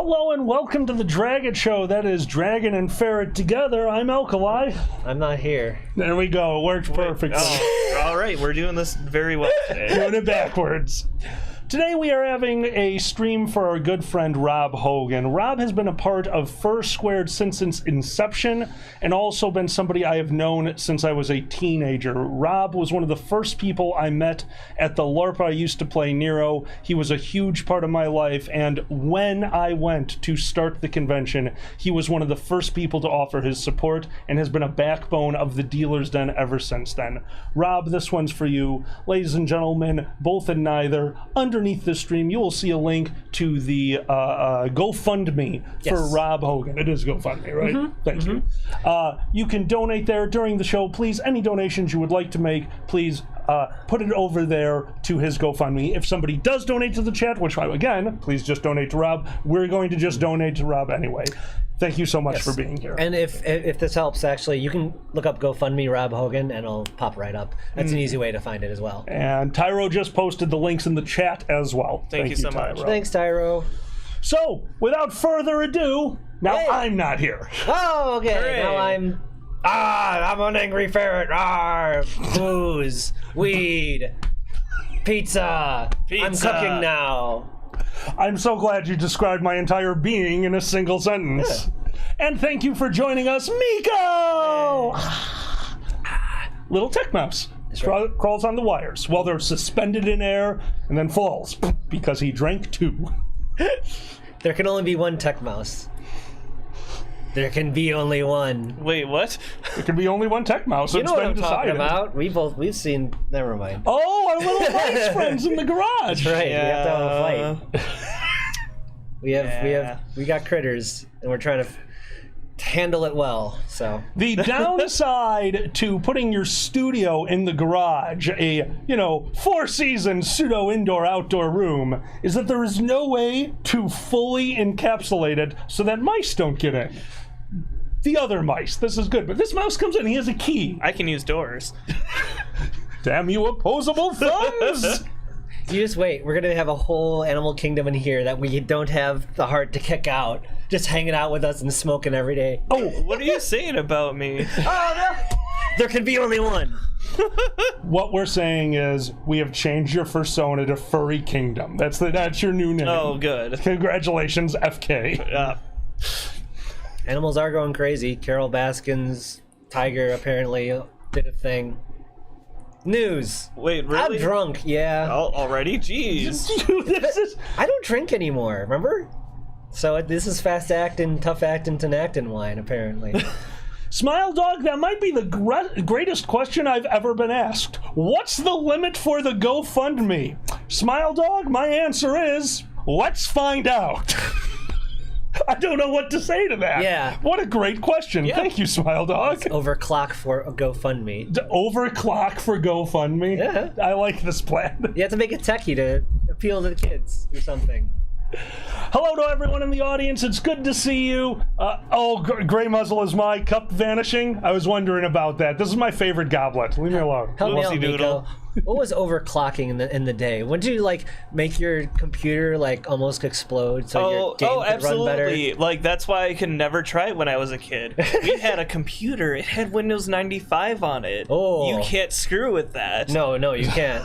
Hello and welcome to the Dragon Show. That is Dragon and Ferret together. I'm Alkali. I'm not here. There we go. It worked perfectly. Oh, all right, we're doing this very well today. Doing it backwards. Today we are having a stream for our good friend Rob Hogan. Rob has been a part of Fur Squared since its inception and also been somebody I have known since I was a teenager. Rob was one of the first people I met at the LARP I used to play, Nero. He was a huge part of my life, and when I went to start the convention, he was one of the first people to offer his support and has been a backbone of the Dealer's Den ever since then. Rob, this one's for you. Ladies and gentlemen, both and neither, underneath this stream, you will see a link to the GoFundMe for Rob Hogan. It is GoFundMe, right? Mm-hmm. Thank you. You can donate there during the show. Please, any donations you would like to make, please put it over there to his GoFundMe. If somebody does donate to the chat, which, again, please just donate to Rob. We're going to just donate to Rob anyway. Thank you so much for being here. And if this helps, actually, you can look up GoFundMe Rob Hogan, and it'll pop right up. That's an easy way to find it as well. And Tyro just posted the links in the chat as well. Thank you so much. Thanks, Tyro. So, without further ado, now I'm not here. Oh, okay. Hooray. Now I'm an angry ferret. Booze, weed, pizza. I'm cooking now. I'm so glad you described my entire being in a single sentence. And thank you for joining us, Miko! Little tech mouse. Crawls on the wires while they're suspended in air and then falls because he drank two. There can only be one tech mouse. There can be only one. Wait, what? There can be only one tech mouse. You know what I'm decided. talking about. We've seen. Never mind. Oh, our little mice friends in the garage. That's right. Yeah. We have to have a fight. We got critters, and we're trying to handle it well. So the downside to putting your studio in the garage, a 4-season pseudo indoor outdoor room, is that there is no way to fully encapsulate it so that mice don't get in. The other mice, this is good, but this mouse comes in, he has a key. I can use doors. Damn you opposable thumbs! You just wait. We're gonna have a whole animal kingdom in here that we don't have the heart to kick out. Just hanging out with us and smoking every day. Oh, what are you saying about me? Oh no! There can be only one. What we're saying is we have changed your persona to Furry Kingdom. That's your new name. Oh, good. Congratulations, FK. Animals are going crazy. Carol Baskin's tiger apparently did a thing. News. Wait, really? I'm drunk, yeah. Oh, already? Jeez. Dude, I don't drink anymore, remember? So this is fast acting, tough acting, Tinactin wine, apparently. Smile Dog, that might be the greatest question I've ever been asked. What's the limit for the GoFundMe? Smile Dog, my answer is, let's find out. I don't know what to say to that. Yeah. What a great question. Yeah. Thank you, Smile Dog. Overclock for a GoFundMe. Overclock for GoFundMe? Yeah. I like this plan. You have to make it techie to appeal to the kids or something. Hello to everyone in the audience. It's good to see you. Gray Muzzle is my cup vanishing. I was wondering about that. This is my favorite goblet. Leave me alone. Help me out, Whoopsie Miko. doodle. What was overclocking in the day? When did you make your computer almost explode so your game could run better? Absolutely. Like, that's why I could never try it when I was a kid. We had a computer. It had Windows 95 on it. Oh. You can't screw with that. No, you can't.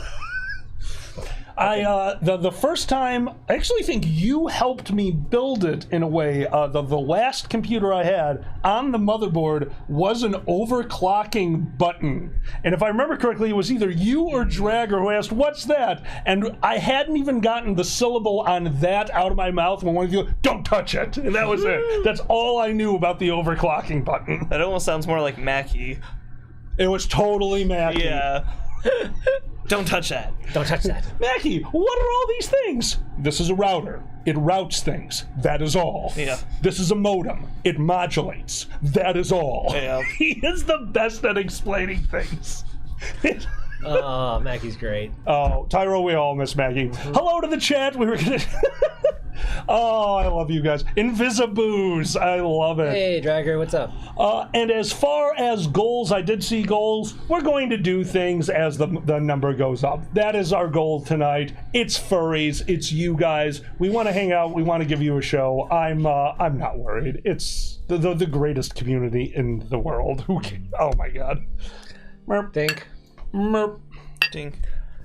The first time, I actually think you helped me build it in a way. The last computer I had on the motherboard was an overclocking button. And if I remember correctly, it was either you or Dragger who asked, what's that? And I hadn't even gotten the syllable on that out of my mouth when one of you, don't touch it. And that was it. That's all I knew about the overclocking button. That almost sounds more like Mackie. It was totally Mackie. Yeah. Don't touch that. Don't touch that. Mackie, what are all these things? This is a router. It routes things. That is all. Yeah. This is a modem. It modulates. That is all. Yeah. He is the best at explaining things. Oh, Maggie's great. Oh, Tyro, we all miss Maggie. Hello to the chat. We were gonna Oh, I love you guys. Invisiboos. I love it. Hey, Dragger, what's up? And as far as goals, I did see goals. We're going to do things as the number goes up. That is our goal tonight. It's furries. It's you guys. We want to hang out. We want to give you a show. I'm not worried. It's the greatest community in the world. Oh my God. Merp. Dink. Merp. Dink.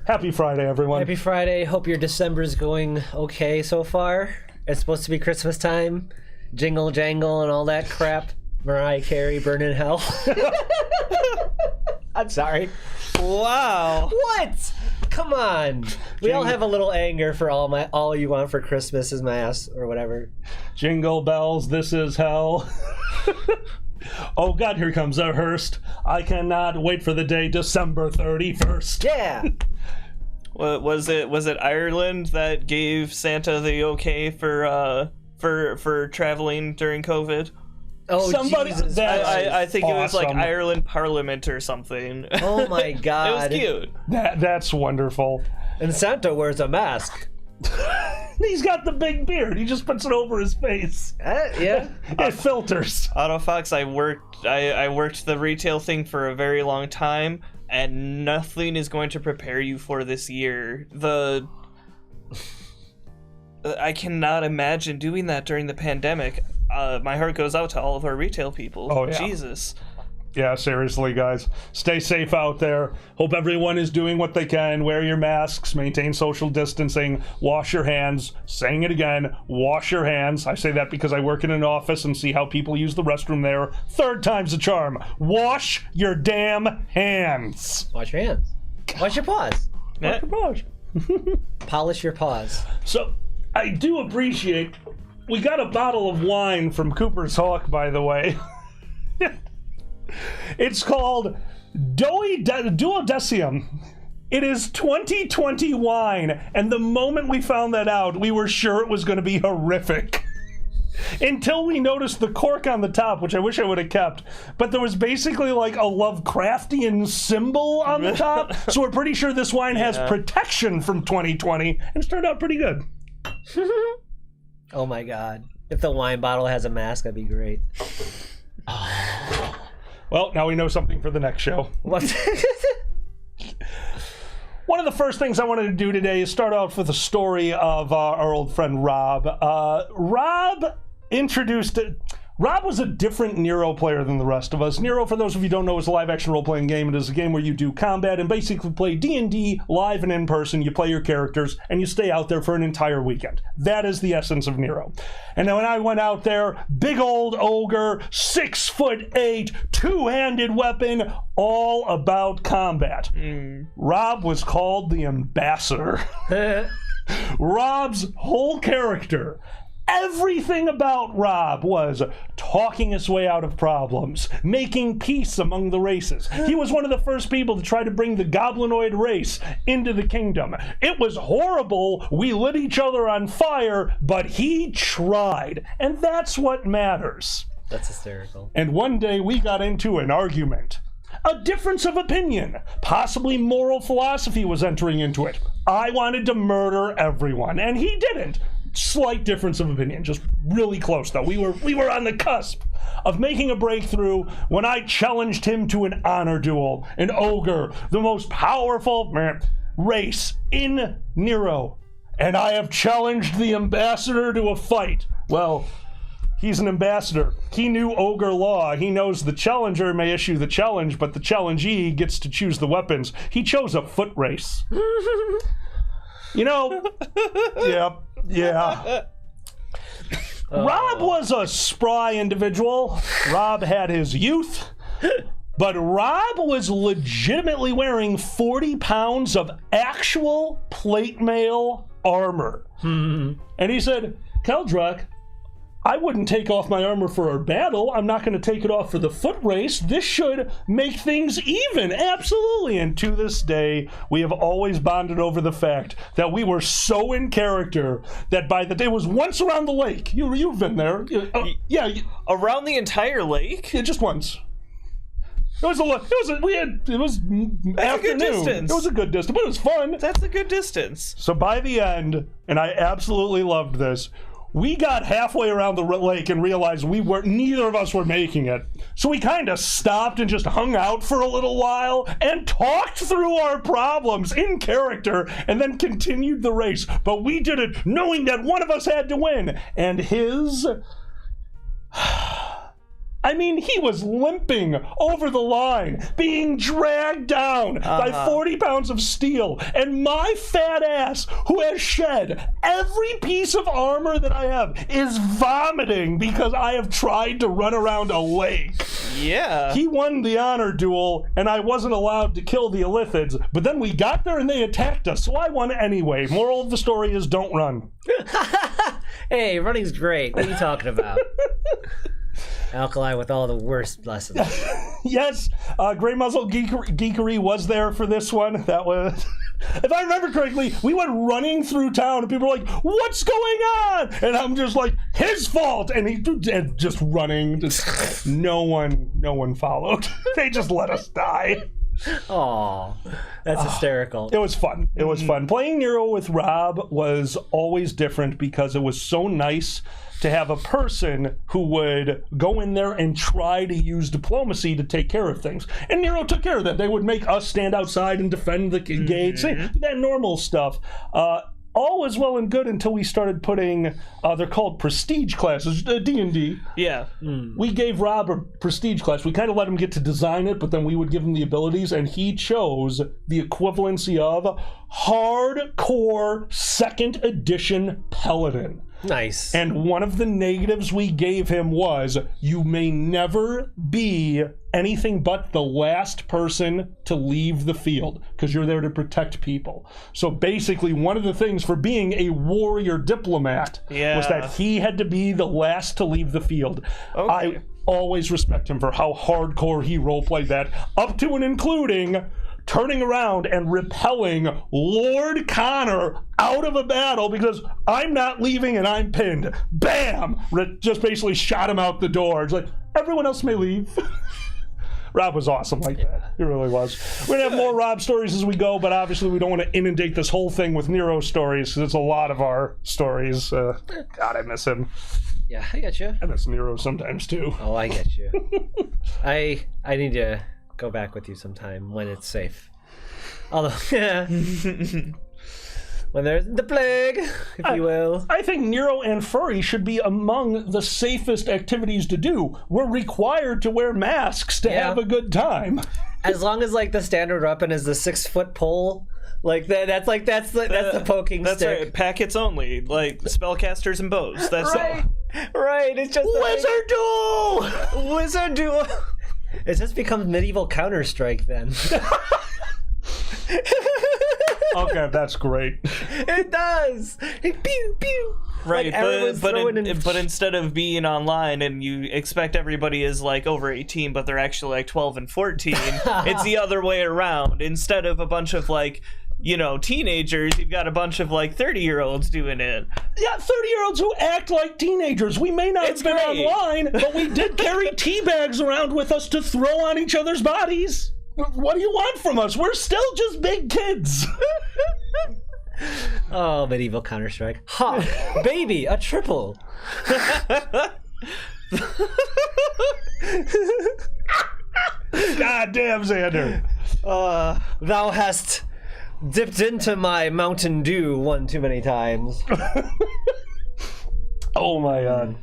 Happy Friday, everyone. Happy Friday. Hope your December's going okay so far. It's supposed to be Christmas time. Jingle jangle and all that crap. Mariah Carey, Burn in Hell. I'm sorry. Wow. What? Come on. We all have a little anger for all you want for Christmas is my ass or whatever. Jingle bells, this is hell. Oh God, here comes a hearse. I cannot wait for the day December 31st. Yeah. Was it Ireland that gave Santa the okay for traveling during COVID? Oh, Somebody- Jesus. that- I think it was like awesome. Ireland Parliament or something. Oh my It God. was cute. That's wonderful. And Santa wears a mask. He's got the big beard. He just puts it over his face. Yeah. It filters. Autofox, I worked the retail thing for a very long time, and nothing is going to prepare you for this year. I cannot imagine doing that during the pandemic. My heart goes out to all of our retail people. Oh, yeah. Jesus. Yeah, seriously, guys. Stay safe out there. Hope everyone is doing what they can. Wear your masks, maintain social distancing, wash your hands. Saying it again, wash your hands. I say that because I work in an office and see how people use the restroom there. Third time's a charm. Wash your damn hands. Wash your hands. Wash your paws. Yeah. Wash. Polish your paws. So, I do appreciate... We got a bottle of wine from Cooper's Hawk, by the way. It's called Duodecim. It is 2020 wine, and the moment we found that out, we were sure it was going to be horrific. Until we noticed the cork on the top, which I wish I would have kept. But there was basically like a Lovecraftian symbol on the top, so we're pretty sure this wine has protection from 2020, and it's turned out pretty good. Oh my God. If the wine bottle has a mask, that'd be great. Well, now we know something for the next show. What? One of the first things I wanted to do today is start off with a story of our old friend Rob. Rob was a different Nero player than the rest of us. Nero, for those of you who don't know, is a live-action role-playing game. It is a game where you do combat and basically play D&D live and in person. You play your characters, and you stay out there for an entire weekend. That is the essence of Nero. And then when I went out there, big old ogre, 6'8", two-handed weapon, all about combat. Rob was called the Ambassador. Rob's whole character, everything about Rob was talking his way out of problems, making peace among the races. He was one of the first people to try to bring the goblinoid race into the kingdom. It was horrible. We lit each other on fire, but he tried. And that's what matters. That's hysterical. And one day we got into an argument. A difference of opinion. Possibly moral philosophy was entering into it. I wanted to murder everyone, and he didn't. Slight difference of opinion, just really close though. We were on the cusp of making a breakthrough when I challenged him to an honor duel. An ogre, the most powerful race in Nero. And I have challenged the ambassador to a fight. Well, he's an ambassador. He knew ogre law. He knows the challenger may issue the challenge, but the challengee gets to choose the weapons. He chose a foot race. You know, yeah. Rob was a spry individual. Rob had his youth, but Rob was legitimately wearing 40 pounds of actual plate mail armor. And he said, Keldrak, I wouldn't take off my armor for a battle. I'm not going to take it off for the foot race. This should make things even. Absolutely. And to this day, we have always bonded over the fact that we were so in character that by the day, it was once around the lake. You've been there. Around the entire lake? Yeah, just once. It was afternoon. A good distance. It was a good distance, but it was fun. That's a good distance. So by the end, and I absolutely loved this, we got halfway around the lake and realized neither of us were making it. So we kind of stopped and just hung out for a little while and talked through our problems in character and then continued the race. But we did it knowing that one of us had to win. And his... I mean, he was limping over the line, being dragged down by 40 pounds of steel, and my fat ass, who has shed every piece of armor that I have, is vomiting because I have tried to run around a lake. Yeah. He won the honor duel, and I wasn't allowed to kill the Illithids, but then we got there and they attacked us, so I won anyway. Moral of the story is don't run. Hey, running's great. What are you talking about? Alkali with all the worst lessons. Yes, Grey Muzzle Geekery was there for this one. That was, if I remember correctly, we went running through town and people were like, "What's going on?" And I'm just like, "His fault!" And he just running. Just no one followed. They just let us die. Aw, that's hysterical. It was fun. It was fun. Playing Nero with Rob was always different because it was so nice to have a person who would go in there and try to use diplomacy to take care of things. And Nero took care of that. They would make us stand outside and defend the gates, that normal stuff. All was well and good until we started putting, they're called prestige classes, D&D. Yeah. We gave Rob a prestige class. We kind of let him get to design it, but then we would give him the abilities, and he chose the equivalency of hardcore 2nd edition paladin. Nice. And one of the negatives we gave him was, you may never be anything but the last person to leave the field, because you're there to protect people. So basically, one of the things for being a warrior diplomat was that he had to be the last to leave the field. Okay. I always respect him for how hardcore he roleplayed that, up to and including turning around and repelling Lord Connor out of a battle because I'm not leaving and I'm pinned. Bam! Just basically shot him out the door. It's like, everyone else may leave. Rob was awesome like that. He really was. We're going to have more Rob stories as we go, but obviously we don't want to inundate this whole thing with Nero stories because it's a lot of our stories. God, I miss him. Yeah, I get you. I miss Nero sometimes too. Oh, I get you. I need to go back with you sometime when it's safe. Although, when there's the plague, if you will. I think Nero and Furry should be among the safest activities to do. We're required to wear masks to have a good time. As long as like the standard weapon is the 6-foot pole, like that's the poking stick. That's right. Packets only, like spellcasters and bows. That's right. all. Right. It's just Wizard duel. Wizard duel. It just becomes medieval Counter-Strike then. Okay, that's great. It does. Pew pew. Right, like but instead of being online and you expect everybody is like over 18, but they're actually like 12 and 14, it's the other way around. Instead of a bunch of like, you know, teenagers, you've got a bunch of like 30-year-olds doing it. Yeah, 30-year-olds who act like teenagers. We may not have been online, but we did carry tea bags around with us to throw on each other's bodies. What do you want from us? We're still just big kids. Oh, medieval Counter-Strike. Ha! Baby, a triple. God damn, Xander. Thou hast dipped into my Mountain Dew one too many times. Oh my God.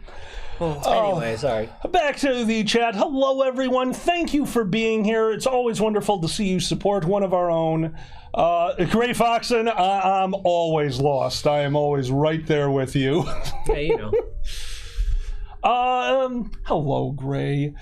Anyway, sorry. Back to the chat. Hello, everyone. Thank you for being here. It's always wonderful to see you support one of our own. Gray Foxen, I'm always lost. I am always right there with you. Yeah, you know. Hello, Gray.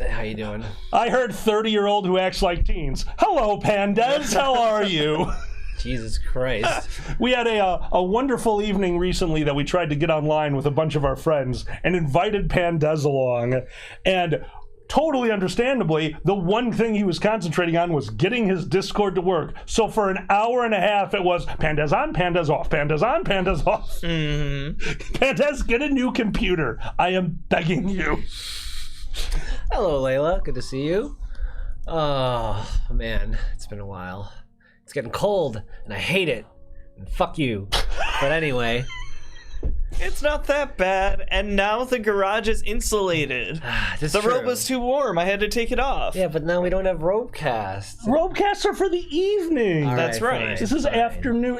How you doing? I heard 30-year-old who acts like teens. Hello, Pandas. How are you? Jesus Christ. We had a wonderful evening recently that we tried to get online with a bunch of our friends and invited Pandas along. And totally understandably, the one thing he was concentrating on was getting his Discord to work. So for an hour and a half, it was Pandas on, Pandas off, Pandas on, Pandas off. Mm-hmm. Pandas, get a new computer. I am begging you. Hello, Layla. Good to see you. Oh, man. It's been a while. It's getting cold, and I hate it. And fuck you. But anyway, It's not that bad, and now the garage is insulated. The robe was too warm. I had to take it off. Yeah, but now we don't have rope casts. Rope casts are for the evening. That's right. This is afternoon.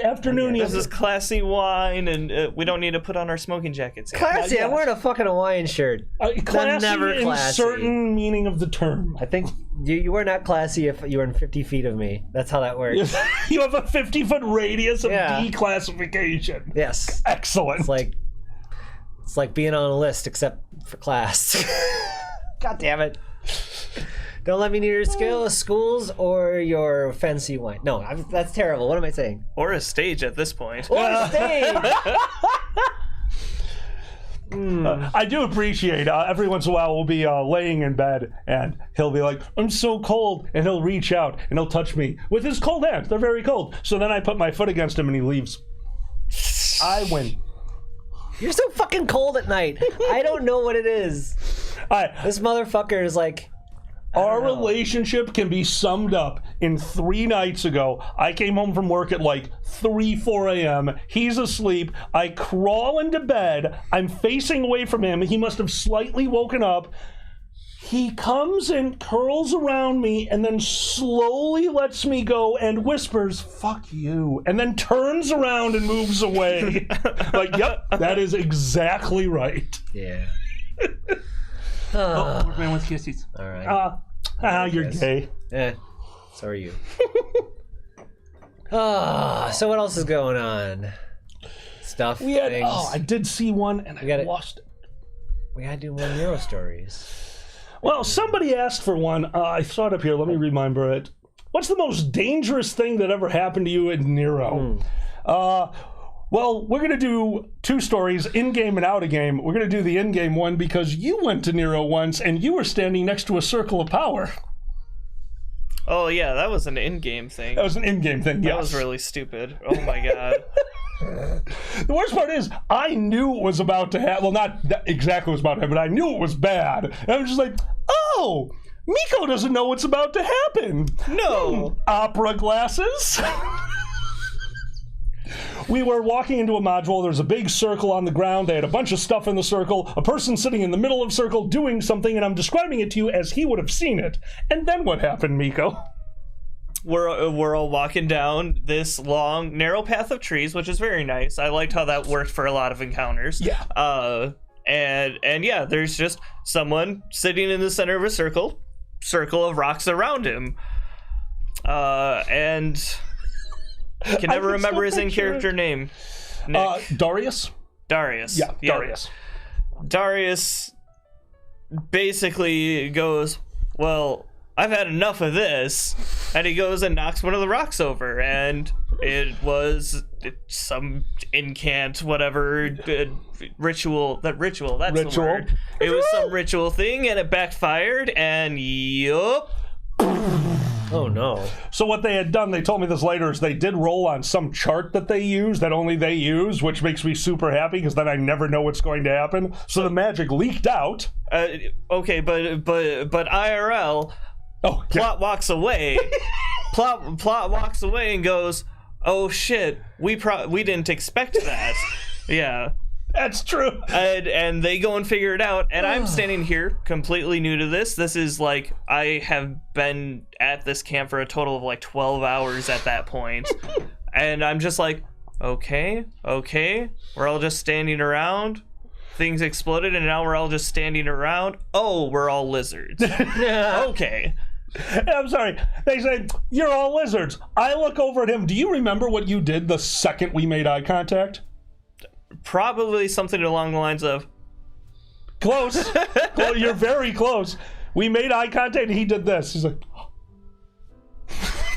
This is classy wine, and we don't need to put on our smoking jackets yet. Classy? I'm wearing a fucking Hawaiian shirt. Classy never in classy. certain meaning of the term. I think you were not classy if you were in 50 feet of me. That's how that works. You have a 50-foot radius of declassification. Yes. Excellent. It's like being on a list, except for class. God damn it. Don't let me near your schools or your fancy wine. No, that's terrible. What am I saying? Or a stage at this point. Or a stage! I do appreciate every once in a while we'll be laying in bed and he'll be like, I'm so cold, and he'll reach out and he'll touch me with his cold hands. They're very cold. So then I put my foot against him and he leaves. I win. You're so fucking cold at night. I don't know what it is. This motherfucker is like... Our relationship can be summed up in 3 nights ago. I came home from work at like 4 a.m. He's asleep. I crawl into bed. I'm facing away from him. He must have slightly woken up. He comes and curls around me and then slowly lets me go and whispers, "Fuck you," and then turns around and moves away. Like, yep, that is exactly right. Yeah. Man with kisses. All right. You're gay. Yeah. So are you. So what else is going on? Stuff. Things. I did see one and I lost it. We gotta do more Nero stories. Well, somebody asked for one. I saw it up here. Let me remember it. What's the most dangerous thing that ever happened to you in Nero? Well, we're going to do 2 stories, in-game and out-of-game. We're going to do the in-game one because you went to Nero once and you were standing next to a circle of power. Oh, yeah, that was an in-game thing. That was an in-game thing, yes. That was really stupid. Oh, my God. The worst part is, I knew it was about to happen. Well, not exactly what was about to happen, but I knew it was bad. And I was just like, oh, Miko doesn't know what's about to happen. No. Opera glasses. We were walking into a module. There's a big circle on the ground. They had a bunch of stuff in the circle. A person sitting in the middle of the circle doing something, and I'm describing it to you as he would have seen it. And then what happened, Miko? We're all walking down this long, narrow path of trees, which is very nice. I liked how that worked for a lot of encounters. Yeah. And yeah, there's just someone sitting in the center of a circle of rocks around him. And I can never remember his in-character name. Nick. Darius? Darius. Yeah, Darius. Darius basically goes, well, I've had enough of this. And he goes and knocks one of the rocks over. And it was some incant, whatever, ritual. That's ritual. the word. It was some ritual thing, and it backfired, and yup. Oh no. So what they had done, they told me this later, is they did roll on some chart that they use, that only they use, which makes me super happy because then I never know what's going to happen. So the magic leaked out. Okay, but IRL, Plot walks away. Plot walks away and goes, "Oh shit, we didn't expect that." Yeah. That's true. And they go and figure it out, and I'm standing here completely new to this. This is like, I have been at this camp for a total of like 12 hours at that point. And I'm just like, okay, we're all just standing around. Things exploded, and now we're all just standing around. Oh, we're all lizards. Okay. I'm sorry. They say, you're all lizards. I look over at him. Do you remember what you did the second we made eye contact? Probably something along the lines of... Close. Well, you're very close. We made eye contact, and he did this. He's like...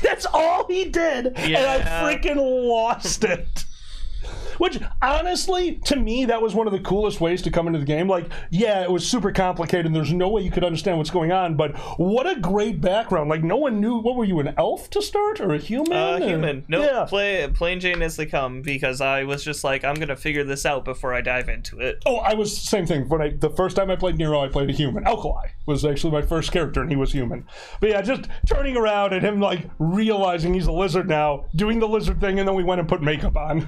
That's all he did. Yeah. And I freaking lost it. Which, honestly, to me, that was one of the coolest ways to come into the game. Like, yeah, it was super complicated, and there's no way you could understand what's going on, but what a great background. Like, no one knew, what were you, an elf to start, or a human? Human. No, yeah. Plain Jane as they come, because I was just like, I'm going to figure this out before I dive into it. Oh, I was the same thing. The first time I played Nero, I played a human. Alkali was actually my first character, and he was human. But yeah, just turning around and him, like, realizing he's a lizard now, doing the lizard thing, and then we went and put makeup on.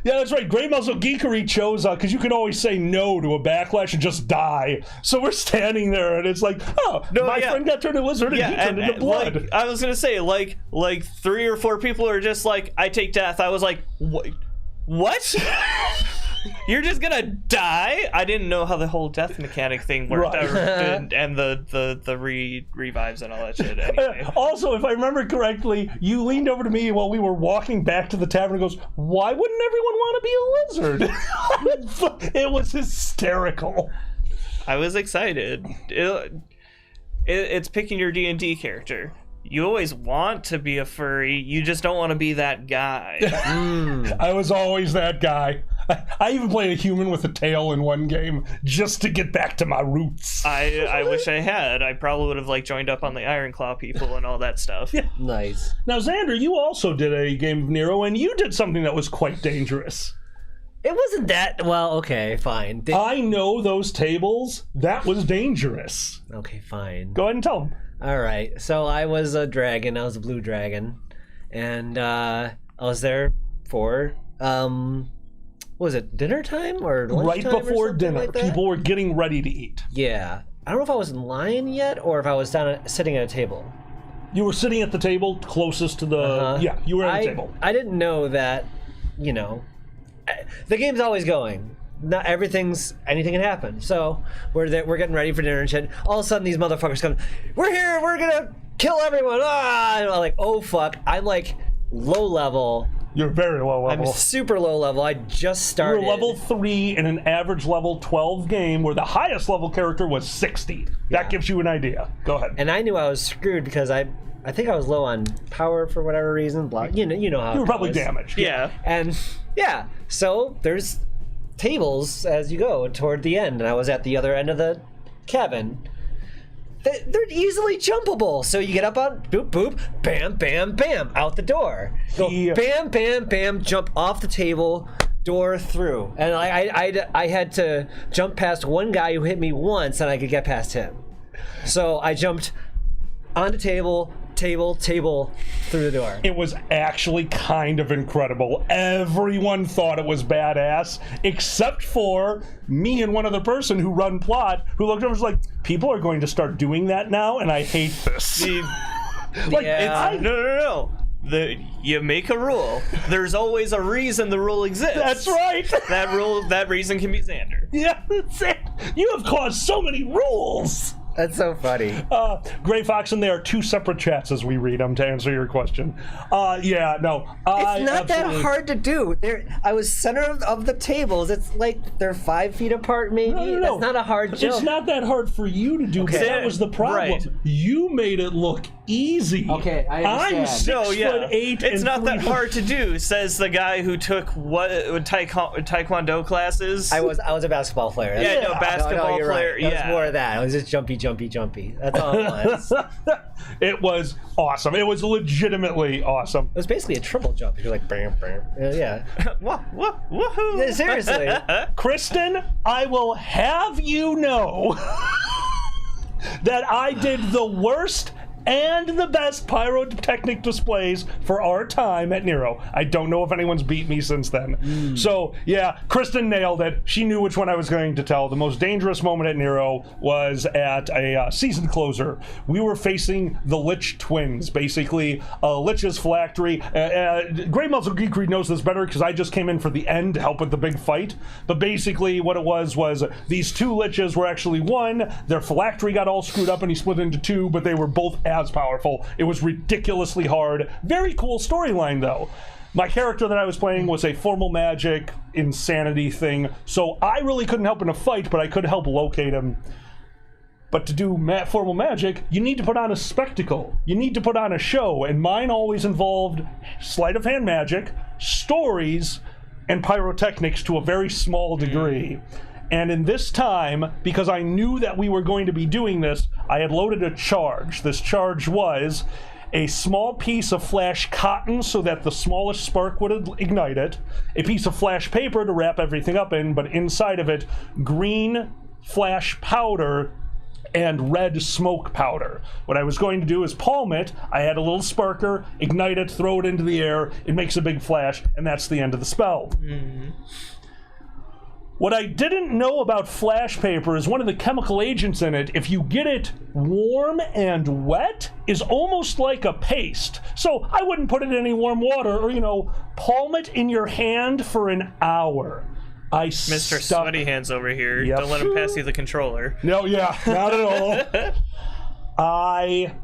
Yeah, that's right. Grey Muzzle Geekery chose because you can always say no to a backlash and just die. So we're standing there, and it's like, oh, no, my friend got turned into a lizard, and he turned into blood. Like, I was gonna say, like 3 or 4 people are just like, I take death. I was like, what? You're just gonna die? I didn't know how the whole death mechanic thing worked, right. and the revives and all that shit. Anyway. Also, if I remember correctly, you leaned over to me while we were walking back to the tavern and goes, "Why wouldn't everyone want to be a lizard?" It was hysterical. I was excited. It's picking your D&D character. You always want to be a furry, you just don't want to be that guy. I was always that guy. I even played a human with a tail in one game just to get back to my roots. I wish I had. I probably would have joined up on the Iron Claw people and all that stuff. Yeah. Nice. Now, Xander, you also did a game of Nero, and you did something that was quite dangerous. It wasn't that... Well, okay, fine. I know those tables. That was dangerous. Okay, fine. Go ahead and tell them. All right. So I was a dragon. I was a blue dragon. And I was there for... was it dinner time or lunchtime? Right before dinner. Like people were getting ready to eat. Yeah. I don't know if I was in line yet or if I was sitting at a table. You were sitting at the table closest to the... Yeah, you were at the table. I didn't know that, the game's always going. Not anything can happen. So we're getting ready for dinner and shit. All of a sudden these motherfuckers come, we're here, we're gonna kill everyone. Ah! And I'm like, oh fuck. I'm like low level. You're very low level. I'm super low level. I just started. You were level 3 in an average level 12 game where the highest level character was 60. That gives you an idea. Go ahead. And I knew I was screwed because I think I was low on power for whatever reason. You know how you were probably damaged. Yeah. And so there's tables as you go toward the end, and I was at the other end of the cabin. They're easily jumpable, so you get up on boop boop, bam bam bam, out the door. Go bam bam bam, jump off the table, door through, and I had to jump past one guy who hit me once, and I could get past him. So I jumped onto table through the door. It was actually kind of incredible. Everyone thought it was badass, except for me and one other person who run plot, who looked over and was like, people are going to start doing that now, and I hate this. No. You make a rule. There's always a reason the rule exists. That's right. That reason can be Xander. Yeah, that's it. You have caused so many rules. That's so funny. Gray Fox, and there are 2 separate chats as we read them to answer your question. It's not that hard to do. I was center of the tables. It's like they're 5 feet apart, maybe. No. That's not a hard jump. It's not that hard for you to do, but that was the problem. Right. You made it look easy. Okay, I understand. I'm 6'8". It's not that hard to do, says the guy who took taekwondo classes. I was a basketball player. Basketball player. Right. It was more of that. It was just jumpy. That's all it was. It was awesome. It was legitimately awesome. It was basically a triple jump. You're like, bam, bam. Yeah. Woohoo! Yeah, seriously. Kristen, I will have you know that I did the worst and the best pyrotechnic displays for our time at Nero. I don't know if anyone's beat me since then. So, yeah, Kristen nailed it. She knew which one I was going to tell. The most dangerous moment at Nero was at a season closer. We were facing the Lich twins, basically a Lich's phylactery. Grey Muzzle Geekery knows this better because I just came in for the end to help with the big fight. But basically what it was these 2 Liches were actually one. Their phylactery got all screwed up and he split into 2, but they were both as powerful. It was ridiculously hard. Very cool storyline, though. My character that I was playing was a formal magic insanity thing, so I really couldn't help in a fight, but I could help locate him. But to do formal magic, you need to put on a spectacle. You need to put on a show, and mine always involved sleight of hand magic, stories, and pyrotechnics to a very small degree. And in this time, because I knew that we were going to be doing this, I had loaded a charge. This charge was a small piece of flash cotton so that the smallest spark would ignite it, a piece of flash paper to wrap everything up in, but inside of it, green flash powder and red smoke powder. What I was going to do is palm it. I had a little sparker, ignite it, throw it into the air. It makes a big flash, and that's the end of the spell. What I didn't know about flash paper is one of the chemical agents in it, if you get it warm and wet, is almost like a paste. So I wouldn't put it in any warm water or, palm it in your hand for an hour. Mr. Sweaty Hands over here. Yep. Don't let him pass you the controller. No, yeah, not at all. I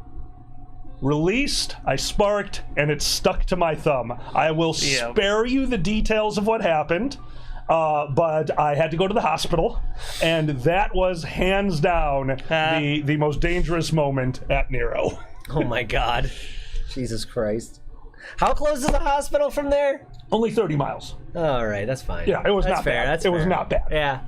released, I sparked, and it stuck to my thumb. I will spare you the details of what happened. But I had to go to the hospital, and that was hands down the most dangerous moment at Nero. Oh my God. Jesus Christ. How close is the hospital from there? Only 30 miles. All right, that's fine. Yeah, it was that's not fair. bad. That's it was fair. not bad. Yeah,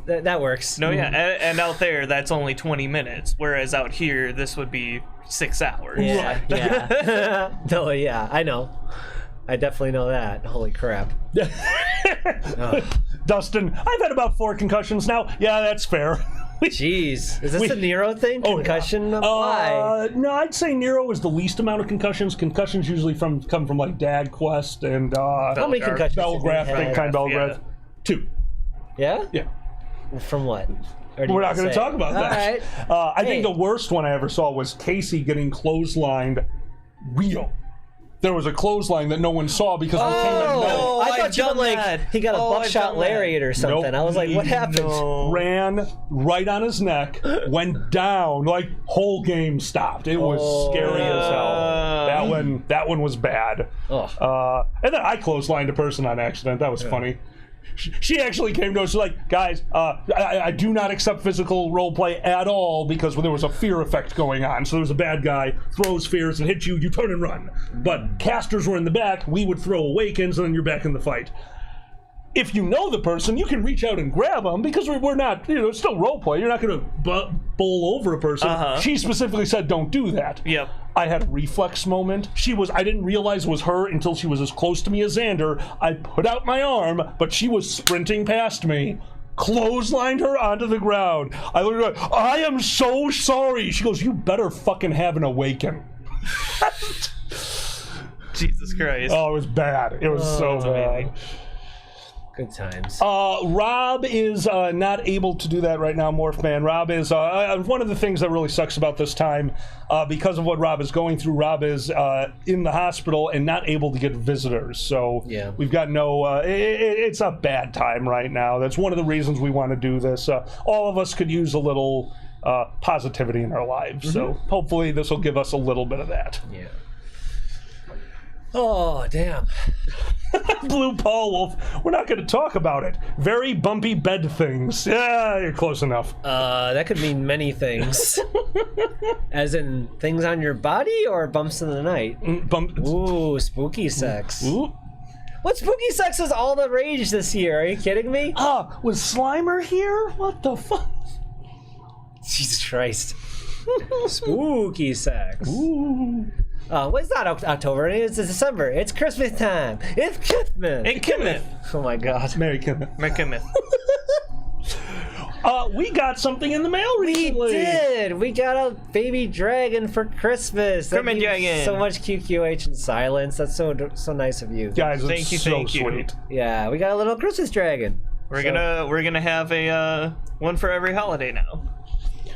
that works. No, yeah, and out there, that's only 20 minutes, whereas out here, this would be 6 hours. Yeah, yeah. No, yeah, I know. I definitely know that. Holy crap. Dustin, I've had about 4 concussions now. Yeah, that's fair. Jeez. Is this a Nero thing? Concussion? Yeah. Why? No, I'd say Nero is the least amount of concussions. Concussions usually come from like Dag Quest and How many concussions? Belgraph, big time Belgraph. 2. Yeah? Yeah. From what? Or do you We're not going to say? talk about All that. right. I think the worst one I ever saw was Casey getting clotheslined real. There was a clothesline that no one saw because we came at night. I thought you meant like he got a buckshot lariat or something. Nope. I was like, what happened? Ran right on his neck, went down, like whole game stopped. It was scary as hell. That one was bad. And then I clotheslined a person on accident. That was funny. She actually came to us like, guys, I do not accept physical role play at all because there was a fear effect going on. So there was a bad guy, throws fears and hits you, you turn and run. But casters were in the back, we would throw awakens, and then you're back in the fight. If you know the person, you can reach out and grab them because we're not, it's still role play. You're not going to bowl over a person. She specifically said, don't do that. Yep. I had a reflex moment. I didn't realize it was her until she was as close to me as Xander. I put out my arm, but she was sprinting past me. Clotheslined her onto the ground. I looked at her, I am so sorry. She goes, you better fucking have an awaken. Jesus Christ. Oh, it was bad. It was so bad. Good times. Rob is not able to do that right now, Morphman. Rob is one of the things that really sucks about this time, because of what Rob is going through. Rob is in the hospital and not able to get visitors. So we've got no. It's a bad time right now. That's one of the reasons we want to do this. All of us could use a little positivity in our lives. So hopefully this will give us a little bit of that. Yeah. Oh, damn. Blue Paul Wolf. We're not going to talk about it. Very bumpy bed things. Yeah, you're close enough. That could mean many things. As in things on your body or bumps in the night? Ooh, spooky sex. Ooh. What spooky sex is all the rage this year? Are you kidding me? Was Slimer here? What the fuck? Jesus Christ. Spooky sex. Ooh. Well, it's not October. It's December. It's Christmas time. It's Christmas. And Kimmeth. Oh my God. Merry Kimmeth. Merry Kimmeth. We got something in the mail recently. We did. We got a baby dragon for Christmas. Kermit dragon. So much QQH and silence. That's so nice of you, guys. Thank you. Sweet. Yeah, we got a little Christmas dragon. We're gonna have a one for every holiday now.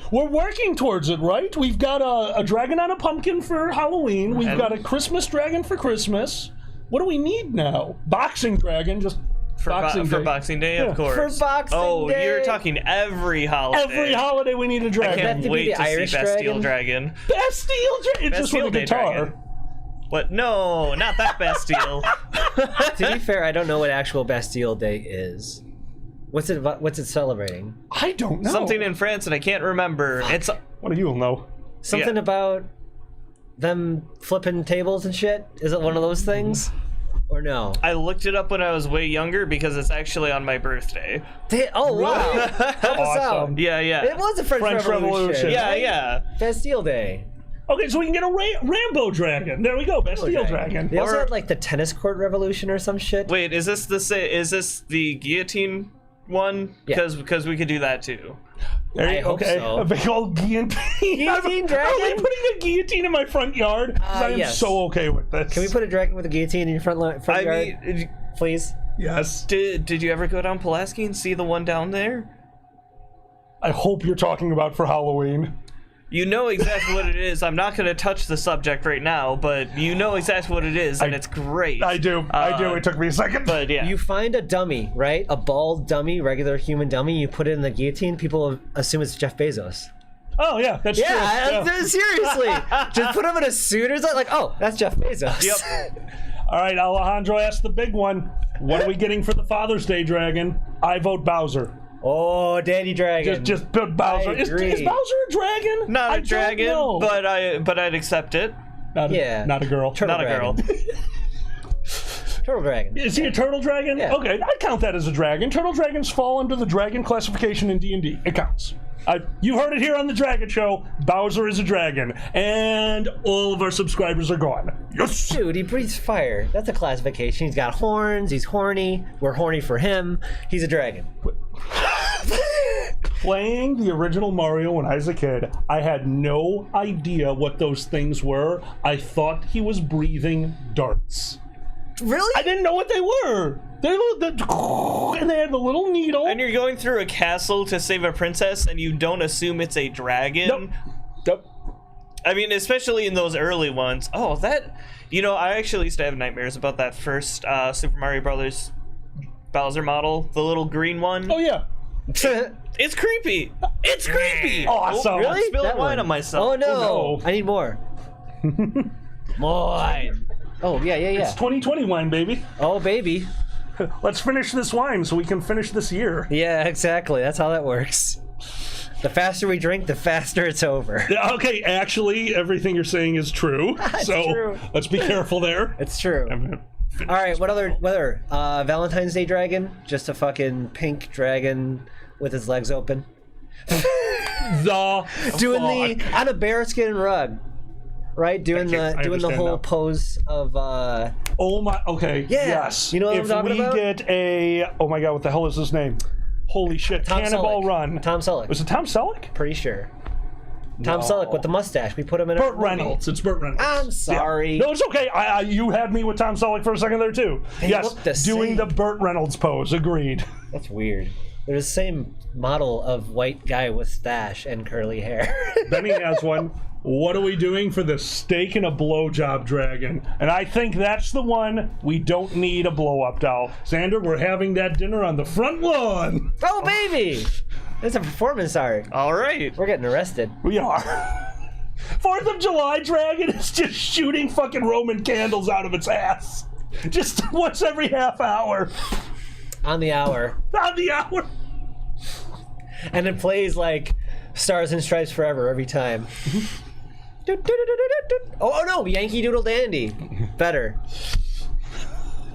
We're working towards it, right? We've got a dragon on a pumpkin for Halloween. We've got a Christmas dragon for Christmas. What do we need now? Boxing dragon, just for Boxing Day, of course. For Boxing Day. Oh, you're talking every holiday. Every holiday we need a dragon. I can't wait to Irish see Bastille Dragon. Bastille Dragon. It's just with a guitar. Dragon. What? No, not that Bastille. To be fair, I don't know what actual Bastille Day is. What's it celebrating? I don't know. Something in France and I can't remember. It's what do you know? Something about them flipping tables and shit? Is it one of those things? Or no? I looked it up when I was way younger because it's actually on my birthday. Oh, wow. Help us out. Yeah. It was a French Revolution. Yeah. Bastille Day. Okay, so we can get a Rambo dragon. There we go, Bastille dragon. They also had like the tennis court revolution or some shit. Wait, is this the guillotine one? Yeah. Because we could do that too. I hope okay, so. a big old guillotine. Guillotine dragon? Are we putting a guillotine in my front yard? 'Cause I am yes. so okay with this. Can we put a dragon with a guillotine in your front I yard, mean, please? Yes. did you ever go down Pulaski and see the one down there? I hope you're talking about for Halloween. You know exactly what it is. I'm not going to touch the subject right now, but you know exactly what it is, and it's great. I do. It took me a second. But yeah. You find a dummy, right? A bald dummy, regular human dummy. You put it in the guillotine. People assume it's Jeff Bezos. Oh yeah, that's true. Seriously. Just put him in a suit or something. Like, oh, that's Jeff Bezos. Yep. All right, Alejandro asked the big one. What are we getting for the Father's Day dragon? I vote Bowser. Oh, Daddy Dragon. Just put Bowser. Is Bowser a dragon? Not a dragon, don't know. but I'd accept it. Not a girl. Turtle Not dragon. a girl. Turtle dragon. Is he a turtle dragon? Yeah. Okay, I count that as a dragon. Turtle dragons fall under the dragon classification in D&D. It counts. You heard it here on the Dragon Show. Bowser is a dragon, and all of our subscribers are gone. Yes. Dude, he breathes fire. That's a classification. He's got horns. He's horny. We're horny for him. He's a dragon. Playing the original Mario when I was a kid, I had no idea what those things were. I thought he was breathing darts. Really? I didn't know what they were. And they had the little needle. And you're going through a castle to save a princess, and you don't assume it's a dragon. Nope. I mean, especially in those early ones. Oh, that... You know, I actually used to have nightmares about that first Super Mario Brothers Bowser model, the little green one. Oh, yeah. It's creepy. It's creepy. Awesome. Oh, really? I'm spilling That wine one. on myself. Oh, no. Oh, no. I need more. Wine. Oh, yeah. It's 2020 wine, baby. Oh, baby. Let's finish this wine so we can finish this year. Yeah, exactly. That's how that works. The faster we drink, the faster it's over. Yeah, okay, actually, everything you're saying is true. So true. let's be careful there. It's true. All right, what other Valentine's Day dragon? Just a fucking pink dragon with his legs open. Doing on a bearskin rug. Right, doing the whole now. pose of Oh my, okay, Yeah. yes. You know what if I'm talking we about? get a, oh my god, what the hell is his name? Holy shit, Tom Cannonball Selleck. Run. Tom Selleck. Was it Tom Selleck? Pretty sure. Tom No. Selleck with the mustache. We put him in a Burt movie. Reynolds. It's Burt Reynolds. I'm sorry. Yeah. No, it's okay. You had me with Tom Selleck for a second there too. They yes, look the doing same. the Burt Reynolds pose. Agreed. That's weird. They're the same model of white guy with stash and curly hair. Benny has one. What are we doing for the steak and a blowjob dragon? And I think that's the one. We don't need a blow-up doll. Xander, we're having that dinner on the front lawn. Oh, baby! It's a performance art. All right. We're getting arrested. We are. 4th of July dragon is just shooting fucking Roman candles out of its ass. Just once every half hour. On the hour. On the hour. And it plays like Stars and Stripes Forever every time. Oh no, Yankee Doodle Dandy. Better.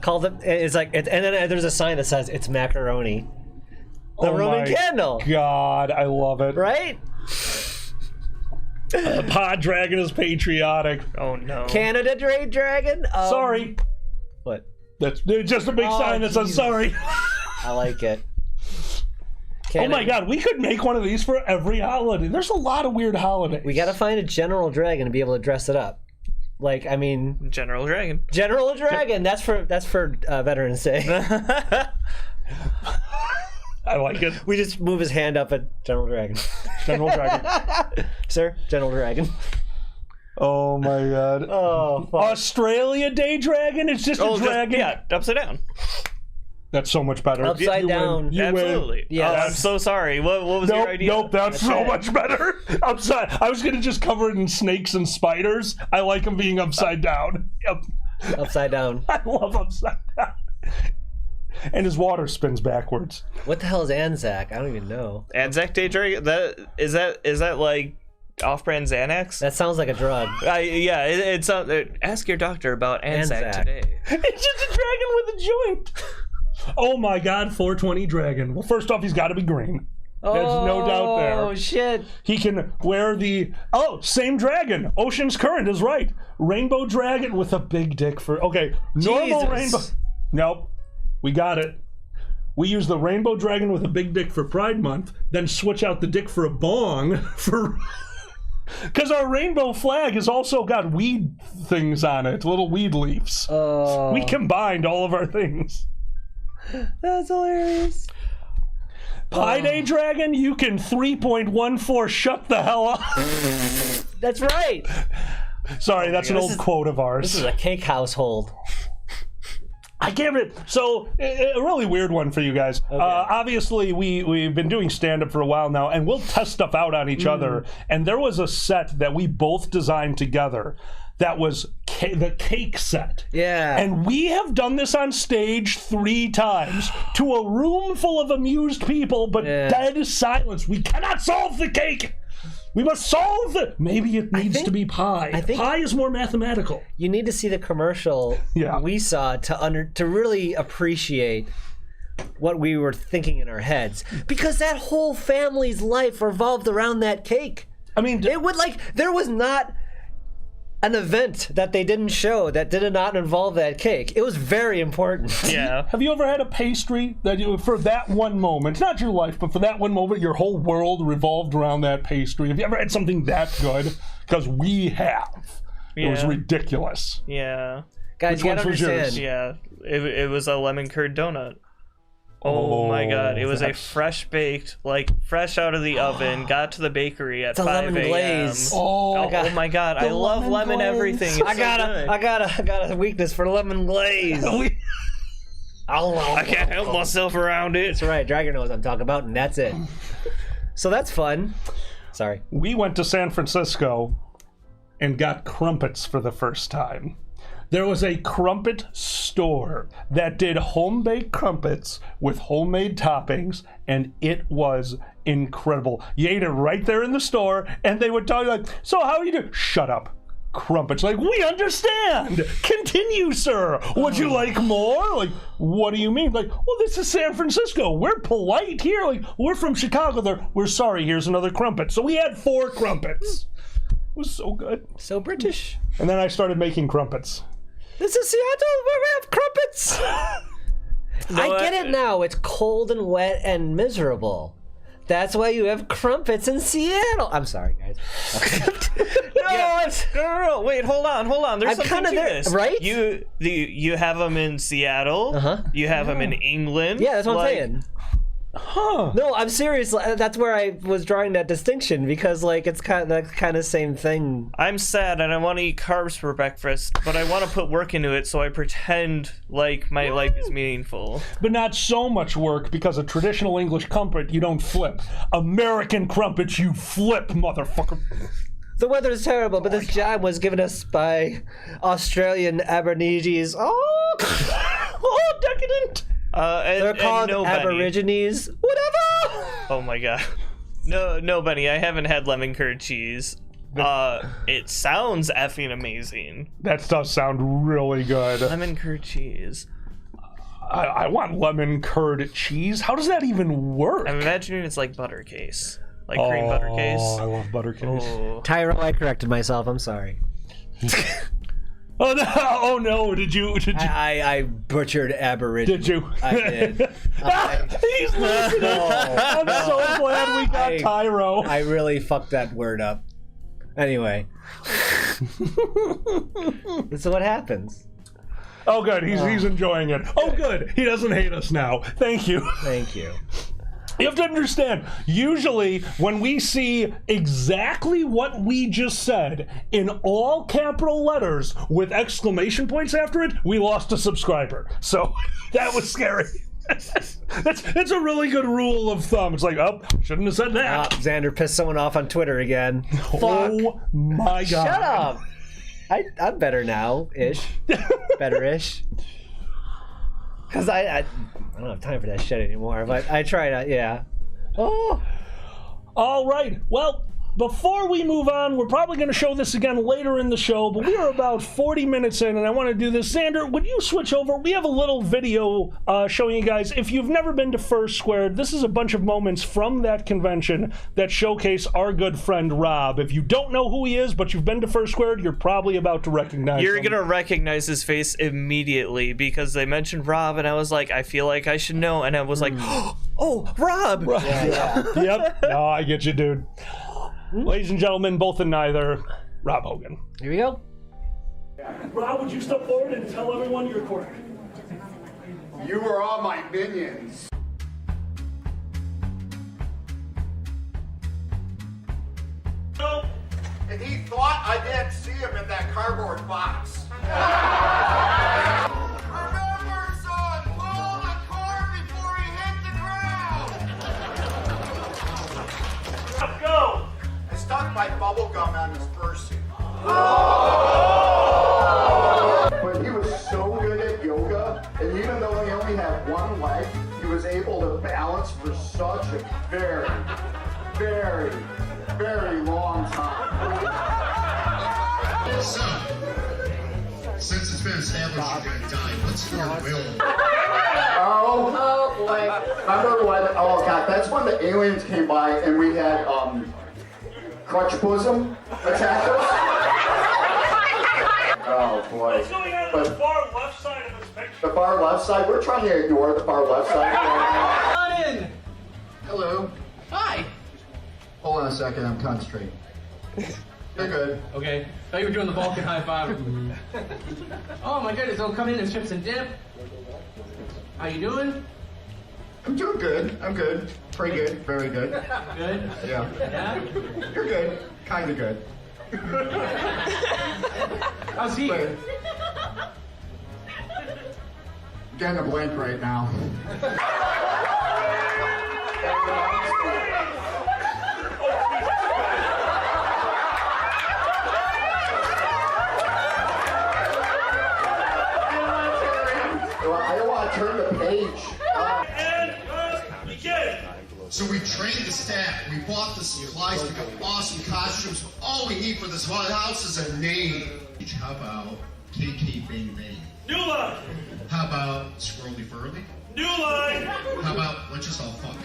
Called it. It's like, and then there's a sign that says it's macaroni. The Roman candle. God, I love it. Right? The pod dragon is patriotic. Oh no. Canada Dragon. Sorry. What? That's just a big sign that says Jesus. sorry. I like it. Oh my god, we could make one of these for every holiday. There's a lot of weird holidays. We gotta find a General Dragon to be able to dress it up. Like, I mean, General Dragon. General Dragon. That's for Veterans Day. I like it. We just move his hand up at General Dragon. General Dragon. Sir, General Dragon. Oh my god. Oh, fuck. Australia Day Dragon? It's just a dragon? Yeah, upside down. That's so much better. Upside You down. Win. You Absolutely. Win. Yes. Oh, I'm so sorry. What was your idea? Nope, that's so right. much better. Upside. I was going to just cover it in snakes and spiders. I like them being upside down. Yep. Upside down. I love upside down. And his water spins backwards. What the hell is Anzac? I don't even know. Anzac Day Dragon? Is that like off-brand Xanax? That sounds like a drug. Yeah, it's ask your doctor about Anzac today. It's just a dragon with a joint. Oh my god, 420 dragon. Well, first off, he's got to be green. There's no doubt there. Oh, shit. He can wear the... Oh, same dragon. Ocean's Current is right. Rainbow dragon with a big dick for... Okay, normal Jesus. rainbow... Nope. We got it. We use the rainbow dragon with a big dick for Pride Month, then switch out the dick for a bong for... Because our rainbow flag has also got weed things on it, little weed leaves. Oh. We combined all of our things. That's hilarious. Pi Day Dragon, you can 3.14 shut the hell up. That's right. Sorry, that's an old quote of ours. This is a cake household. I can't remember. So, a really weird one for you guys. Okay. Obviously, we've been doing stand-up for a while now, and we'll test stuff out on each other. And there was a set that we both designed together that was the cake set. Yeah. And we have done this on stage 3 times to a room full of amused people, but dead silence. We cannot solve the cake. We must solve it. Maybe it needs to be pie. I think pie is more mathematical. You need to see the commercial we saw to really appreciate what we were thinking in our heads, because that whole family's life revolved around that cake. I mean, it would there was not an event that they didn't show that did not involve that cake. It was very important. Yeah. Have you ever had a pastry that for that one moment, not your life, but for that one moment, your whole world revolved around that pastry? Have you ever had something that good? Because we have. It was ridiculous. Yeah. Guys, Which you gotta ones was yours? Yeah. understand. It was a lemon curd donut. Oh my god, it was a fresh baked, fresh out of the oven, got to the bakery at 5 lemon a.m. glaze. Oh my god, I love lemon glaze. everything. It's I got a weakness for lemon glaze. I can't help myself around it. That's right, Dragon knows what I'm talking about, and that's it. So that's fun. Sorry. We went to San Francisco and got crumpets for the first time. There was a crumpet store that did home-baked crumpets with homemade toppings, and it was incredible. You ate it right there in the store, and they would tell you, like, so how you do? Shut up. Crumpets. Like, we understand. Continue, sir. Would you like more? Like, what do you mean? Like, well, this is San Francisco. We're polite here. Like, we're from Chicago. We're sorry. Here's another crumpet. So we had 4 crumpets. It was so good. So British. And then I started making crumpets. This is Seattle where we have crumpets. I get it now. It's cold and wet and miserable. That's why you have crumpets in Seattle. I'm sorry, guys. No, wait, hold on. There's I'm something to there, this. right? You have them in Seattle. You have them in England. Yeah, that's what I'm saying. Huh. No, I'm serious. That's where I was drawing that distinction, because it's kind of same thing. I'm sad and I want to eat carbs for breakfast, but I want to put work into it, so I pretend like my life is meaningful. But not so much work, because a traditional English crumpet, you don't flip. American crumpets, you flip, motherfucker. The weather is terrible, but this job was given us by Australian Aborigines. Oh, decadent. They're called Aborigines. Whatever. Oh my god. No, Benny, I haven't had lemon curd cheese. It sounds effing amazing. That does sound really good. Lemon curd cheese. I want lemon curd cheese. How does that even work? I'm imagining it's like butter case. Like cream butter case. Oh, I love butter case. Oh. Tyro, I corrected myself. I'm sorry. Oh no! Oh no! Did you? I butchered Aborigine. Did you? I did. He's listening. I'm so glad we got Tyro. I really fucked that word up. Anyway. So what happens? Oh good, he's enjoying it. Oh good, he doesn't hate us now. Thank you. Thank you. You have to understand, usually when we see exactly what we just said in all capital letters with exclamation points after it, we lost a subscriber. So that was scary. That's a really good rule of thumb. It's like, oh, shouldn't have said that. Xander pissed someone off on Twitter again. Oh my god. Shut up. I'm better now, ish. Better-ish. Because I don't have time for that shit anymore, but I try to, yeah. Oh. All right. Well, Before we move on, we're probably going to show this again later in the show, but we are about 40 minutes in, and I want to do this. Xander, would you switch over? We have a little video showing you guys. If you've never been to First Squared, this is a bunch of moments from that convention that showcase our good friend Rob. If you don't know who he is, but you've been to First Squared, you're probably about to recognize him. You're going to recognize his face immediately because they mentioned Rob, and I was like, I feel like I should know. And I was like, oh, Rob! Yep. No, I get you, dude. Ladies and gentlemen, both and neither, Rob Hogan. Here we go. Rob, would you step forward and tell everyone your quirk? You are all my minions. And he thought I didn't see him in that cardboard box. Remember, son, pull the cord before he hit the ground. Go! I stuck my bubble gum on his fursuit. But he was so good at yoga, and even though he only had one leg, he was able to balance for such a very, very, very long time. So, since it's been established you're gonna die, what's your will? Oh boy. Remember when, oh god, that's when the aliens came by and we had, Clutch Bosom attack us? Oh boy. What's going on But the far left side of this picture? the far left side, we're trying to ignore the far left side. Hello. Hi. Hold on a second, I'm concentrating. You're good. Okay. Thought you were doing the Vulcan high five. Oh my goodness! Don't come in and chips and dip. How you doing? I'm doing good. I'm good. Pretty good. Very good. Good. Yeah. Yeah. You're good. Kinda good. How's he? But getting a blank right now. I don't want to turn the page. So we trained the staff, we bought the supplies, we got awesome costumes. All we need for this house is a name. How about KK Bang Bang? New line! How about Squirrely Furry? New line! How about let's just all fuck?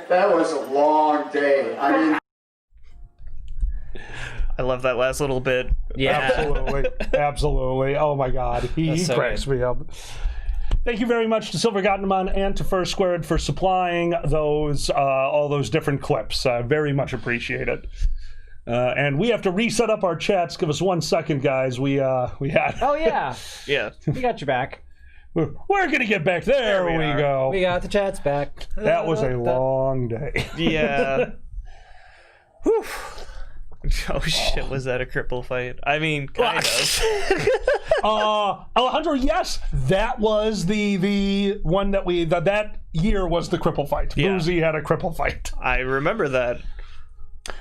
That was a long day. I mean, I love that last little bit. Yeah. Absolutely. Absolutely. Oh my God. He so cracks me up. Thank you very much to Silver Gottenman and to First Squared for supplying those all those different clips. Very much appreciate it. And we have to reset up our chats. Give us 1 second, guys. We had. Oh yeah. Yeah. We got your back. We're gonna get back there. There we we are. go. We got the chats back. That was a long day. Yeah. Whew. Oh shit, was that a cripple fight? I mean, kind of. Alejandro, yes, that was the one that that year was the cripple fight. Yeah. Boozy had a cripple fight. I remember that.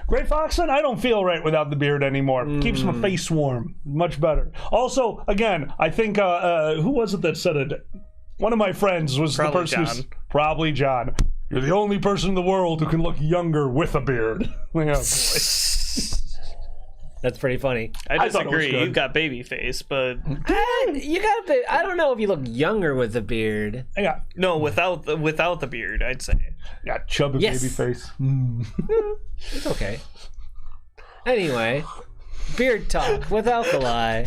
Great Foxen, I don't feel right without the beard anymore. Keeps my face warm. Much better. Also, again, I think, who was it that said it? One of my friends was Probably the person John. Probably John. You're the only person in the world who can look younger with a beard. Yeah, boy. That's pretty funny. I thought it was disagree. good. You've got baby face, but You got the. I don't know if you look younger with a beard. Yeah, no, without the beard, I'd say. yeah, chubby Yes. baby face. It's okay. Anyway, beard talk with alkali.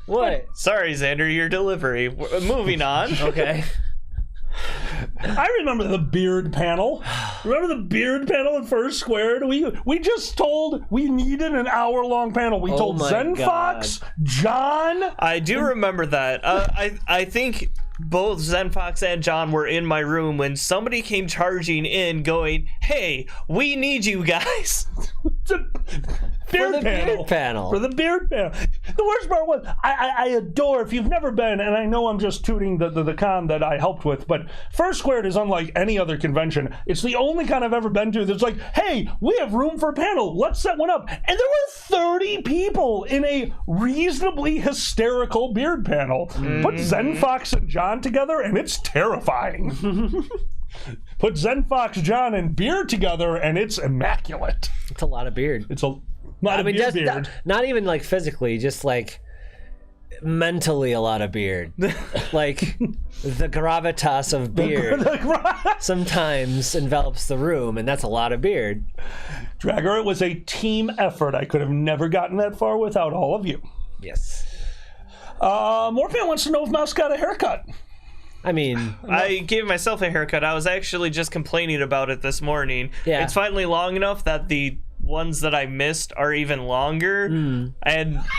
What? Sorry, Xander, your delivery. Moving on. Okay. I remember the beard panel. Remember the beard panel at First Squared? We just told we needed an hour-long panel. We told my Zen God. Fox, John. I do remember that. I think both Zen Fox and John were in my room when somebody came charging in going, hey, we need you guys. It's a beard the panel. beard panel. For the beard panel. The worst part was, I adore, if you've never been, and I know I'm just tooting the con that I helped with, but First Squared is unlike any other convention. It's the only con I've ever been to that's like, hey, we have room for a panel. Let's set one up. And there were 30 people in a reasonably hysterical beard panel. Put Zen Fox and John together, and it's terrifying. Put Zen Fox John and beard together, and it's immaculate. It's a lot of beard. It's a lot of beard. Not even like physically, just like mentally a lot of beard. Like the gravitas of beard sometimes envelops the room, and that's a lot of beard. Dragger, it was a team effort. I could have never gotten that far without all of you. Yes. Morpheus wants to know if Mouse got a haircut. I mean, I gave myself a haircut. I was actually just complaining about it this morning. Yeah. It's finally long enough that the ones that I missed are even longer, and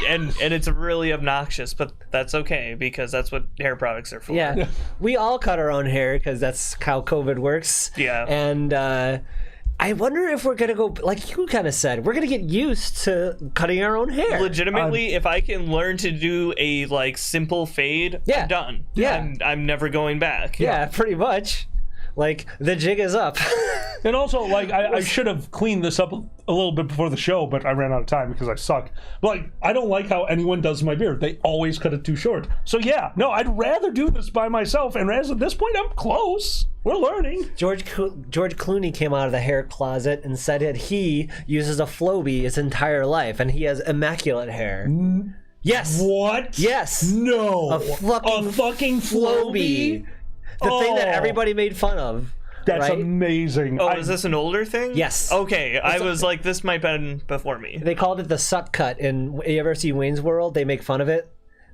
it's really obnoxious, but that's okay because that's what hair products are for. yeah, we all cut our own hair because that's how COVID works. Yeah. And I wonder if we're gonna go, like you kind of said, we're gonna get used to cutting our own hair. Legitimately, if I can learn to do a like simple fade, Yeah. I'm done. Yeah. I'm never going back. Yeah, pretty much. Like the jig is up. And also, like, I should have cleaned this up a little bit before the show, but I ran out of time because I suck. But, like, I don't like how anyone does my beard. They always cut it too short. So, yeah, no, I'd rather do this by myself. And as of this point, I'm close. We're learning. George Clooney came out of the hair closet and said that he uses a Flowbee his entire life, and he has immaculate hair. Yes. What? Yes. No. A fucking Flowbee? The thing that everybody made fun of. That's right? amazing. Oh, is this an older thing? Yes. Okay, I was like, this might have been before me. They called it the suck cut. In you ever see Wayne's World? They make fun of it.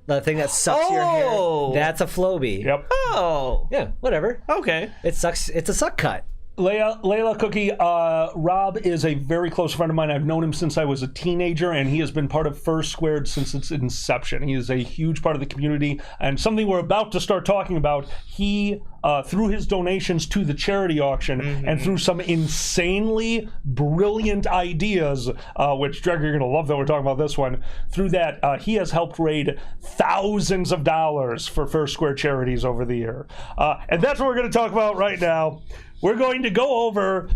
The thing that sucks your hair. That's a Flowbee. Yep. Oh. Yeah. Whatever. Okay. It sucks. It's a suck cut. Layla Cookie, Rob is a very close friend of mine. I've known him since I was a teenager, and he has been part of First Squared since its inception. He is a huge part of the community, and something we're about to start talking about, he, through his donations to the charity auction, and through some insanely brilliant ideas, which, Dreg, you're going to love that we're talking about this one, through that, he has helped raise thousands of dollars for First Squared charities over the year. And that's what we're going to talk about right now. We're going to go over...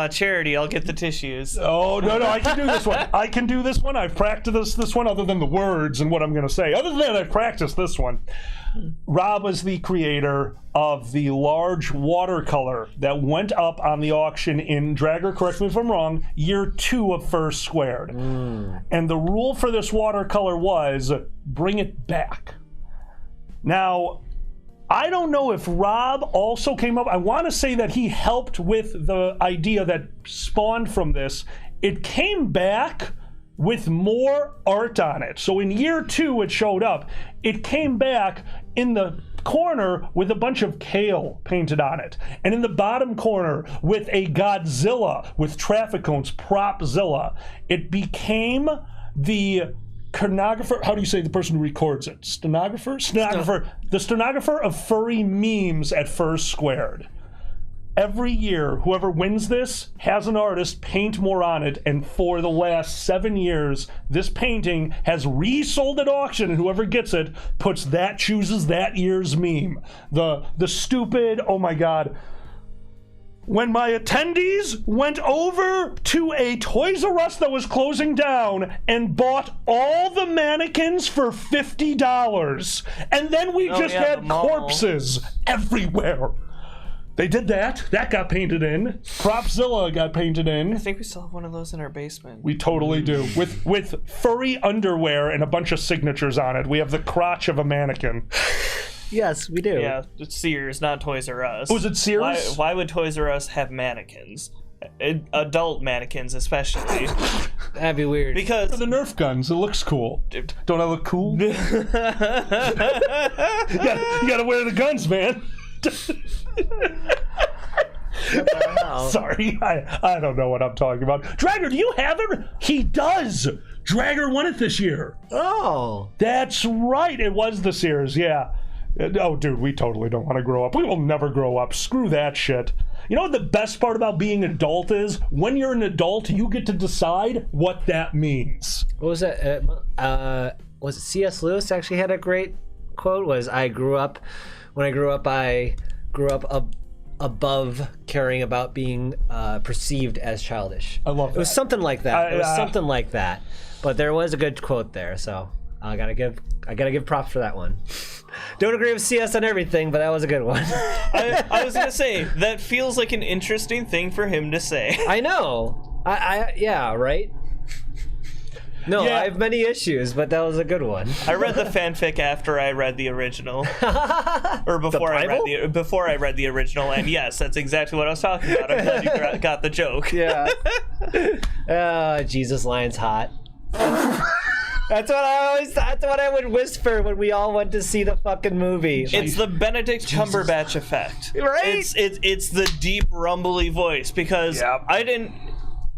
charity, I'll get the tissues. Oh, no, I can do this one. I can do this one. I've practiced this one other than the words and what I'm going to say. Other than that, I've practiced this one. Rob was the creator of the large watercolor that went up on the auction in, Dragger, correct me if I'm wrong, year 2 of First Squared. And the rule for this watercolor was bring it back. Now... I don't know if Rob also came up. I want to say that he helped with the idea that spawned from this. It came back with more art on it. So in year 2, it showed up. It came back in the corner with a bunch of kale painted on it. And in the bottom corner with a Godzilla with traffic cones, Propzilla. It became the... Stenographer, how do you say the person who records it? Stenographer? The stenographer of furry memes at First Squared. Every year, whoever wins this has an artist paint more on it, and for the last 7 years, this painting has resold at auction, and whoever gets it chooses that year's meme. The stupid, oh my god. When my attendees went over to a Toys R Us that was closing down and bought all the mannequins for $50, and then we just had corpses everywhere. They did that. That got painted in. Propzilla got painted in. I think we still have one of those in our basement. We totally do. With furry underwear and a bunch of signatures on it. We have the crotch of a mannequin. Yes, we do. Yeah, it's Sears, not Toys R Us. Was it Sears? Why would Toys R Us have mannequins? Adult mannequins, especially. That'd be weird. Because For the Nerf guns, it looks cool. Don't I look cool? you gotta wear the guns, man. Sorry, I don't know what I'm talking about. Dragger, do you have it? He does. Dragger won it this year. Oh. That's right. It was the Sears, yeah. Oh, dude, we totally don't want to grow up. We will never grow up. Screw that shit. You know what the best part about being an adult is? When you're an adult, you get to decide what that means. What was that? Was it C.S. Lewis actually had a great quote? Was I grew up above caring about being perceived as childish. I love that. It was something like that. But there was a good quote there, so I gotta give props for that one. Don't agree with CS on everything, but that was a good one. I was gonna say that feels like an interesting thing for him to say. I know. Yeah, right? No, Yeah. I have many issues, but that was a good one. I read the fanfic after I read the original, or before I read the original, and yes, that's exactly what I was talking about. I'm glad you got the joke. Yeah. Jesus, Lion's hot. That's what I would whisper when we all went to see the fucking movie. It's the Benedict Cumberbatch effect, Right? It's the deep rumbly voice because I didn't.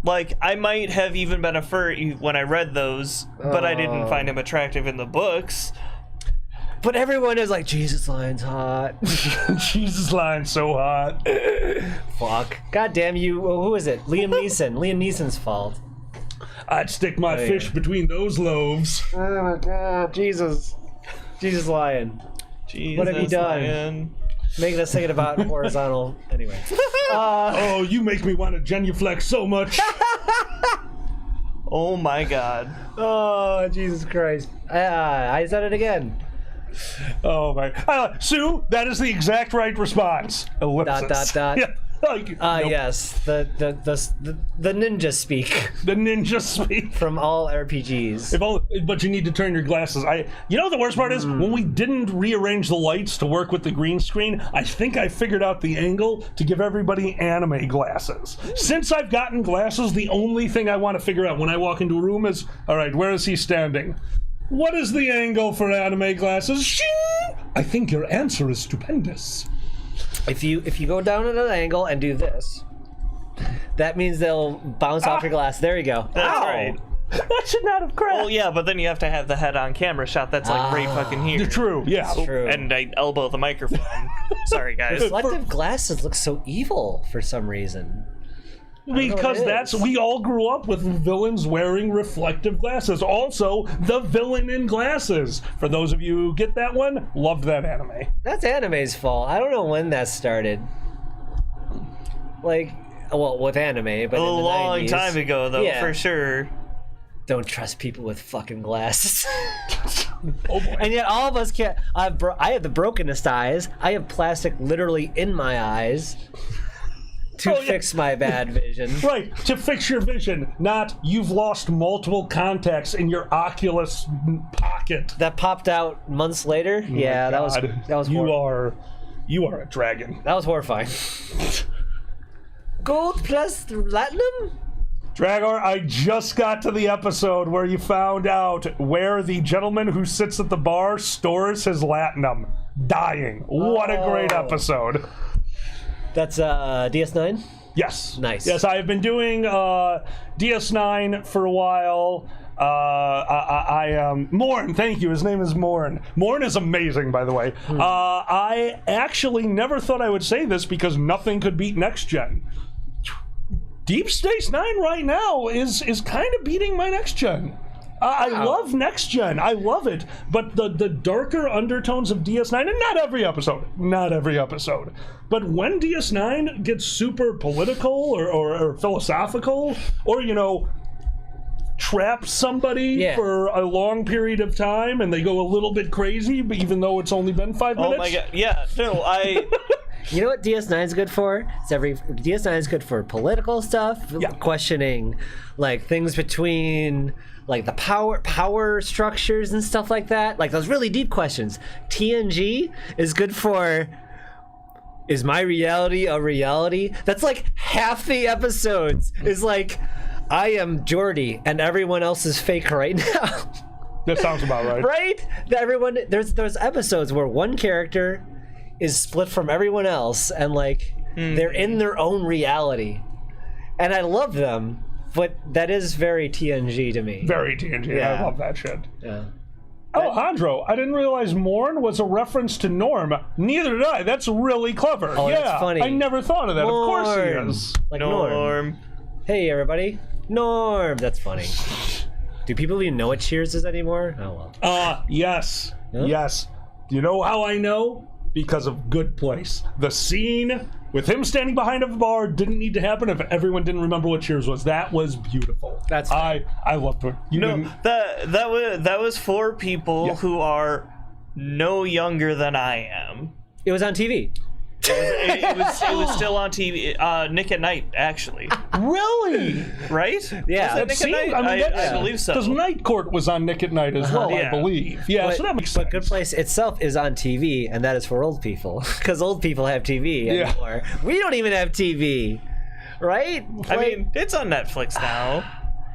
Like, I might have even been a furry when I read those, but I didn't find him attractive in the books. But everyone is like, Jesus, Lion's hot. Jesus, Lion's so hot. Fuck. God damn you. Who is it? Liam Neeson. Liam Neeson's fault. I'd stick my fish between those loaves. Oh my God. Jesus. Jesus, Lion. Jesus, What have you done? Lion. Making us thinking about horizontal. Anyway. Oh, you make me want to genuflex so much. Oh my God. Oh, Jesus Christ. I said it again. Oh my. Sue, that is the exact right response. Ellipsis. ... Yeah. Like, nope. Yes. The ninja speak The ninja speak. from all RPGs. But you need to turn your glasses. You know what the worst part is? When we didn't rearrange the lights to work with the green screen, I think I figured out the angle to give everybody anime glasses. Since I've gotten glasses, the only thing I want to figure out when I walk into a room is, all right, where is he standing? What is the angle for anime glasses? Shing! I think your answer is stupendous. If you go down at an angle and do this, that means they'll bounce off your glass. There you go. That's right. That should not have cracked. Well, yeah, but then you have to have the head-on camera shot. That's like right fucking here. True, yeah. True. And I elbow the microphone. Sorry, guys. Reflective glasses look so evil for some reason. Because we all grew up with villains wearing reflective glasses. Also, the villain in glasses. For those of you who get that one, loved that anime. That's anime's fault. I don't know when that started. Like, well, with anime, but A in the long 90s. time ago, though, Yeah. for sure. Don't trust people with fucking glasses. Oh boy. And yet all of us can't. I have the brokenest eyes. I have plastic literally in my eyes to fix my bad vision. Right, to fix your vision, not you've lost multiple contacts in your Oculus pocket. That popped out months later. Yeah, that was you are a dragon. that was horrifying. Gold plus platinum? Dragor, I just got to the episode where you found out where the gentleman who sits at the bar stores his latinum. Dying. What a great episode. That's DS9? Yes. Nice. Yes, I have been doing DS9 for a while. Morn, thank you. His name is Morn. Morn is amazing, by the way. I actually never thought I would say this because nothing could beat Next Gen. Deep Space Nine right now is kind of beating my Next Gen. I love Next Gen. I love it. But the darker undertones of DS9, and not every episode, but when DS9 gets super political or philosophical, or, you know, traps somebody for a long period of time and they go a little bit crazy, but even though it's only been 5 minutes. Oh my God. Yeah, no, You know what DS9 is good for? DS9 is good for political stuff, questioning like things between like the power structures and stuff like that, like those really deep questions. TNG is good for, is my reality a reality? That's like half the episodes is like, I am Geordi and everyone else is fake right now. That sounds about right. Right? Everyone, there's episodes where one character is split from everyone else and like they're in their own reality, and I love them, but that is very TNG to me. Very TNG. Yeah. I love that shit. Yeah. Alejandro, I didn't realize Morn was a reference to Norm. Neither did I. That's really clever. Oh, yeah, that's funny. I never thought of that. Norm. Of course he is. Like Norm. Hey everybody, Norm. That's funny. Do people even know what Cheers is anymore? Oh well. Yes. Huh? Yes. Do you know how I know? Because of Good Place. The scene with him standing behind a bar didn't need to happen if everyone didn't remember what Cheers was. That was beautiful. That's I loved it. that was for people who are no younger than I am. It was on TV. It was still on TV. Nick at Night, actually. Really? Right? Yeah. Was it Nick at Night? I believe so. Because Night Court was on Nick at Night as well, I Yeah. believe. Yeah, so that makes sense. But Good Place itself is on TV, and that is for old people. Because old people have TV anymore. We don't even have TV. Right? I mean, it's on Netflix now.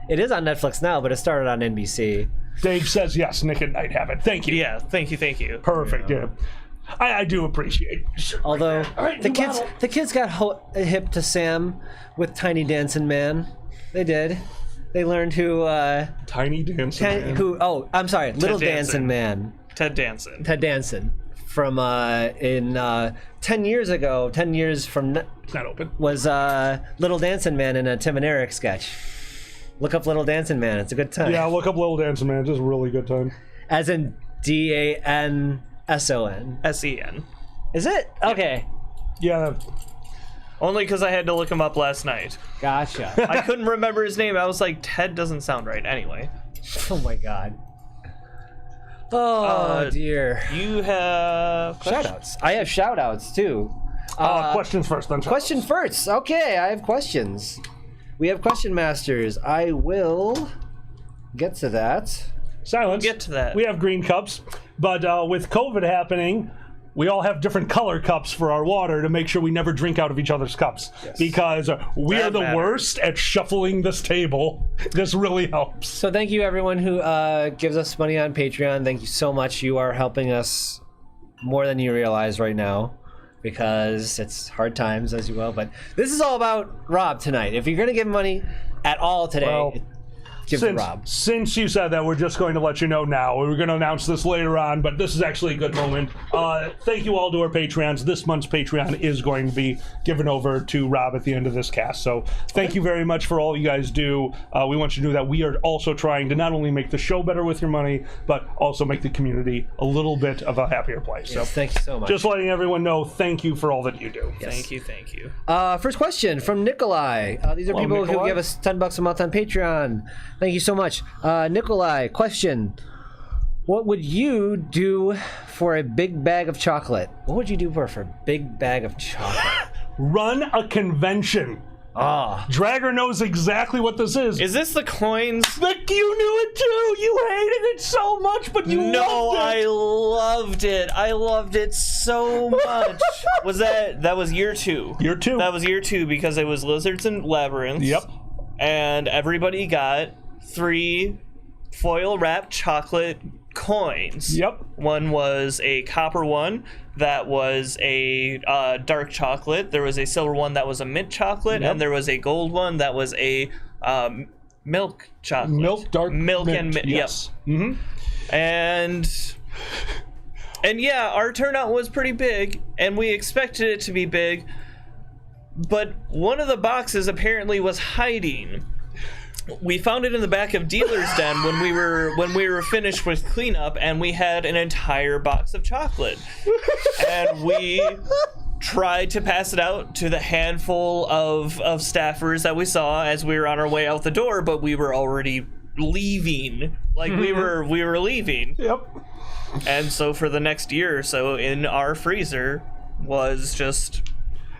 It is on Netflix now, but it started on NBC. Dave says yes, Nick at Night have it. Thank you. Yeah, thank you. Perfect, yeah. I do appreciate it. Although right, the new kids model. the kids got hip to Sam with Tiny Dancing Man. They did. They learned who Tiny Dancing Man. I'm sorry, Little Dancing Danson. Man. Ted Danson. Ted Danson from 10 years ago, 10 years from It's not open. was Little Dancing Man in a Tim and Eric sketch. Look up Little Dancing Man. It's a good time. Yeah, look up Little Dancing Man. It's just a really good time. As in DANSON. SEN. Is it? Okay. Yeah, Only because I had to look him up last night. Gotcha. I couldn't remember his name. I was like, Ted doesn't sound right. Anyway. Oh my god. Oh dear. You have Shoutouts. I have shoutouts too. questions first, then. Question first. Okay, I have questions. We have question masters. I will get to that. Silence. Get to that. We have green cups, but with COVID happening, we all have different color cups for our water to make sure we never drink out of each other's cups. Because we That are the matters. worst at shuffling this table. This really helps. So thank you everyone who gives us money on Patreon. Thank you so much. You are helping us more than you realize right now, because it's hard times, as you will. But this is all about Rob tonight. If you're going to give money at all today, Well, give it to Rob. Since you said that, we're just going to let you know now. We were going to announce this later on, but this is actually a good moment. Thank you all to our Patreons. This month's Patreon is going to be given over to Rob at the end of this cast. So thank you very much for all you guys do. We want you to know that we are also trying to not only make the show better with your money, but also make the community a little bit of a happier place. Yes, thank you so much. Just letting everyone know, thank you for all that you do. Thank you. First question from Nikolai. These are Hello, people who Nikolai. give us $10 a month on Patreon. Thank you so much. Nikolai, question. What would you do for a big bag of chocolate? What would you do for a big bag of chocolate? Run a convention. Dragger knows exactly what this is. Is this the coins? Nick, you knew it too. You hated it so much, but you No, loved it. I loved it. I loved it so much. That was year 2? Year 2. That was year 2 because it was Lizards and Labyrinths. Yep. And everybody got 3 foil wrapped chocolate coins. Yep. One was a copper one that was a dark chocolate. There was a silver one that was a mint chocolate, Yep. and there was a gold one that was a milk chocolate. Dark milk mint, and mint. yes. Yep. Mm-hmm. And yeah, our turnout was pretty big, and we expected it to be big. But one of the boxes apparently was hiding. We found it in the back of Dealer's Den when we were finished with cleanup, and we had an entire box of chocolate. And we tried to pass it out to the handful of staffers that we saw as we were on our way out the door, but we were already leaving. Like we were leaving. Yep. And so for the next year or so, in our freezer was just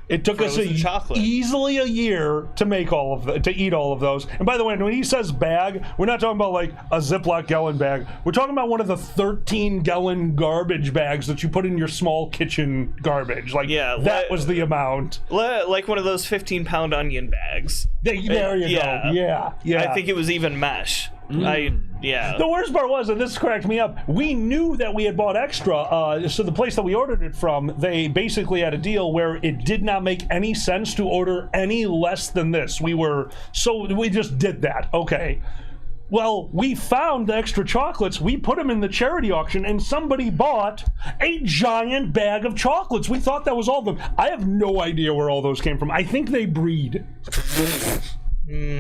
It took us frozen chocolate. easily a year to make all of to eat all of those. And by the way, when he says bag, we're not talking about like a Ziploc gallon bag. We're talking about one of the 13-gallon garbage bags that you put in your small kitchen garbage. Like, Yeah, that was the amount. like one of those 15-pound onion bags. There you go. Yeah. I think it was even mesh. The worst part was, and this cracked me up, we knew that we had bought extra, so the place that we ordered it from, they basically had a deal where it did not make any sense to order any less than this. We just did that. Okay. Well, we found the extra chocolates, we put them in the charity auction, and somebody bought a giant bag of chocolates. We thought that was all of them. I have no idea where all those came from. I think they breed.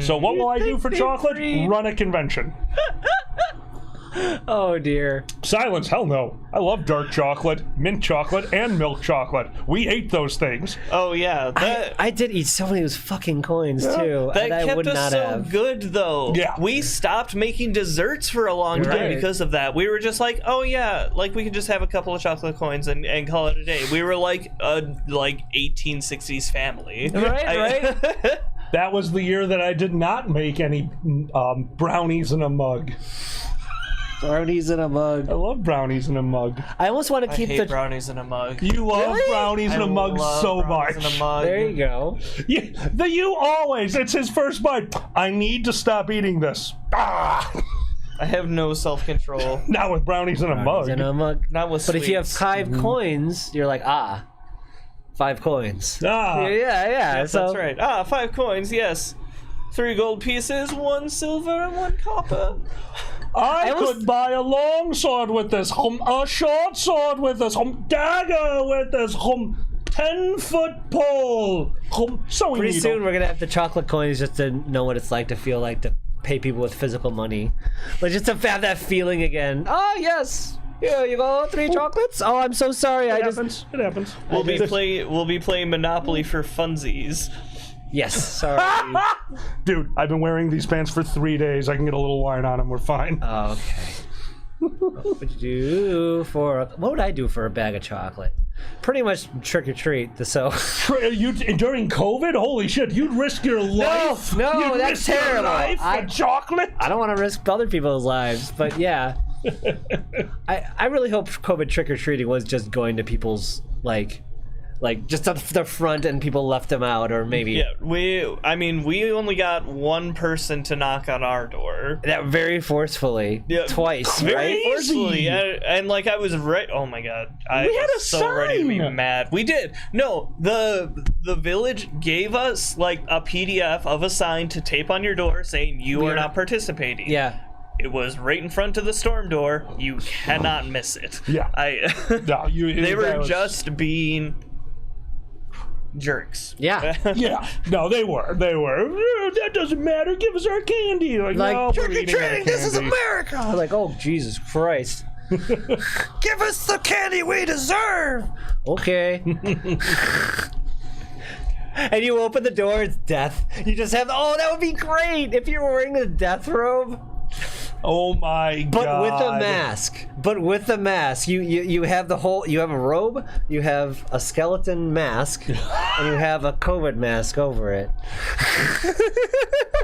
So what will I do for chocolate? Run a convention. Oh dear. Silence, hell no. I love dark chocolate, mint chocolate, and milk chocolate. We ate those things. Oh yeah, I did eat so many of those fucking coins too. that and I kept would us not so have. good though. Yeah. We stopped making desserts for a long time Right. because of that. We were just like, oh yeah, like we could just have a couple of chocolate coins and call it a day. We were like a 1860s family. Right. That was the year that I did not make any brownies in a mug. Brownies in a mug. I love brownies in a mug. I almost want to I keep hate the. brownies in a mug. You love Really? brownies in a mug love so brownies much. in a mug. There you go. You always, it's his first bite. I need to stop eating this. Ah! I have no self-control. Not with brownies in a mug. In a mug. Not with But if you have sweets. 5 coins, you're like 5 coins. Ah. Yeah. Yes, So that's right. 5 coins, yes. 3 gold pieces, 1 silver, and 1 copper. I almost- could buy a long sword with this, a short sword with this, dagger with this, 10-foot pole, sewing pretty needle. soon we're gonna have the chocolate coins just to know what it's like to feel like to pay people with physical money, like just to have that feeling again. Oh yes, here you go, 3 chocolates. Oh, I'm so sorry. It happens. It happens. We'll be playing Monopoly for funsies. Yes, sorry. Dude, I've been wearing these pants for 3 days. I can get a little wine on them. We're fine. Okay. What would I do for a bag of chocolate? Pretty much trick or treat. So You during COVID? Holy shit! You'd risk your life. no, You'd that's risk your terrible. life for chocolate. I don't want to risk other people's lives, but yeah. I really hope COVID trick or treating was just going to people's like just up the front and people left them out, or maybe Yeah, we only got one person to knock on our door. that very forcefully, Yeah, twice, Very right? forcefully, and like I was right. Oh my god, I We had was a so ready to be sign. mad. We did. No, the village gave us like a PDF of a sign to tape on your door saying you are not participating. Yeah. It was right in front of the storm door. You cannot miss it. Yeah. No, They were that was- just being jerks. Yeah. Yeah, no, they were. That doesn't matter. Give us our candy. Like no, trick we're or eating our treating, this is candy. America. I was like, oh Jesus Christ. Give us the candy we deserve. Okay. And you open the door, it's death. You just have, that would be great if you were wearing a death robe. Oh my god! But with a mask. You have the whole. You have a robe. You have a skeleton mask, and you have a COVID mask over it.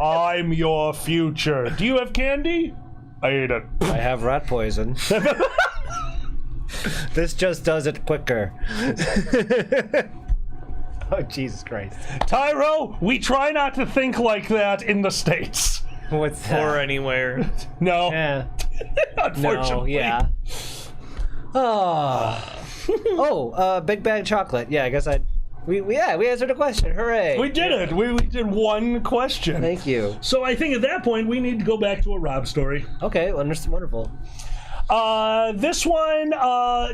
I'm your future. Do you have candy? I ate it. I have rat poison. This just does it quicker. Oh Jesus Christ! Tyro, we try not to think like that in the States. What's that? Or anywhere. No, Yeah. unfortunately. No. Yeah. Oh. Big bag chocolate. Yeah. I guess we answered a question. Hooray! We did it. We did one question. Thank you. So I think at that point we need to go back to a Rob story. Okay. Wonderful. This one,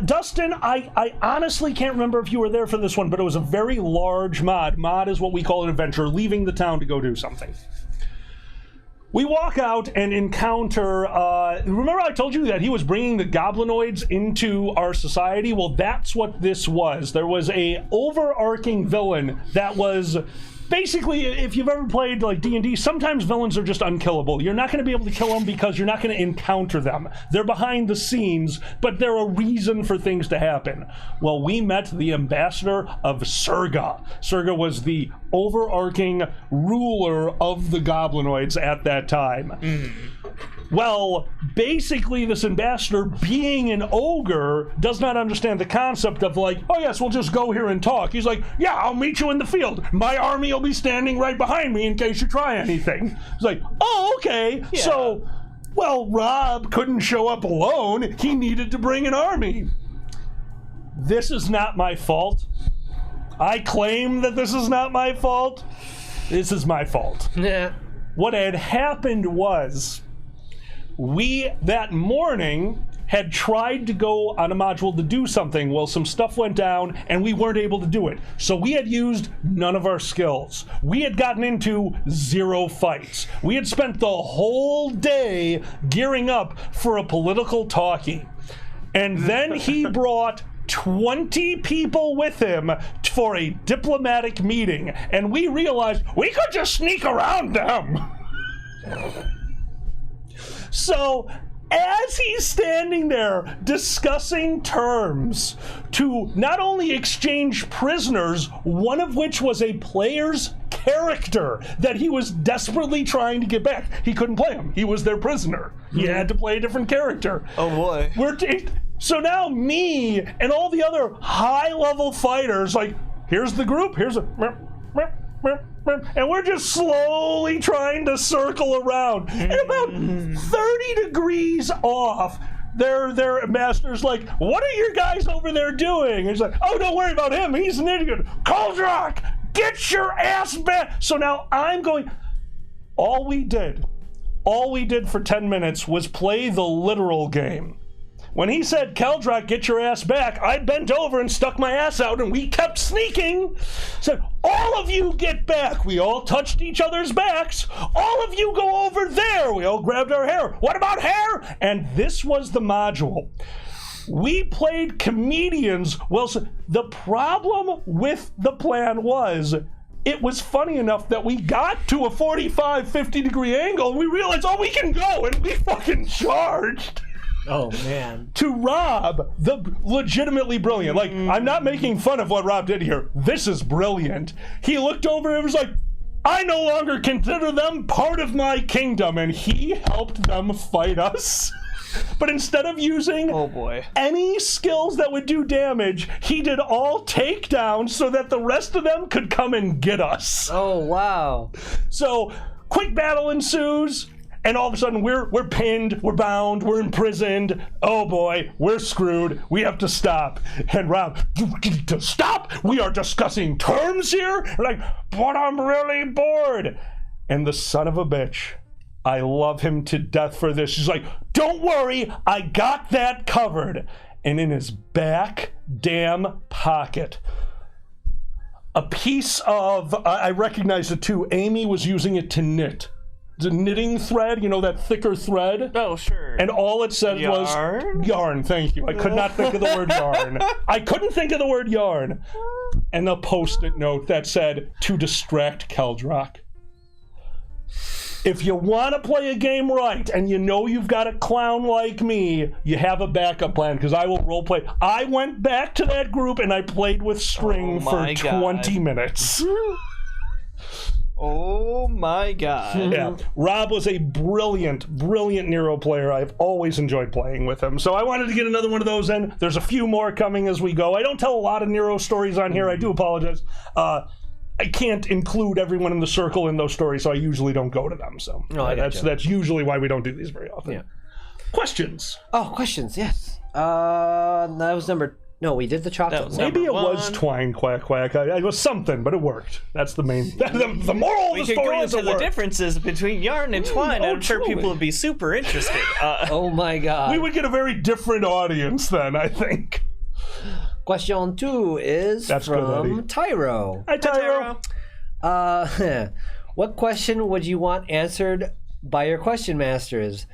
Dustin, I honestly can't remember if you were there for this one, but it was a very large mod. Mod is what we call an adventure, leaving the town to go do something. We walk out and encounter, remember I told you that he was bringing the goblinoids into our society? Well, that's what this was. There was a overarching villain that was basically, if you've ever played like D&D, sometimes villains are just unkillable. You're not going to be able to kill them because you're not going to encounter them. They're behind the scenes, but they're a reason for things to happen. Well, we met the ambassador of Saga. Saga was the overarching ruler of the goblinoids at that time. Well, basically this ambassador, being an ogre, does not understand the concept of like, oh yes, we'll just go here and talk. He's like, yeah, I'll meet you in the field. My army will be standing right behind me in case you try anything. He's like, oh, okay. Yeah. So, well, Rob couldn't show up alone. He needed to bring an army. This is not my fault. I claim that this is not my fault. This is my fault. Yeah. What had happened was, we that morning had tried to go on a module to do something. Well, some stuff went down and we weren't able to do it. So we had used none of our skills. We had gotten into 0 fights. We had spent the whole day gearing up for a political talkie. And then he brought 20 people with him for a diplomatic meeting. And we realized we could just sneak around them. So as he's standing there discussing terms to not only exchange prisoners, one of which was a player's character that he was desperately trying to get back. He couldn't play him. He was their prisoner. He had to play a different character. Oh boy. So now me and all the other high-level fighters, like, here's the group, here's a... And we're just slowly trying to circle around. And about 30 degrees off, their master's like, what are your guys over there doing? And he's like, oh, don't worry about him. He's an idiot. Koldrak, get your ass back. So now I'm going, all we did for 10 minutes was play the literal game. When he said, Keldrak, get your ass back, I bent over and stuck my ass out, and we kept sneaking. Said, all of you get back. We all touched each other's backs. All of you go over there. We all grabbed our hair. What about hair? And this was the module. We played comedians. Well, so the problem with the plan was, it was funny enough that we got to a 45, 50-degree angle, and we realized, oh, we can go, and we fucking charged. Oh, man. To Rob, the legitimately brilliant. Like, I'm not making fun of what Rob did here. This is brilliant. He looked over and was like, I no longer consider them part of my kingdom. And he helped them fight us. But instead of using any skills that would do damage, he did all takedowns so that the rest of them could come and get us. Oh, wow. So, quick battle ensues. And all of a sudden, we're pinned, we're bound, we're imprisoned. Oh boy, we're screwed. We have to stop. And Rob, to stop? We are discussing terms here? Like, but I'm really bored. And the son of a bitch, I love him to death for this. She's like, don't worry, I got that covered. And in his back damn pocket, a piece of, I recognize it too, Amy was using it to knit. The knitting thread, you know, that thicker thread. Oh, sure. And all it said was yarn. Thank you. I could not think of the word yarn. I couldn't think of the word yarn. And the post-it note that said, to distract Keldrak. If you want to play a game right and you know you've got a clown like me, you have a backup plan, because I will roleplay. I went back to that group and I played with string for 20 minutes. Oh my god. Yeah, Rob was a brilliant Nero player. I've always enjoyed playing with him. So I wanted to get another one of those in. There's a few more coming as we go. I don't tell a lot of Nero stories on here. I do apologize. I can't include everyone in the circle in those stories, so I usually don't go to them. So that's usually why we don't do these very often. Yeah. Questions? Oh, questions, yes. That was number... No, we did the chocolate one. Maybe it was twine, quack, quack. It was something, but it worked. That's the main... The moral of the story is it worked. We could go into the differences between yarn and twine. I'm sure people would be super interested. Oh my god. We would get a very different audience then, I think. Question 2 is from Tyro. Hi, Tyro. What question would you want answered by your question masters?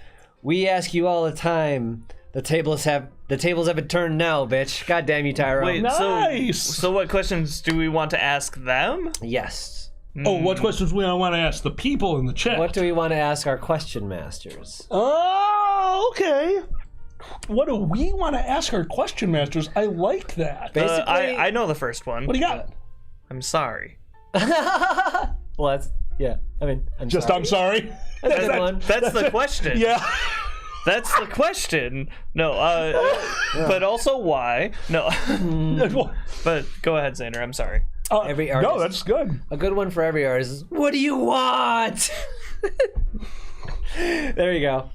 We ask you all the time. The tables haven't turned now, bitch. God damn you, Tyro. Wait, nice. So what questions do we want to ask them? Yes. Oh, what questions we want to ask the people in the chat? What do we want to ask our question masters? Oh, okay. What do we want to ask our question masters? I like that. Basically, I know the first one. What do you got? I'm sorry. Well, that's, yeah. I mean, I'm sorry. That's a good one. That's the question. Yeah. That's the question. No, but also why? No. But go ahead, Xander. I'm sorry. Every artist. No, that's good. A good one for every artist is, what do you want? There you go.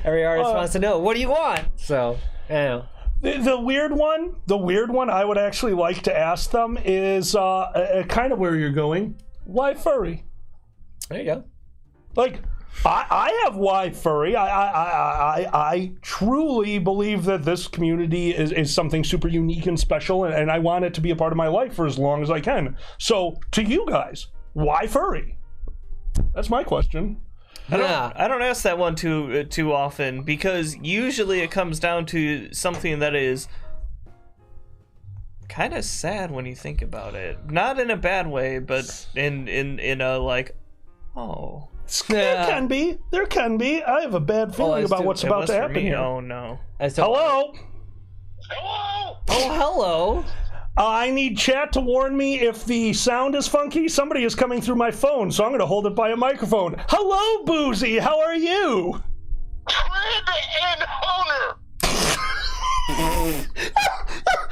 Every artist wants to know, what do you want? So, I know. The weird one I would actually like to ask them is kind of where you're going. Why furry? There you go. Like, I have why furry. I truly believe that this community is something super unique and special, and I want it to be a part of my life for as long as I can. So, to you guys, why furry? That's my question. I don't ask that one too often, because usually it comes down to something that is kind of sad when you think about it. Not in a bad way, but in a like, oh. There can be. I have a bad feeling about what's about to happen here. Oh no. Hello? Hello? Oh, hello. I need chat to warn me if the sound is funky. Somebody is coming through my phone, so I'm going to hold it by a microphone. Hello, Boozy. How are you? Fred and Honer.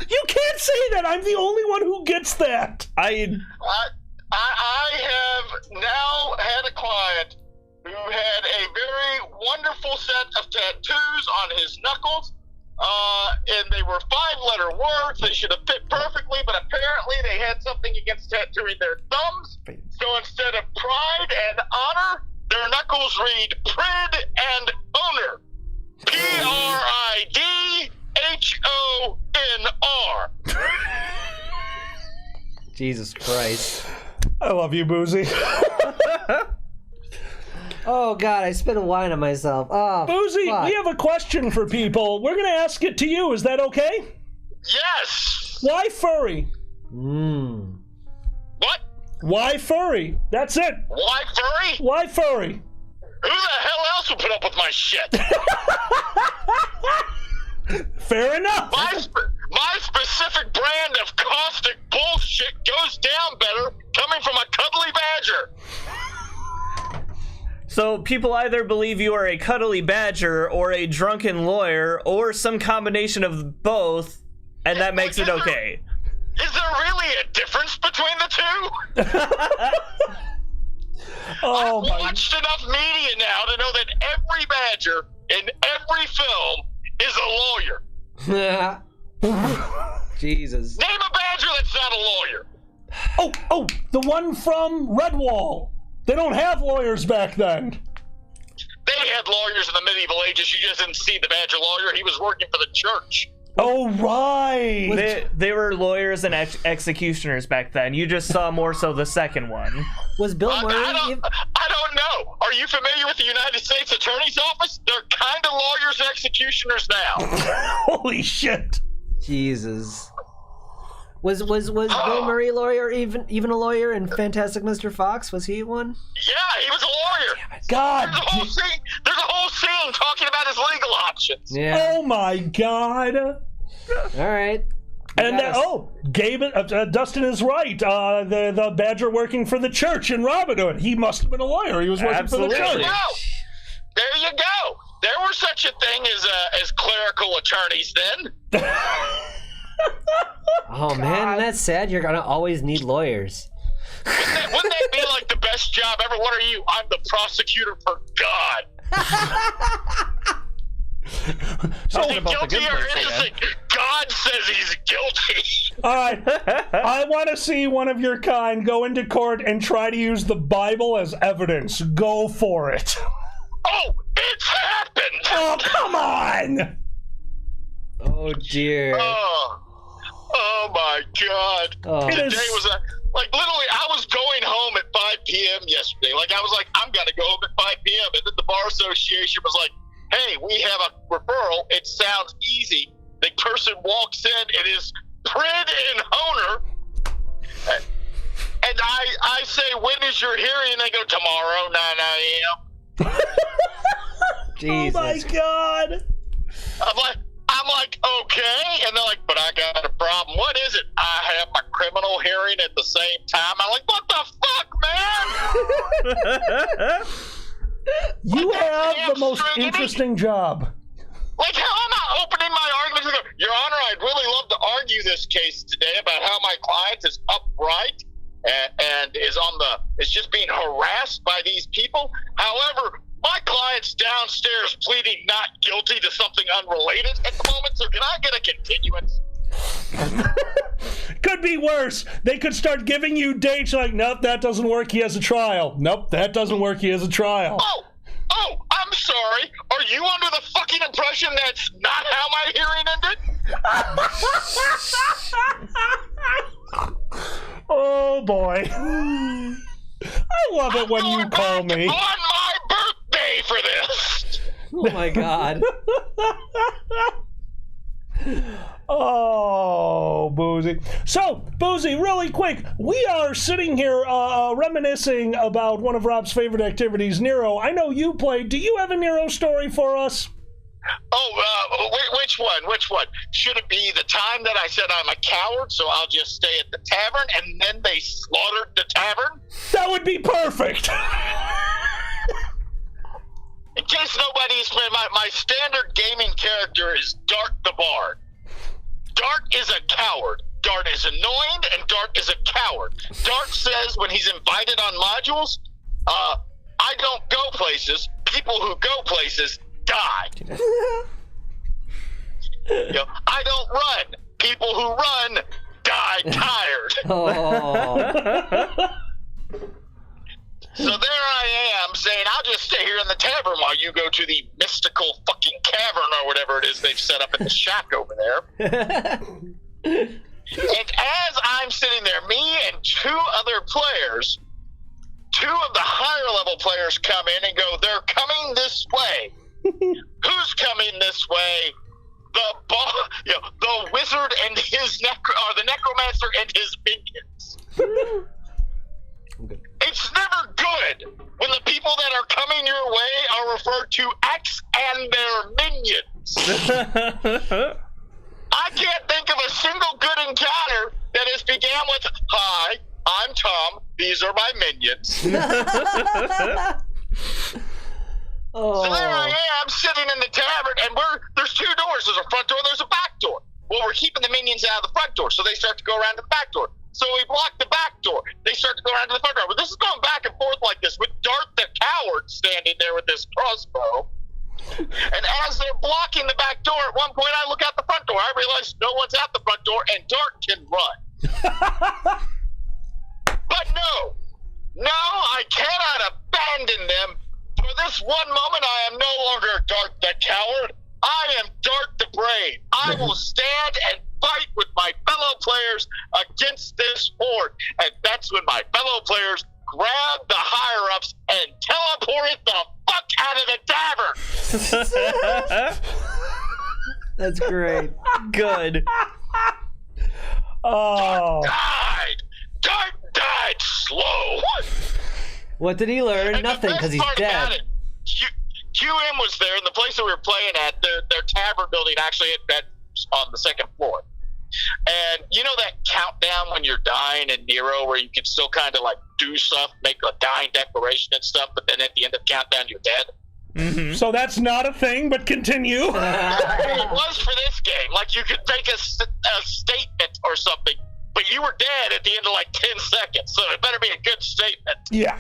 You can't say that. I'm the only one who gets that. I have now had a client who had a very wonderful set of tattoos on his knuckles, and they were 5-letter words. They should have fit perfectly, but apparently they had something against tattooing their thumbs. So instead of pride and honor, their knuckles read Prid and Honer. PRIDHONR. Jesus Christ. I love you, Boozy. Oh God, I spit a wine on myself. Oh, Boozy, fuck. we have a question for people. We're going to ask it to you. Is that okay? Yes. Why furry? What? Why furry? That's it. Why furry? Why furry? Who the hell else would put up with my shit? Fair enough. My specific brand of caustic bullshit goes down better coming from a cuddly badger. So people either believe you are a cuddly badger or a drunken lawyer or some combination of both, and that makes it okay. Is there really a difference between the two? Oh, I've watched enough media now to know that every badger in every film is a lawyer. Jesus. Name a badger that's not a lawyer. Oh, the one from Redwall. They don't have lawyers back then. They had lawyers in the medieval ages. You just didn't see the badger lawyer. He was working for the church. Oh, right. They were lawyers and executioners back then. You just saw more so the second one. Was Bill Murray? I don't know. Are you familiar with the United States Attorney's Office? They're kind of lawyers and executioners now. Holy shit. Jesus. Was Bill Murray a lawyer? Even a lawyer in Fantastic Mr. Fox? Was he one? Yeah, he was a lawyer. God. There's a whole scene talking about his legal options. Yeah. Oh my God. All right. And Dustin is right. The badger working for the church in Robin Hood. He must have been a lawyer. He was working for the church. There you go. There was such a thing as clerical attorneys then. Oh man, that's sad. You're gonna always need lawyers. Wouldn't that be like the best job ever? What are you? I'm the prosecutor for God. Is he guilty or innocent? God says he's guilty. All right. I want to see one of your kind go into court and try to use the Bible as evidence. Go for it. Oh, it's happened. Oh, come on. Oh dear. Oh my God. Oh. The day was literally, I was going home at 5 p.m. yesterday. Like, I was like, I'm going to go home at 5 p.m. And then the Bar Association was like, hey, we have a referral. It sounds easy. The person walks in. It is Prid and Honer. And I say, when is your hearing? And they go, tomorrow, 9 a.m. Jesus. Oh my God. I'm like, okay. And they're like, but I got a problem. What is it? I have my criminal hearing at the same time. I'm like, what the fuck, man? You have the most interesting job. Like, how am I opening my argument? Your Honor, I'd really love to argue this case today about how my client is upright and is just being harassed by these people. However, my client's downstairs pleading not guilty to something unrelated at the moment, so can I get a continuance? Could be worse. They could start giving you dates like, nope, that doesn't work. He has a trial. Nope, that doesn't work. He has a trial. Oh, Oh, I'm sorry. Are you under the fucking impression that's not how my hearing ended? Oh boy. I love it when you call me. On my birthday for this. Oh my god. Oh, Boozy. So, Boozy, really quick, we are sitting here reminiscing about one of Rob's favorite activities, Nero. I know you played. Do you have a Nero story for us? Oh, which one? Which one? Should it be the time that I said I'm a coward, so I'll just stay at the tavern, and then they slaughtered the tavern? That would be perfect. In case nobody's my standard gaming character is Dart the Bard. Dart is a coward. Dart is annoyed, and Dart is a coward. Dart says when he's invited on modules, I don't go places. People who go places die. I don't run. People who run die tired. Oh. So there I am saying, I'll just stay here in the tavern while you go to the mystical fucking cavern or whatever it is they've set up in the shack over there. And as I'm sitting there, me and two other players, two of the higher level players come in and go, they're coming this way. Who's coming this way? The wizard and his the necromancer and his minions. It's never good when the people that are coming your way are referred to X and their minions. I can't think of a single good encounter that has began with, "Hi, I'm Tom. These are my minions." Oh. So there I am sitting in the tavern, and there's two doors. There's a front door, there's a back door. Well, we're keeping the minions out of the front door, so they start to go around to the back door. So we block the back door. They start to go around to the front door. But this is going back and forth like this with Dart the coward standing there with his crossbow. And as they're blocking the back door, at one point I look out the front door. I realize no one's at the front door, and Dart can run. But no, I cannot abandon them. For this one moment, I am no longer Dart the coward. I am Dart the brave. I will stand and fight with my fellow players against this horde. And that's when my fellow players grab the higher-ups and teleport it the fuck out of the tavern. That's great. Good. Oh. Dart died slow. What did he learn? And Nothing, because he's dead. QM was there, and the place that we were playing at, their tavern building actually had beds on the second floor. And you know that countdown when you're dying in Nero where you can still kind of like do stuff, make a dying declaration and stuff, but then at the end of the countdown you're dead? Mm-hmm. So that's not a thing, but continue. It was for this game. Like you could make a statement or something, but you were dead at the end of like 10 seconds, so it better be a good statement. Yeah.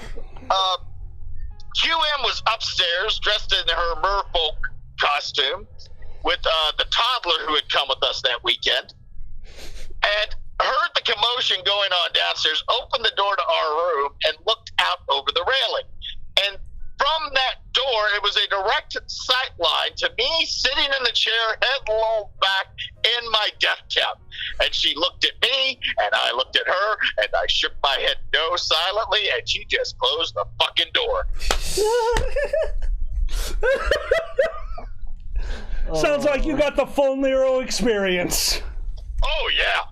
QM was upstairs dressed in her merfolk costume with the toddler who had come with us that weekend, and heard the commotion going on downstairs, opened the door to our room, and looked out over the railing. And from that door, it was a direct sight line to me sitting in the chair, head low back in my death cap. And she looked at me, and I looked at her, and I shook my head no silently, and she just closed the fucking door. Sounds like you got the full Nero experience. Oh, yeah.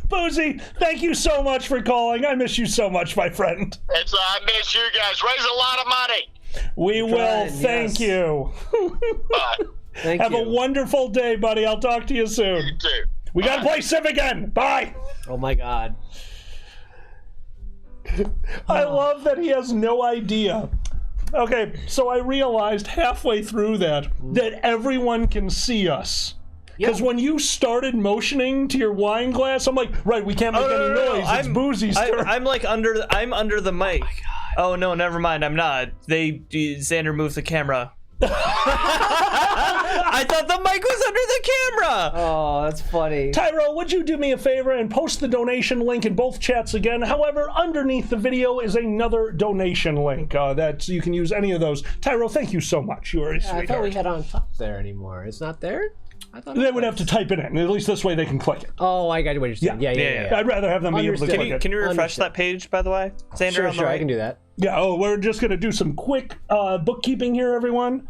Boozy, thank you so much for calling. I miss you so much, my friend. I miss you guys. Raise a lot of money. We will. Thank you. Bye. Thank Have you. a wonderful day, buddy. I'll talk to you soon. You too. We gotta play Civ again. Bye. Oh my god. I love that he has no idea. Okay, so I realized halfway through that everyone can see us. Because when you started motioning to your wine glass, I'm like, right, we can't make any noise. It's Boozy's turn. I'm like I'm under the mic. Oh my god. Oh no, never mind. I'm not. Xander moved the camera. I thought the mic was under the camera. Oh, that's funny. Tyro, would you do me a favor and post the donation link in both chats again? However, underneath the video is another donation link. That you can use any of those. Tyro, thank you so much. You are a I thought we sweetheart. had on top there anymore. It's not there? I thought They would have to type it in. At least this way they can click it. Oh, I got what you're saying. Yeah. I'd rather have them be able to Understood. click it. Can you refresh Understood. that page, by the way? Xander, Sure, on the sure, right? I can do that. Yeah, we're just going to do some quick bookkeeping here, everyone.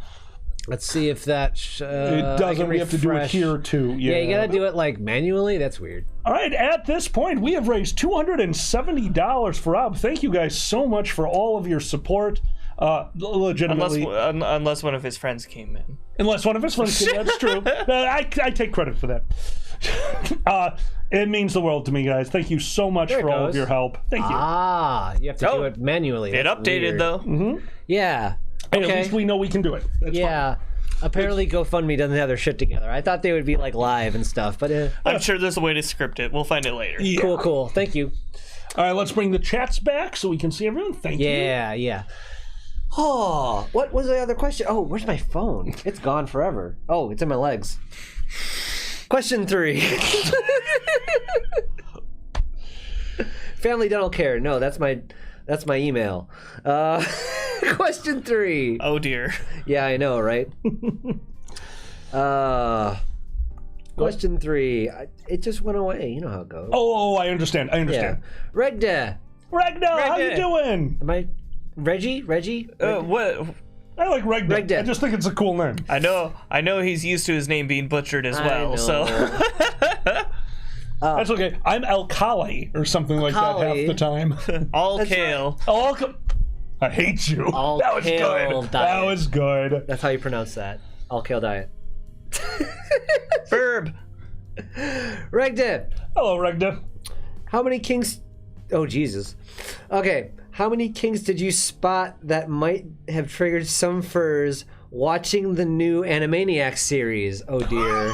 Let's see if that. It doesn't. We have to do it here, too. Yeah, you gotta do it like manually. That's weird. All right, at this point, we have raised $270 for Rob. Thank you guys so much for all of your support. Legitimately. Unless one of his friends came in. Unless one of his friends came, that's true. I take credit for that. It means the world to me, guys. Thank you so much There it for all of goes. your help. Thank you. You have to do it manually. It That's updated, weird. though. Yeah. Hey, Okay. at least we know we can do it. That's Yeah. Apparently, GoFundMe doesn't have their shit together. I thought they would be like live and stuff, but I'm sure there's a way to script it. We'll find it later. Yeah. cool. Thank you. All right, let's bring the chats back so we can see everyone. Thank you. Yeah. Oh, what was the other question? Oh, where's my phone? It's gone forever. Oh, it's in my legs. Question 3. Family dental care. No, that's my email. Question 3. Oh dear. Yeah, I know, right? Question 3. It just went away. You know how it goes. Oh, I understand. yeah. Regda. Ragnar, how you doing? Am I Reggie? What? I like Regda. Regda. I just think it's a cool name. I know he's used to his name being butchered as well. So That's okay. I'm Alkali or something like that Alkali. half the time. all kale. I hate you. All that was kale good. diet. That was good. That's how you pronounce that. All kale diet. Verb. Regda. Hello, Regda. How many kings? Oh Jesus. Okay. How many kings did you spot that might have triggered some furs watching the new Animaniacs series? Oh dear.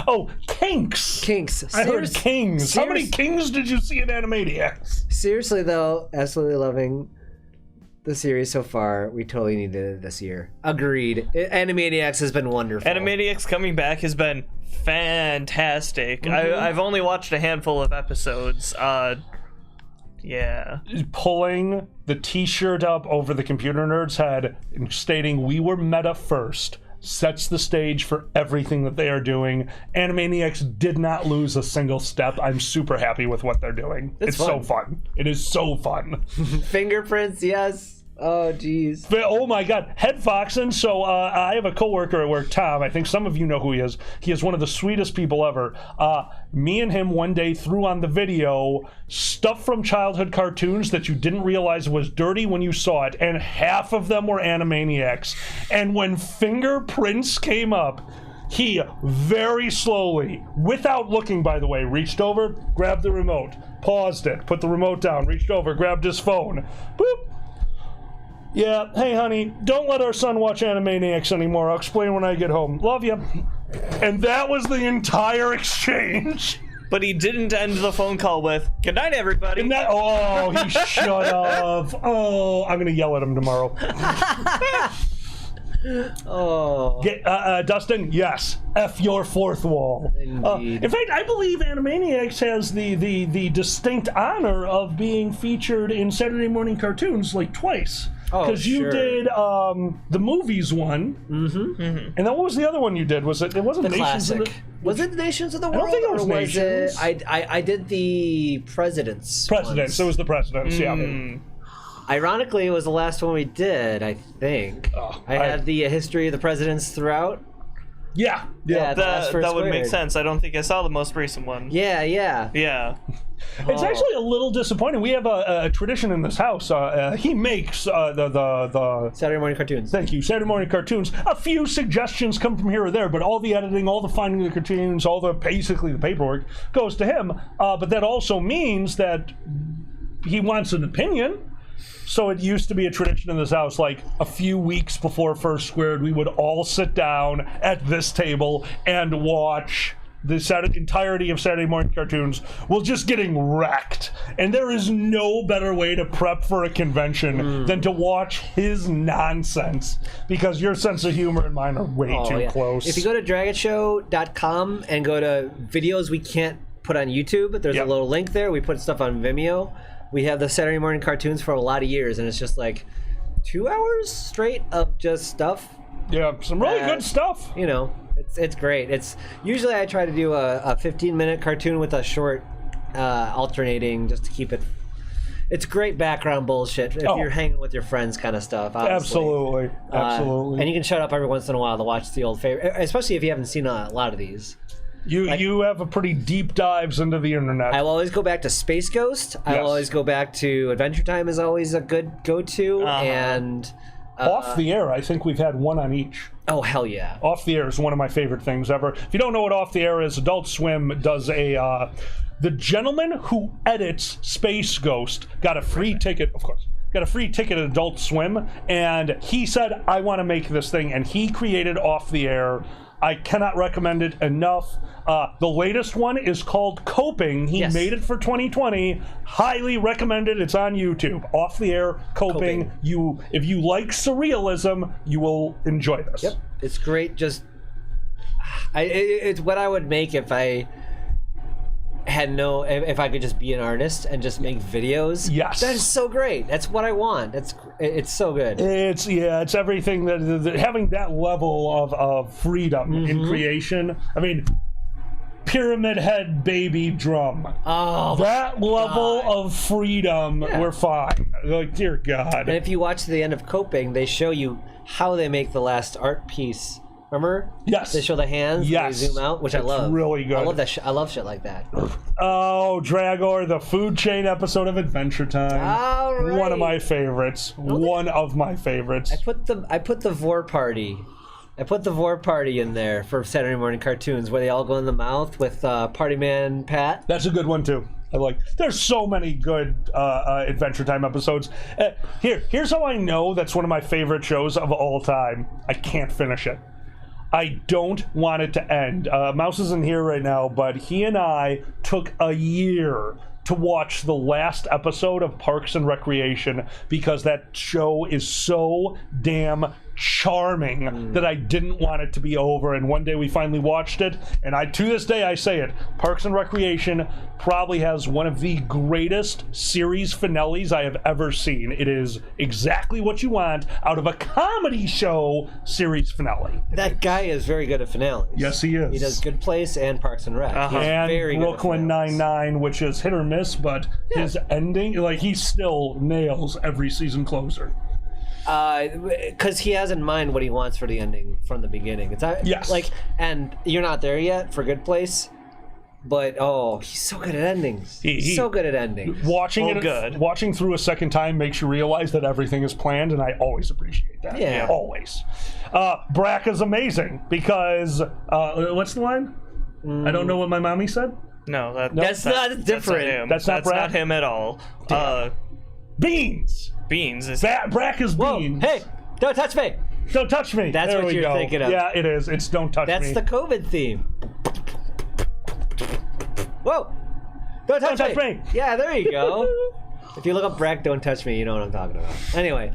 Oh, kinks. Kinks. I heard kings. How many kings did you see in Animaniacs? Seriously though, absolutely loving the series so far. We totally needed it this year. Agreed. Animaniacs has been wonderful. Animaniacs coming back has been fantastic. I've only watched a handful of episodes. Yeah. Pulling the t-shirt up over the computer nerd's head and stating we were meta first sets the stage for everything that they are doing. Animaniacs did not lose a single step. I'm super happy with what they're doing. It's so fun. It is so fun. Fingerprints, yes. Oh geez. Oh my god, head foxing. So I have a coworker at work, Tom. I think some of you know who he is. He is one of the sweetest people ever. Me and him one day threw on the video stuff from childhood cartoons that you didn't realize was dirty when you saw it, and half of them were Animaniacs. And when fingerprints came up, he very slowly, without looking by the way, reached over, grabbed the remote, paused it, put the remote down, reached over, grabbed his phone. Boop. Yeah, hey honey, don't let our son watch Animaniacs anymore. I'll explain when I get home. Love you. And that was the entire exchange. But he didn't end the phone call with, "Good night, everybody." And that, oh, he should have. Oh, I'm going to yell at him tomorrow. Oh. Dustin, yes. F your fourth wall. Indeed. In fact, I believe Animaniacs has the distinct honor of being featured in Saturday morning cartoons like twice. Oh, Because you sure. did the movies one. And then what was the other one you did? It wasn't The Nations of classic. the... Was it Nations of the don't World? think it was or was Nations. it? I did the Presidents. Presidents. ones. It was the Presidents, yeah. Ironically, it was the last one we did, I think. I had the history of the presidents throughout. Yeah. Yeah, that's first That would make squared. sense. I don't think I saw the most recent one. Yeah. Yeah. It's actually a little disappointing. We have a tradition in this house. He makes the Saturday morning cartoons. Thank you. Saturday morning cartoons. A few suggestions come from here or there, but all the editing, all the finding the cartoons, basically the paperwork goes to him. But that also means that he wants an opinion. So it used to be a tradition in this house, like a few weeks before First Squared, we would all sit down at this table and watch the entirety of Saturday morning cartoons was just getting wrecked. And there is no better way to prep for a convention than to watch his nonsense, because your sense of humor and mine are way too close. If you go to dragonshow.com and go to videos we can't put on YouTube, there's a little link there. We put stuff on Vimeo. We have the Saturday morning cartoons for a lot of years, and it's just like 2 hours straight of just stuff. Yeah, some really good stuff. You know, it's great. It's usually I try to do a 15-minute cartoon with a short alternating, just to keep it. It's great background bullshit if you're hanging with your friends, kind of stuff. Obviously. Absolutely. And you can shut up every once in a while to watch the old favorite, especially if you haven't seen a lot of these. You have a pretty deep dives into the internet. I will always go back to Space Ghost. I will always go back to Adventure Time is always a good go-to. And Off the Air, I think we've had one on each. Oh, hell yeah. Off the Air is one of my favorite things ever. If you don't know what Off the Air is, Adult Swim does a... the gentleman who edits Space Ghost got a free ticket, of course. Got a free ticket at Adult Swim, and he said, I want to make this thing, and he created Off the Air. I cannot recommend it enough. The latest one is called Coping. He made it for 2020. Highly recommended. It's on YouTube. Off the Air, Coping. If you like surrealism, you will enjoy this. Yep, it's great. Just, it's what I would make if I had if I could just be an artist and just make videos. Yes, that is so great. That's what I want. It's so good. It's everything that having that level of freedom in creation. I mean, Pyramid Head Baby Drum. Oh, that level of freedom, we're fine. Like, dear God. And if you watch the end of Coping, they show you how they make the last art piece. Remember? Yes. They show the hands. Yes. They zoom out, which I love. Really good. I love that. I love shit like that. Oh, Dragor, the food chain episode of Adventure Time. All right. One of my favorites. One of my favorites. I put the Vor Party. I put the Vor Party in there for Saturday morning cartoons, where they all go in the mouth with Party Man Pat. That's a good one too. There's so many good Adventure Time episodes. Here's how I know that's one of my favorite shows of all time. I can't finish it. I don't want it to end. Mouse isn't here right now, but he and I took a year to watch the last episode of Parks and Recreation because that show is so damn charming that I didn't want it to be over. And one day we finally watched it, and to this day I say it, Parks and Recreation probably has one of the greatest series finales I have ever seen. It is exactly what you want out of a comedy show series finale. That guy is very good at finales. Yes, he is. He does Good Place and Parks and Rec. And very Brooklyn Nine-Nine, which is hit or miss, but his ending, he still nails every season closer. Because he has in mind what he wants for the ending from the beginning. It's and you're not there yet for Good Place, but he's so good at endings. He's so good at endings. Watching through a second time makes you realize that everything is planned, and I always appreciate that. Yeah, always. Brack is amazing because what's the line? I don't know what my mommy said. No, that's not different. That's not Brack? Not him at all. Beans. Beans is Brack is Beans. Hey, don't touch me. Don't touch me. That's what you're thinking of. Yeah, it is. It's don't touch me. That's the COVID theme. Whoa! Don't touch me. Yeah, there you go. If you look up Brack, don't touch me, you know what I'm talking about. Anyway,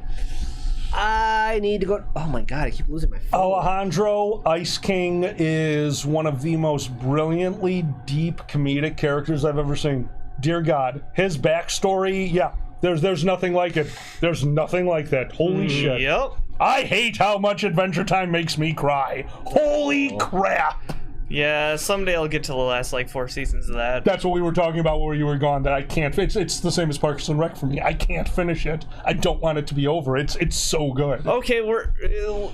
I need to go. Oh my god, I keep losing my phone. Alejandro Ice King is one of the most brilliantly deep comedic characters I've ever seen. Dear God, his backstory, there's nothing like it. There's nothing like that. Holy shit. Yep. I hate how much Adventure Time makes me cry. Holy crap. Yeah, someday I'll get to the last 4 seasons of that. That's what we were talking about where you were gone, that I can't. It's the same as Parks and Rec for me. I can't finish it. I don't want it to be over. It's so good. Okay,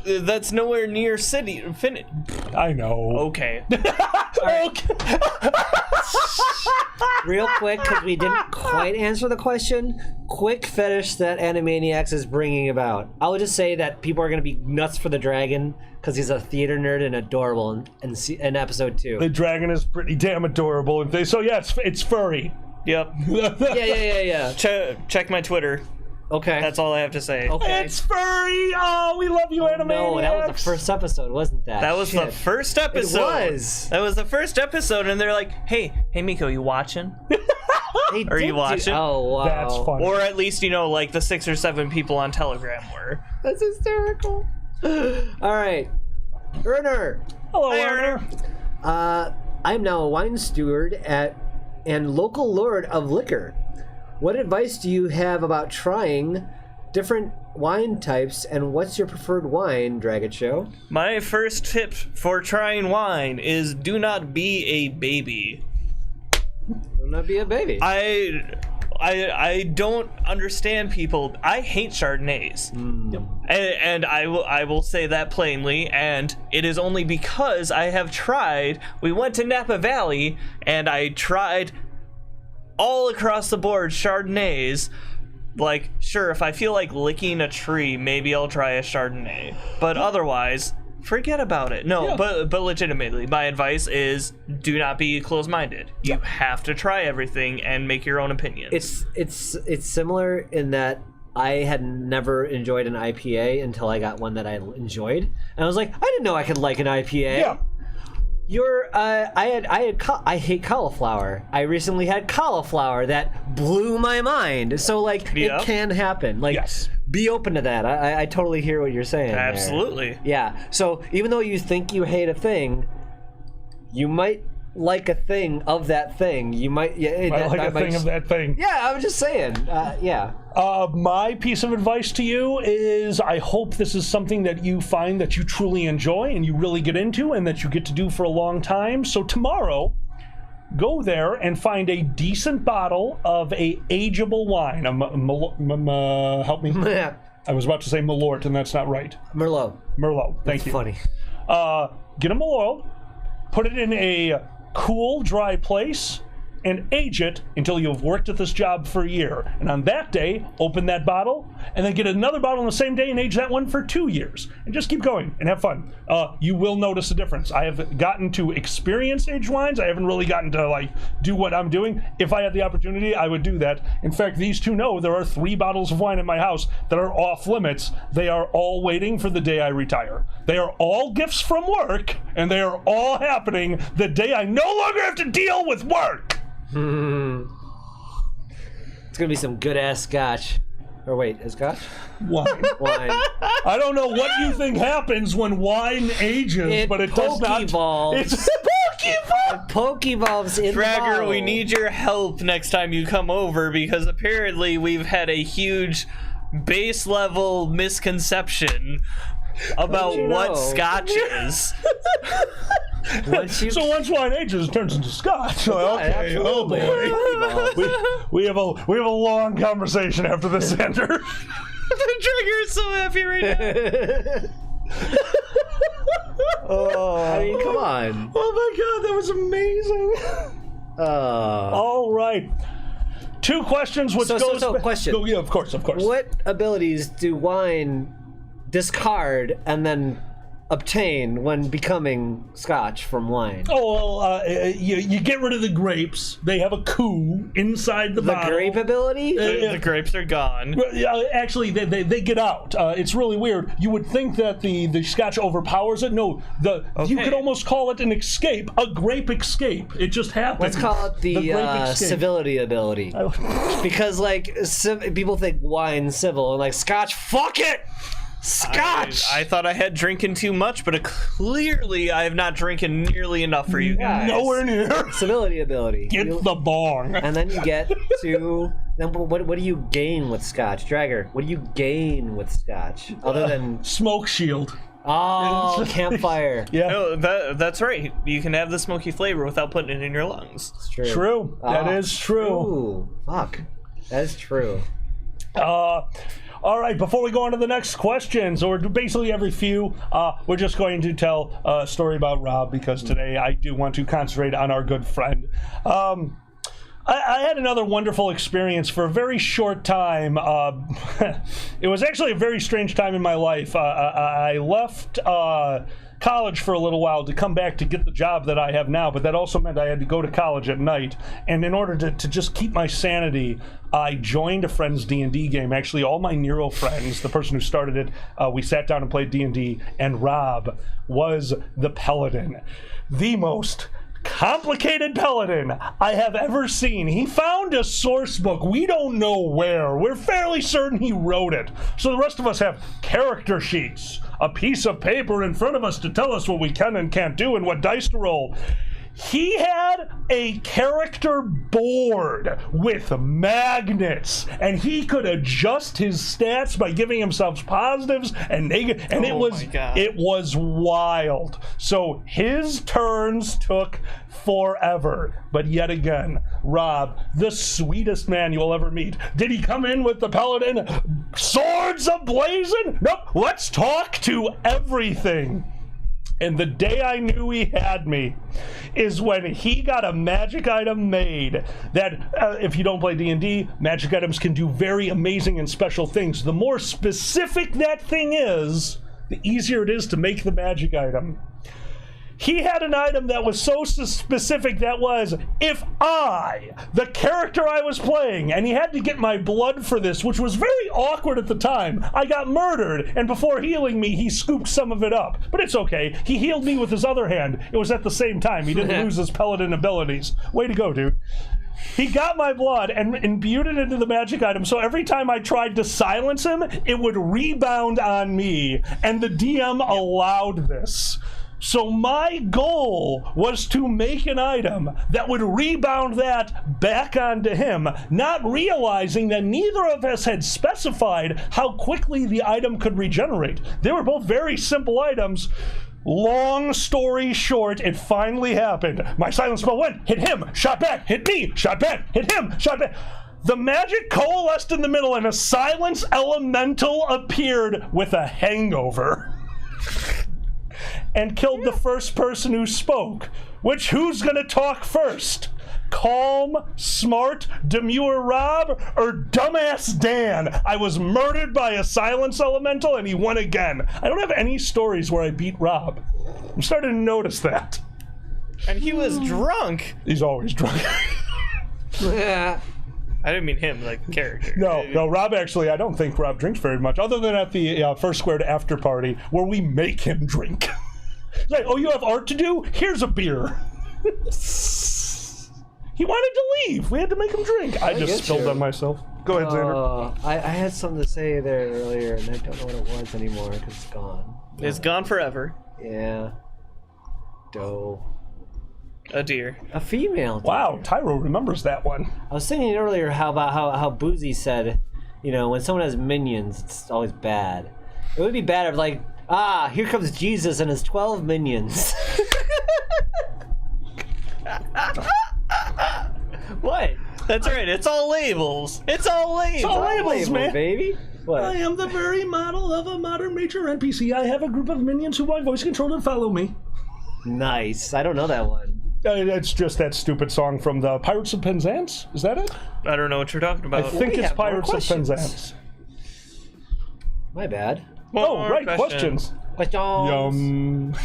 that's nowhere near finish. I know. Okay. Okay. Real quick, because we didn't quite answer the question. Quick fetish that Animaniacs is bringing about. I would just say that people are going to be nuts for the dragon because he's a theater nerd and adorable in episode 2. The dragon is pretty damn adorable. It's Furry. Yep. Yeah. Check my Twitter. Okay. That's all I have to say. Okay. It's Furry! Oh, we love you, Animaniacs! No, that was the first episode, wasn't that? That was the Shit. first episode. It was. That was the first episode, and they're like, "Hey, Miko, you watching?" They Are you did watching? Oh, wow. That's funny. Or at least, you know, like the 6 or 7 people on Telegram were. That's hysterical. All right. Erner. Hello, Hi, Erner. I'm now a wine steward and local lord of liquor. What advice do you have about trying different wine types, and what's your preferred wine, Dragon Show? My first tip for trying wine is do not be a baby. Do not be a baby. I don't understand people. I hate Chardonnays, and I will say that plainly. And it is only because I have tried. We went to Napa Valley, and I tried all across the board Chardonnays. Like, sure, if I feel like licking a tree, maybe I'll try a Chardonnay. But otherwise, forget about it. No, Yeah. but legitimately, my advice is do not be closed-minded. You have to try everything and make your own opinions. It's similar in that I had never enjoyed an IPA until I got one that I enjoyed, and I was like, I didn't know I could like an IPA. Yeah. I hate cauliflower. I recently had cauliflower that blew my mind. So like, Yep. it can happen. Like, Yes. be open to that. I totally hear what you're saying. there. Absolutely. Yeah. So even though you think you hate a thing, you might like a thing of that thing. You might. Yeah. I like a thing of that thing. Yeah. I'm just saying. Yeah. My piece of advice to you is I hope this is something that you find that you truly enjoy and you really get into and that you get to do for a long time. So tomorrow, go there and find a decent bottle of a ageable wine. Help me. I was about to say Malort, and that's not right. Merlot. Merlot. Thank you. Funny. Get a Merlot, put it in a cool, dry place, and age it until you have worked at this job for a year. And on that day, open that bottle, and then get another bottle on the same day and age that one for 2 years. And just keep going and have fun. You will notice a difference. I have gotten to experience aged wines. I haven't really gotten to like do what I'm doing. If I had the opportunity, I would do that. In fact, these two know there are 3 bottles of wine in my house that are off limits. They are all waiting for the day I retire. They are all gifts from work, and they are all happening the day I no longer have to deal with work. It's gonna be some good ass scotch. Or wait, is scotch? Wine. Wine. I don't know what you think happens when wine ages, but it does not. Pokeballs. It's Pokeball. Pokeballs in the Dragger, bottle. we need your help next time you come over because apparently we've had a huge base level misconception about you what know? Scotch is. So once wine ages, it turns into scotch. Okay, oh boy. We have a long conversation after this, Xander. The Dragger is so happy right now. I mean, come on. Oh my god, that was amazing. All right. 2 questions, which goes. Question. Oh, yeah, of course. What abilities do wine discard and then obtain when becoming scotch from wine? Oh, well, you get rid of the grapes. They have a coup inside the The bottle. grape ability? The grapes are gone. Actually, they get out. It's really weird. You would think that the scotch overpowers it. No, you could almost call it an escape, a grape escape. It just happens. Let's call it the grape escape. civility ability. Because, like, people think wine civil, and, like, scotch, fuck it! Scotch! I thought I had drinking too much, but clearly I have not drinking nearly enough for you guys. Nowhere near. Civility ability. Get the bong. And then you get to... Then what do you gain with scotch? Dragger, what do you gain with scotch? Other than... Smoke shield. Oh, campfire. Yeah. No, that's right. You can have the smoky flavor without putting it in your lungs. It's true. True. That is true. Ooh, fuck. That is true. All right, before we go on to the next questions, or basically every few, we're just going to tell a story about Rob, because today I do want to concentrate on our good friend. I had another wonderful experience for a very short time. It was actually a very strange time in my life. I left college for a little while to come back to get the job that I have now, but that also meant I had to go to college at night. And in order to just keep my sanity, I joined a friend's D&D game. Actually, all my Nero friends, the person who started it, we sat down and played D&D, and Rob was the paladin. The most complicated paladin I have ever seen. He found a source book. We don't know where. We're fairly certain he wrote it. So the rest of us have character sheets, a piece of paper in front of us to tell us what we can and can't do and what dice to roll. He had a character board with magnets, and he could adjust his stats by giving himself positives and negatives, and it was wild. So his turns took forever. But yet again, Rob, the sweetest man you'll ever meet. Did he come in with the paladin swords ablazing? Nope. Let's talk to everything. And the day I knew he had me is when he got a magic item made that, if you don't play D&D, magic items can do very amazing and special things. The more specific that thing is, the easier it is to make the magic item. He had an item that was so specific that was, if I, the character I was playing, and he had to get my blood for this, which was very awkward at the time, I got murdered, and before healing me, he scooped some of it up. But it's okay. He healed me with his other hand. It was at the same time. He didn't lose his paladin abilities. Way to go, dude. He got my blood and imbued it into the magic item, so every time I tried to silence him, it would rebound on me, and the DM allowed this. So my goal was to make an item that would rebound that back onto him, not realizing that neither of us had specified how quickly the item could regenerate. They were both very simple items. Long story short, it finally happened. My silence spell went, hit him, shot back, hit me, shot back, hit him, shot back. The magic coalesced in the middle and a silence elemental appeared with a hangover. And killed the first person who spoke. Which, who's gonna talk first? Calm, smart, demure Rob, or dumbass Dan? I was murdered by a silence elemental and he won again. I don't have any stories where I beat Rob. I'm starting to notice that. And he was drunk. He's always drunk. I didn't mean him, like character. No, Rob actually, I don't think Rob drinks very much, other than at the First Squared after party, where we make him drink. It's like, oh, you have art to do? Here's a beer. He wanted to leave. We had to make him drink. I just spilled on myself. Go ahead, Xander. I had something to say there earlier, and I don't know what it was anymore, because it's gone. It's gone forever. Yeah. Doe. A deer. A female deer. Wow, Tyro remembers that one. I was thinking earlier how Boozy said, you know, when someone has minions, it's always bad. It would be bad if, like, here comes Jesus and his 12 minions. What? That's right, it's all labels. It's all labels. It's all labels, man. Baby. What? I am the very model of a modern major NPC. I have a group of minions who I voice control and follow me. Nice. I don't know that one. It's just that stupid song from the Pirates of Penzance. Is that it? I don't know what you're talking about. I think it's Pirates of Penzance. My bad. Oh, right, questions. Yum.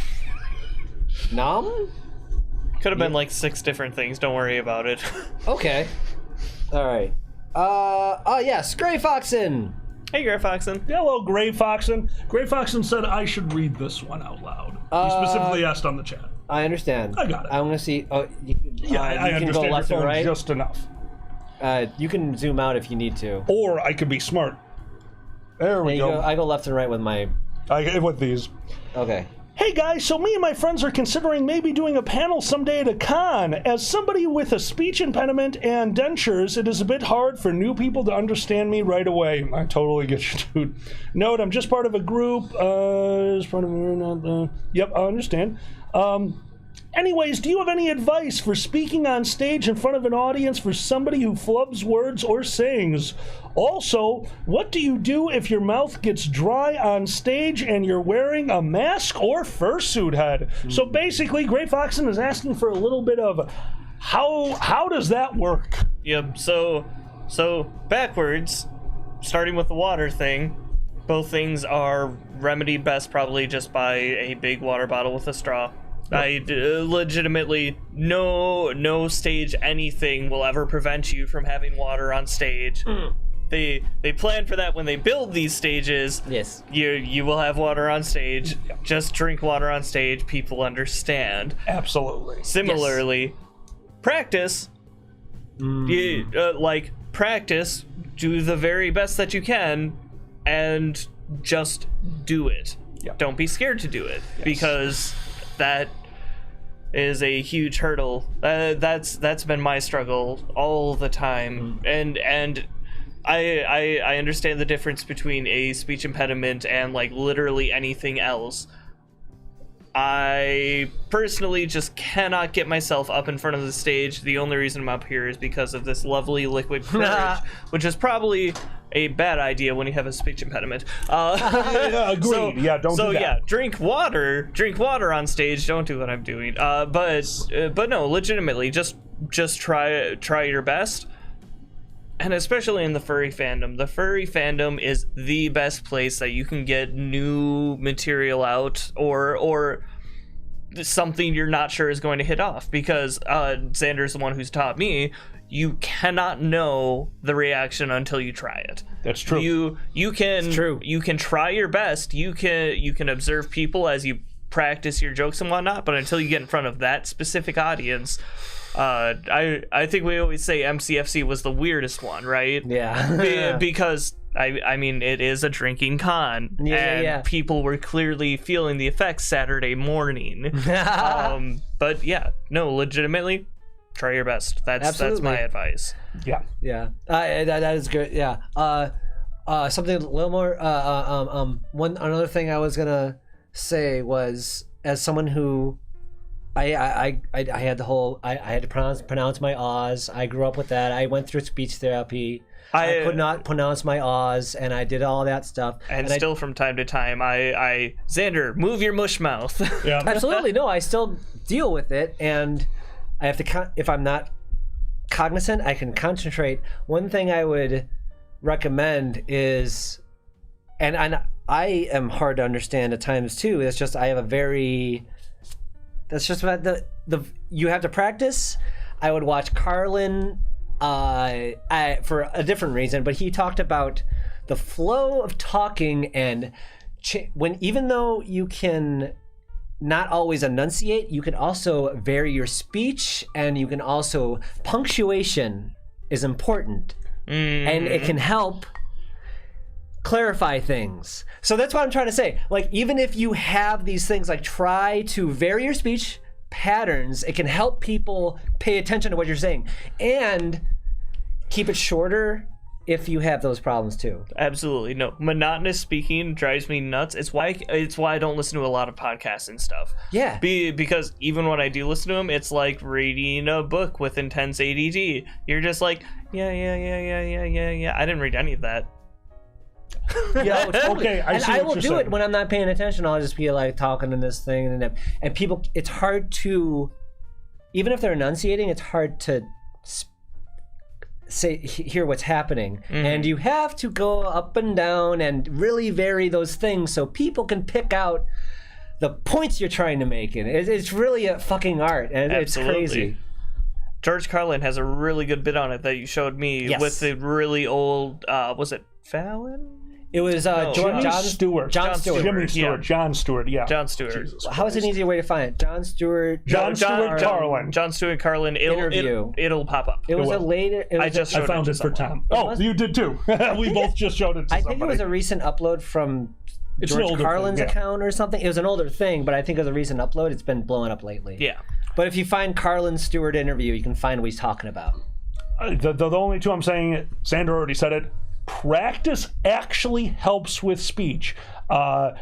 Nom? Could have been like 6 different things. Don't worry about it. Okay. All right. Yes, Gray Foxen. Hey, Gray Foxen. Hello, Gray Foxen. Gray Foxen said I should read this one out loud. He specifically asked on the chat. I understand. I got it. I'm gonna see. Oh, you I can understand go your left and phone right. just enough. You can zoom out if you need to. Or I could be smart. There we go. I go left and right with my. With these. Okay. Hey guys, so me and my friends are considering maybe doing a panel someday at a con. As somebody with a speech impediment and dentures, it is a bit hard for new people to understand me right away. I totally get you, dude. Note, I'm just part of a group. Yep, I understand. Anyways, do you have any advice for speaking on stage in front of an audience for somebody who flubs words or sayings? Also, what do you do if your mouth gets dry on stage and you're wearing a mask or fursuit head? So basically, Gray Foxen is asking for a little bit of how does that work? Yep, so backwards, starting with the water thing, both things are remedied best probably just by a big water bottle with a straw. I legitimately, no stage anything will ever prevent you from having water on stage. They plan for that when they build these stages. Yes. You will have water on stage. Just drink water on stage. People understand. Absolutely. Similarly, practice. Practice. Do the very best that you can, and just do it. Yeah. Don't be scared to do it, because that is a huge hurdle. That's been my struggle all the time, and I understand the difference between a speech impediment and like literally anything else. I personally just cannot get myself up in front of the stage. The only reason I'm up here is because of this lovely liquid courage, which is probably a bad idea when you have a speech impediment. Agreed. Don't do that. So yeah, drink water on stage. Don't do what I'm doing. But no, legitimately, just try your best. And especially in the furry fandom. The furry fandom is the best place that you can get new material out, or something you're not sure is going to hit off, because Xander's the one who's taught me you cannot know the reaction until you try it. That's true. You can It's true. You can try your best. You can observe people as you practice your jokes and whatnot, but until you get in front of that specific audience, I think we always say MCFC was the weirdest one, right? Yeah. Because I mean, it is a drinking con, and people were clearly feeling the effects Saturday morning. But yeah, no, legitimately, try your best. That's my advice. Yeah. Yeah. That is good. Yeah. Something a little more. Another thing I was gonna say was, as someone who, I had the whole, I had to pronounce my O's. I grew up with that. I went through speech therapy. I could not pronounce my O's, and I did all that stuff. And still from time to time, Xander, move your mush mouth. Yeah. Absolutely. No, I still deal with it, and I have to, if I'm not cognizant, I can concentrate. One thing I would recommend is, and I am hard to understand at times too, it's just I have a very, that's just about the you have to practice. I would watch Carlin for a different reason, but he talked about the flow of talking, and even though you can not always enunciate, you can also vary your speech, and you can also, punctuation is important, and it can help clarify things. So that's what I'm trying to say. Like, even if you have these things, like, try to vary your speech patterns. It can help people pay attention to what you're saying, and keep it shorter if you have those problems too. Absolutely. No, monotonous speaking drives me nuts. It's why I don't listen to a lot of podcasts and stuff. Yeah. Because even when I do listen to them, it's like reading a book with intense ADD. You're just like, yeah. I didn't read any of that. Yeah, okay. I will do it when I'm not paying attention. I'll just be like talking in this thing, and people. It's hard to, even if they're enunciating, it's hard to hear what's happening, and you have to go up and down and really vary those things so people can pick out the points you're trying to make. And it's really a fucking art, and it's crazy. George Carlin has a really good bit on it that you showed me with the really old. Was it Fallon? It was John Stewart. John Stewart. Jimmy Stewart. Yeah. John Stewart. Yeah. John Stewart. Jesus How is an easier way to find it? John Stewart. John Stewart Carlin. John Stewart Carlin. It'll pop up. It was a later. I found it for Tom. Oh, you did too. We both just showed it to I somebody. think it was a recent upload from George Carlin's account or something. It was an older thing, but I think it was a recent upload. It's been blowing up lately. Yeah. But if you find Carlin Stewart interview, you can find what he's talking about. The only two I'm saying, Xander already said it. Practice actually helps with speech.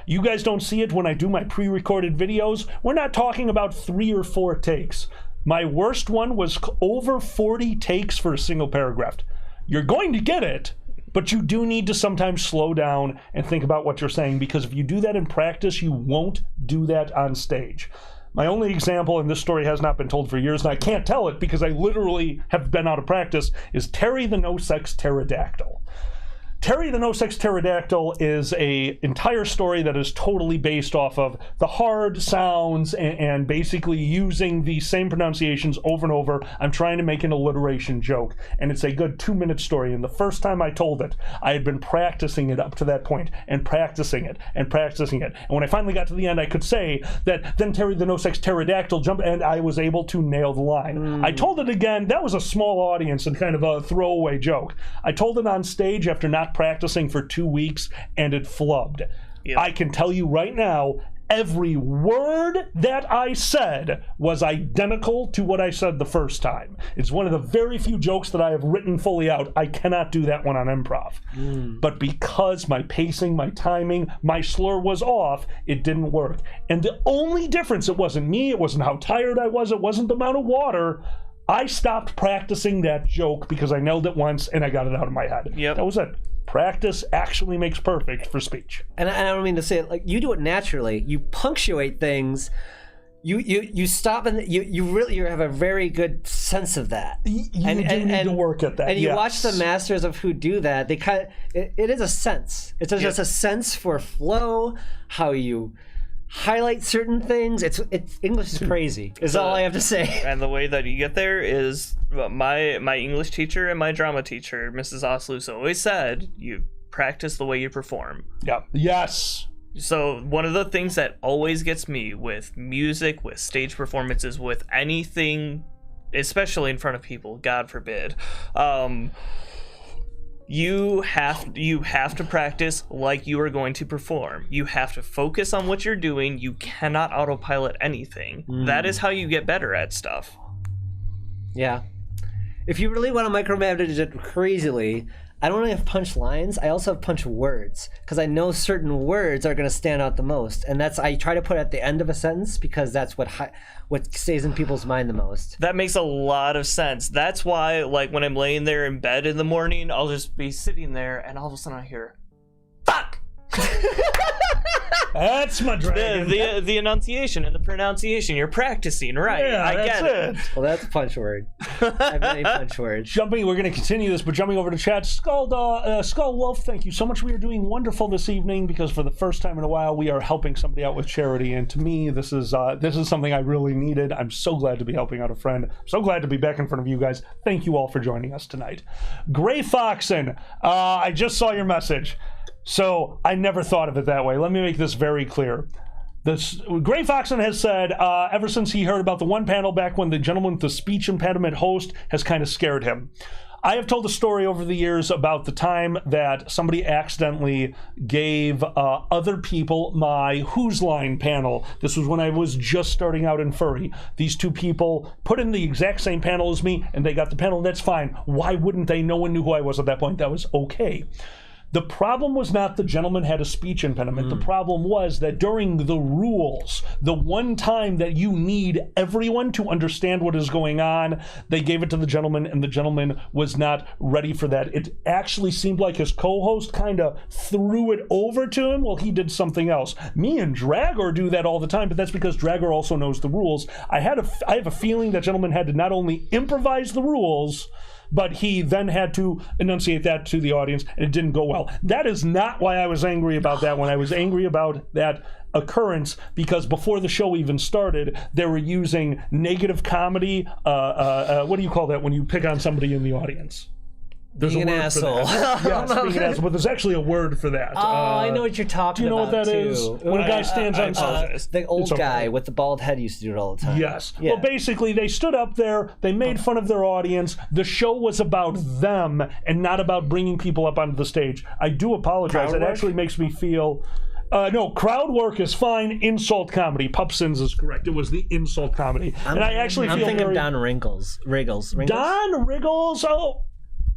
You guys don't see it when I do my pre-recorded videos. We're not talking about 3 or 4 takes. My worst one was over 40 takes for a single paragraph. You're going to get it, but you do need to sometimes slow down and think about what you're saying, because if you do that in practice, you won't do that on stage. My only example, and this story has not been told for years, and I can't tell it because I literally have been out of practice, is Terry the No-Sex Pterodactyl. Terry the No-Sex Pterodactyl is a entire story that is totally based off of the hard sounds and basically using the same pronunciations over and over. I'm trying to make an alliteration joke, and it's a good 2-minute story. And the first time I told it, I had been practicing it up to that point, and practicing it, and practicing it. And when I finally got to the end, I could say that then Terry the No-Sex Pterodactyl jumped, and I was able to nail the line. I told it again. That was a small audience and kind of a throwaway joke. I told it on stage after not practicing for 2 weeks, and it flubbed. Yep. I can tell you right now, every word that I said was identical to what I said the first time. It's one of the very few jokes that I have written fully out. I cannot do that one on improv. But because my pacing, my timing, my slur was off, it didn't work. And the only difference, it wasn't me, it wasn't how tired I was, it wasn't the amount of water. I stopped practicing that joke because I nailed it once and I got it out of my head. Yep. That was it. Practice actually makes perfect for speech. And I don't mean to say it like you do it naturally. You punctuate things. You stop and you really have a very good sense of that. You do need to work at that. And you watch the masters of who do that. They kind of it is a sense. It's just a sense for flow. How you highlight certain things. It's English is crazy. Is all I have to say. And the way that you get there is my English teacher and my drama teacher, Mrs. Oslus, always said, you practice the way you perform. Yeah. Yes. So one of the things that always gets me with music, with stage performances, with anything, especially in front of people, God forbid, you have to practice like you are going to perform. You have to focus on what you're doing. You cannot autopilot anything. That is how you get better at stuff. Yeah. If you really want to micromanage it crazily, I don't only have punch lines, I also have punch words, because I know certain words are going to stand out the most, and that's I try to put at the end of a sentence because that's what stays in people's mind the most. That makes a lot of sense. That's why, like, when I'm laying there in bed in the morning, I'll just be sitting there, and all of a sudden I hear, "Fuck!" That's my dragon. The enunciation and the pronunciation. You're practicing, right? Yeah, I that's get it. Well, that's a punch word. I have many punch words. We're going to continue this, but jumping over to chat, Skull Wolf, thank you so much. We are doing wonderful this evening because for the first time in a while, we are helping somebody out with charity, and to me, this is something I really needed. I'm so glad to be helping out a friend. So glad to be back in front of you guys. Thank you all for joining us tonight. Gray Foxen, I just saw your message. So I never thought of it that way. Let me make this very clear. Gray Foxen has said ever since he heard about the one panel back when the gentleman with the speech impediment host has kind of scared him. I have told a story over the years about the time that somebody accidentally gave other people my Who's Line panel. This was when I was just starting out in Furry. These two people put in the exact same panel as me and they got the panel. That's fine. Why wouldn't they? No one knew who I was at that point. That was okay. The problem was not the gentleman had a speech impediment. The problem was that during the rules, the one time that you need everyone to understand what is going on, they gave it to the gentleman, and the gentleman was not ready for that. It actually seemed like his co-host kind of threw it over to him while he did something else. Me and Dragor do that all the time, but that's because Dragor also knows the rules. I have a feeling that gentleman had to not only improvise the rules, but he then had to enunciate that to the audience, and it didn't go well. That is not why I was angry about that one. I was angry about that occurrence because before the show even started, they were using negative comedy. What do you call that when you pick on somebody in the audience? There's being a word an asshole. For that. Yes, being an asshole, but there's actually a word for that. Oh, I know what you're talking about. Do you know what that too. is? When a guy stands on stage. The old guy with the bald head used to do it all the time. Yes. Yeah. Well, basically, they stood up there, they made fun of their audience. The show was about them and not about bringing people up onto the stage. I do apologize. It actually makes me feel... no, crowd work is fine. Insult comedy. Pupsins is correct. It was the insult comedy. And I actually feel thinking of Don Riggles. Don Riggles? Oh...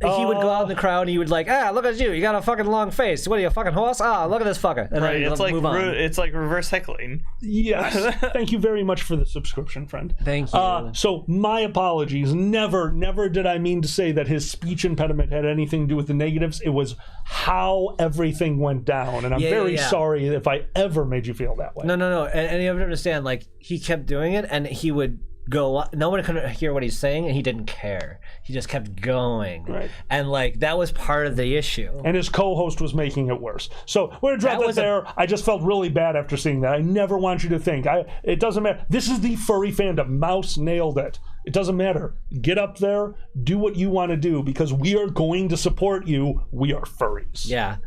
He would go out in the crowd and he would like, look at you got a fucking long face. What are you, a fucking horse? Look at this fucker. And right, then it's like move on. It's like reverse heckling. Yes. Thank you very much for the subscription, friend. Thank you. So my apologies. Never did I mean to say that his speech impediment had anything to do with the negatives. It was how everything went down. And I'm very sorry if I ever made you feel that way. No. And you have to understand, like, he kept doing it and he would go. No one could hear what he's saying, and he didn't care. He just kept going, Right. and like that was part of the issue. And his co-host was making it worse. So we're gonna drop that there. I just felt really bad after seeing that. I never want you to think. It doesn't matter. This is the furry fandom. Mouse nailed it. It doesn't matter. Get up there, do what you want to do, because we are going to support you. We are furries. Yeah.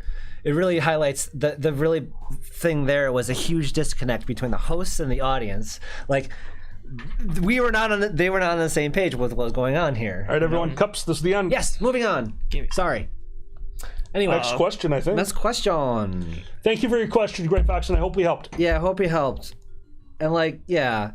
It really highlights the really thing there was a huge disconnect between the hosts and the audience. Like they were not on the same page with what was going on here. All right, everyone, cups. This is the end. Yes, moving on. Sorry. Anyway, Next question, I think. next question. Thank you for your question, Great Fox, and I hope we helped. Yeah, I hope he helped. And like, yeah.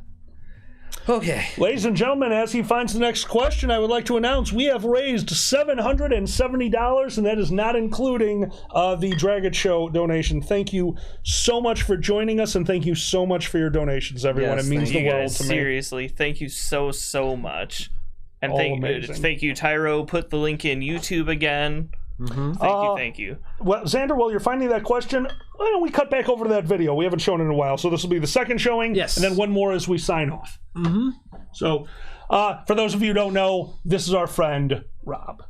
Okay. Ladies and gentlemen, as he finds the next question, I would like to announce we have raised $770, and that is not including the Dragon Show donation. Thank you so much for joining us, and thank you so much for your donations, everyone. Yes, it means the You world guys, to me. seriously, thank you so much. And Amazing. thank you, Tyro. Put the link in YouTube again. Thank you. Well, Xander, while you're finding that question, why don't we cut back over to that video? We haven't shown it in a while, so this will be the second showing, Yes. and then one more as we sign off. So, for those of you who don't know, this is our friend, Rob.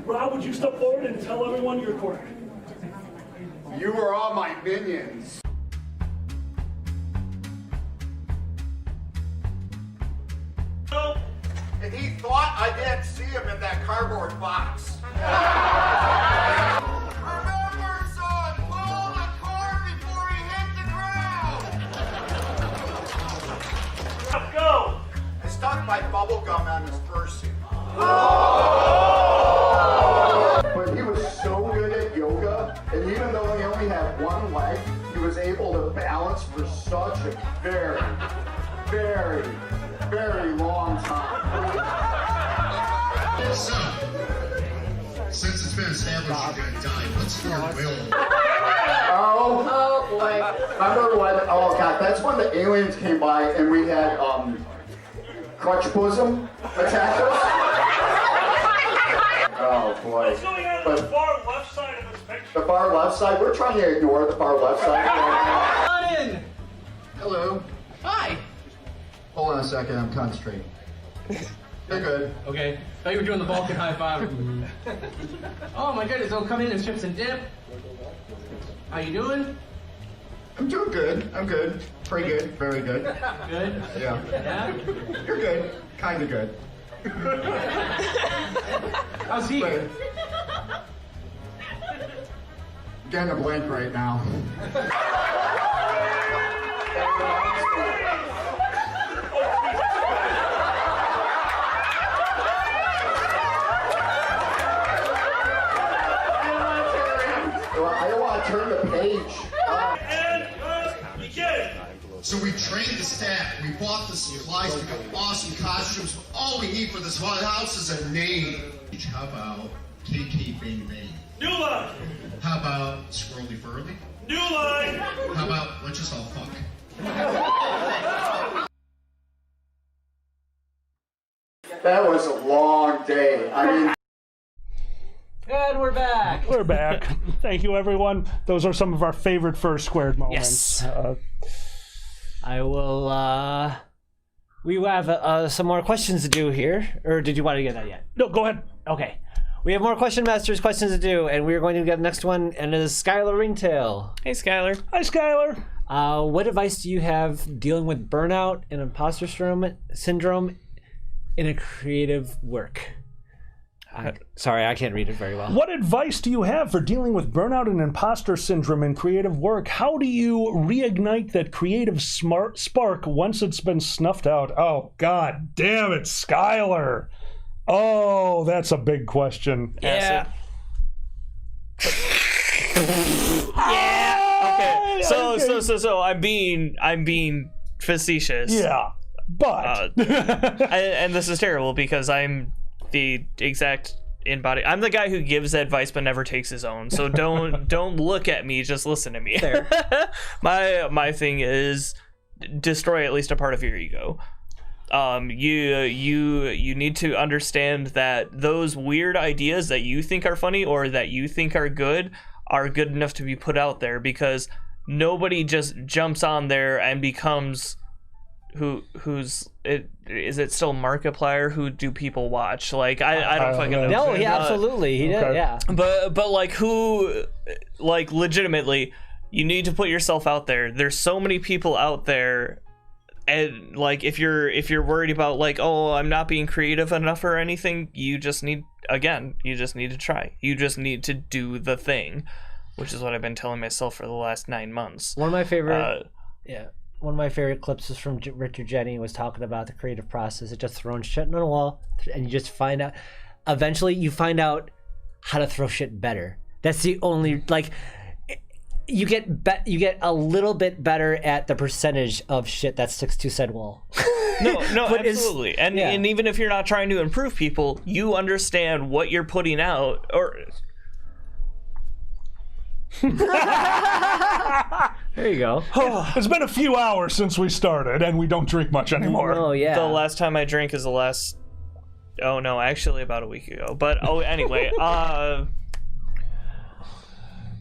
Rob, would you step forward and tell everyone your quirk? You are all my minions. And he thought I didn't see him in that cardboard box. Remember, son, pull the cord before he hit the ground. Go! I stuck my bubble gum on his fursuit. But he was so good at yoga, and even though he only had one leg, he was able to balance for such a very, very, very long time. So, since it's been established you're gonna die, what's your will? Oh boy. Remember when, oh god, that's when the aliens came by and we had, crutch bosom attack us? Oh boy. What's going on But the far left side of this picture? the far left side, we're trying to ignore the far left side. On in. Hello. Hi. Hold on a second, I'm concentrating. You're good. Okay. Thought you were doing the Vulcan high five. Oh my goodness! Oh, come in and chips and dip. How you doing? I'm doing good. I'm good. Pretty good. Very good. Good. Yeah. Yeah. You're good. Kinda good. How's he? But- Getting a blank right now. I don't want to turn the page. So we trained the staff, we bought the supplies, we got awesome costumes. All we need for this house is a name. How about KK Bang Bang? New line! How about Squirrely Furly? New line! How about let's just all fuck? That was a long day. I mean, And we're back. We're back. Thank you, everyone. Those are some of our favorite first squared moments. Yes. I will. We have some more questions to do here, or did you want to get that yet? No, go ahead. Okay. We have more Question Masters questions to do, and we're going to get the next one, and it is Skylar Ringtail. Hey, Skylar. Hi, Skylar. What advice do you have dealing with burnout and imposter syndrome in a creative work? Sorry, I can't read it very well. What advice do you have for dealing with burnout and imposter syndrome in creative work? How do you reignite that creative spark once it's been snuffed out? Oh, god damn it, Skylar. Oh, that's a big question. Yeah. Okay. So I'm being facetious. Yeah, but and this is terrible because I'm the exact I'm the guy who gives advice but never takes his own. So don't look at me, just listen to me. Fair. My thing is destroy at least a part of your ego. You need to understand that those weird ideas that you think are funny or that you think are good enough to be put out there, because nobody just jumps on there and becomes who's it? Is it still Markiplier? Who do people watch? Like I don't fucking know. No, he absolutely he did. Yeah. But like who, like legitimately, you need to put yourself out there. There's so many people out there. And like if you're worried about like, oh, I'm not being creative enough or anything, you just need to try. You just need to do the thing, which is what I've been telling myself for the last 9 months. One of my favorite one of my favorite clips is from Richard Jenny, was talking about the creative process of just throwing shit on the wall, and you just find out eventually you find out how to throw shit better. That's the only like you get a little bit better at the percentage of shit that sticks to said wall. No, absolutely. And even if you're not trying to improve people, you understand what you're putting out. Or there you go. It's been a few hours since we started, and we don't drink much anymore. Oh yeah. The last time I drank is actually about a week ago. But anyway,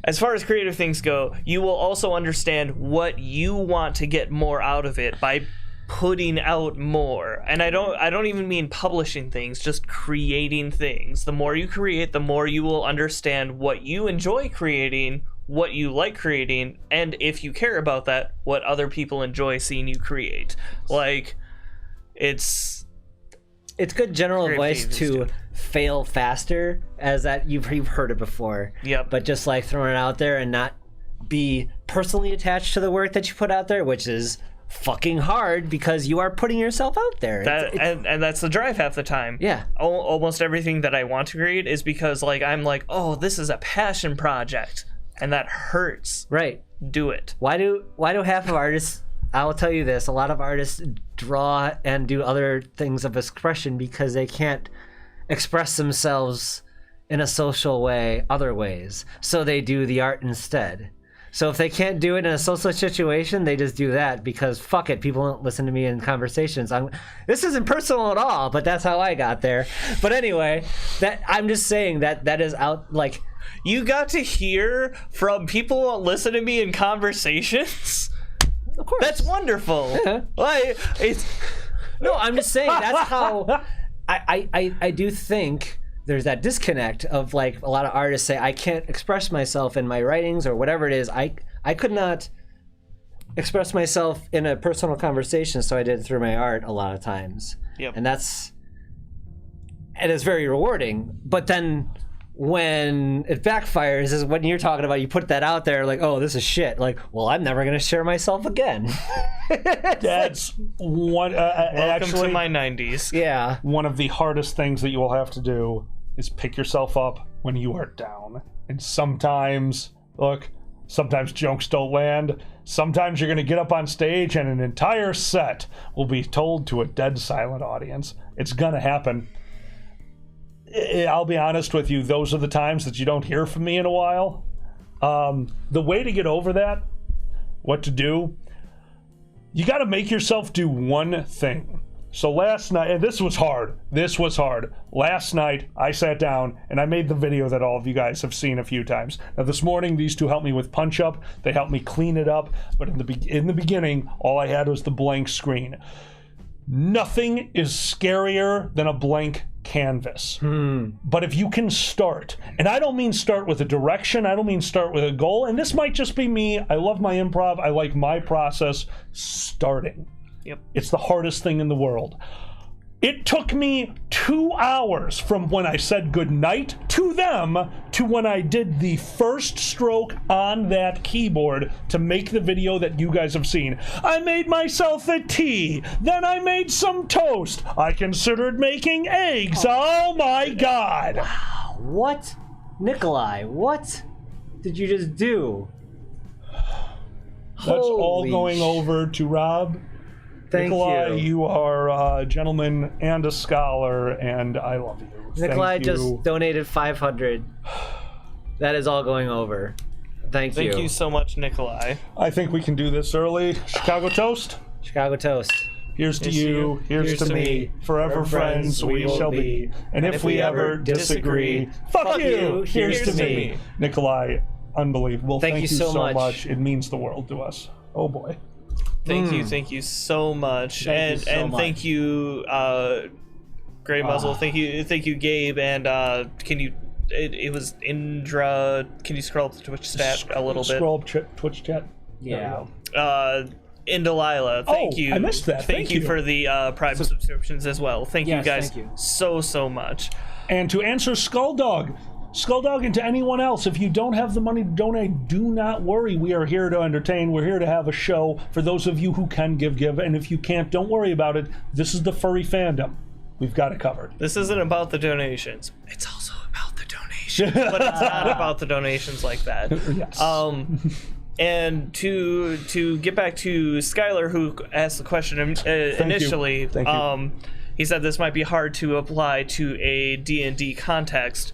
as far as creative things go, you will also understand what you want to get more out of it by putting out more. And I don't even mean publishing things, just creating things. The more you create, the more you will understand what you enjoy creating, what you like creating, and if you care about that, what other people enjoy seeing you create. Like, it's good general advice to fail faster, as that you've heard it before. Yep. But just like throwing it out there and not be personally attached to the work that you put out there, which is fucking hard because you are putting yourself out there. And that's the drive half the time. Yeah. Almost everything that I want to create is because like I'm like, oh, this is a passion project, and that hurts. Right. Do it. Why do half of artists? I will tell you this: a lot of artists draw and do other things of expression because they can't express themselves in a social way other ways, so they do the art instead. So if they can't do it in a social situation, they just do that because fuck it, people don't listen to me in conversations. This isn't personal at all, but that's how I got there. But anyway, I'm just saying that is out like you got to hear from people who don't listen to me in conversations. Of course, that's wonderful. Yeah. Like no, I'm just saying that's how I do think there's that disconnect of like a lot of artists say I can't express myself in my writings or whatever it is. I could not express myself in a personal conversation, so I did it through my art a lot of times. Yep. And it's very rewarding. But then when it backfires is when you're talking about you put that out there like, oh, this is shit. Like, well, I'm never going to share myself again. That's one. Welcome actually, to my 90s. Yeah. One of the hardest things that you will have to do is pick yourself up when you are down. And sometimes jokes don't land. Sometimes you're going to get up on stage and an entire set will be told to a dead silent audience. It's going to happen. I'll be honest with you, those are the times that you don't hear from me in a while. The way to get over that, what to do, you got to make yourself do one thing. So last night, and this was hard. Last night, I sat down and I made the video that all of you guys have seen a few times. Now this morning, these two helped me with Punch Up. They helped me clean it up. But in the beginning, all I had was the blank screen. Nothing is scarier than a blank canvas. But if you can start, and I don't mean start with a direction, I don't mean start with a goal, and this might just be me. I love my improv. I like my process. Starting. Yep. It's the hardest thing in the world. It took me 2 hours from when I said goodnight to them to when I did the first stroke on that keyboard to make the video that you guys have seen. I made myself a tea. Then I made some toast. I considered making eggs. Oh my God. Wow. What? Nikolai, what did you just do? That's all going over to Rob. Thank Nikolai, you. you are a gentleman and a scholar, and I love you. Nikolai Thank you. just donated 500. That is all going over. Thank you. Thank you so much, Nikolai. I think we can do this early. Chicago toast. Chicago toast. Here's to you, here's to me, forever friends we shall be. And if we ever disagree, fuck you, here's to me. Nikolai, unbelievable. Thank you so much. It means the world to us. Oh boy. Thank you so much. Thank you so much. Thank you, Gray Muzzle. Thank you, Gabe. And can you? It was Indra. Can you scroll up the Twitch stat a little bit? Scroll up Twitch chat. Yeah. Indalila, thank you. I missed that. Thank you for the Prime subscriptions as well. Thank you Yes, guys thank you. so much. And to answer Skulldog, and to anyone else, if you don't have the money to donate, do not worry. We are here to entertain. We're here to have a show for those of you who can give. And if you can't, don't worry about it. This is the Furry Fandom. We've got it covered. This isn't about the donations. It's also about the donations, but it's not about the donations like that. Yes. And to get back to Skylar, who asked the question initially, Thank you. He said this might be hard to apply to a D&D context.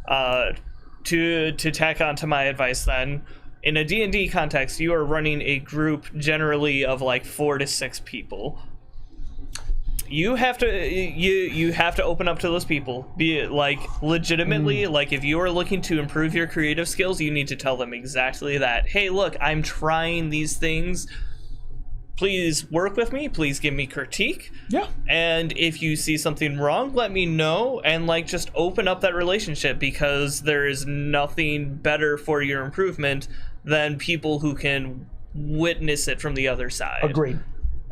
To tack on to my advice then, in a D&D context, you are running a group generally of like 4 to 6 people. You have to open up to those people. Be it like legitimately, like if you are looking to improve your creative skills, you need to tell them exactly that. Hey, look, I'm trying these things. Please work with me. Please give me critique. Yeah. And if you see something wrong, let me know, and like just open up that relationship, because there is nothing better for your improvement than people who can witness it from the other side. Agreed.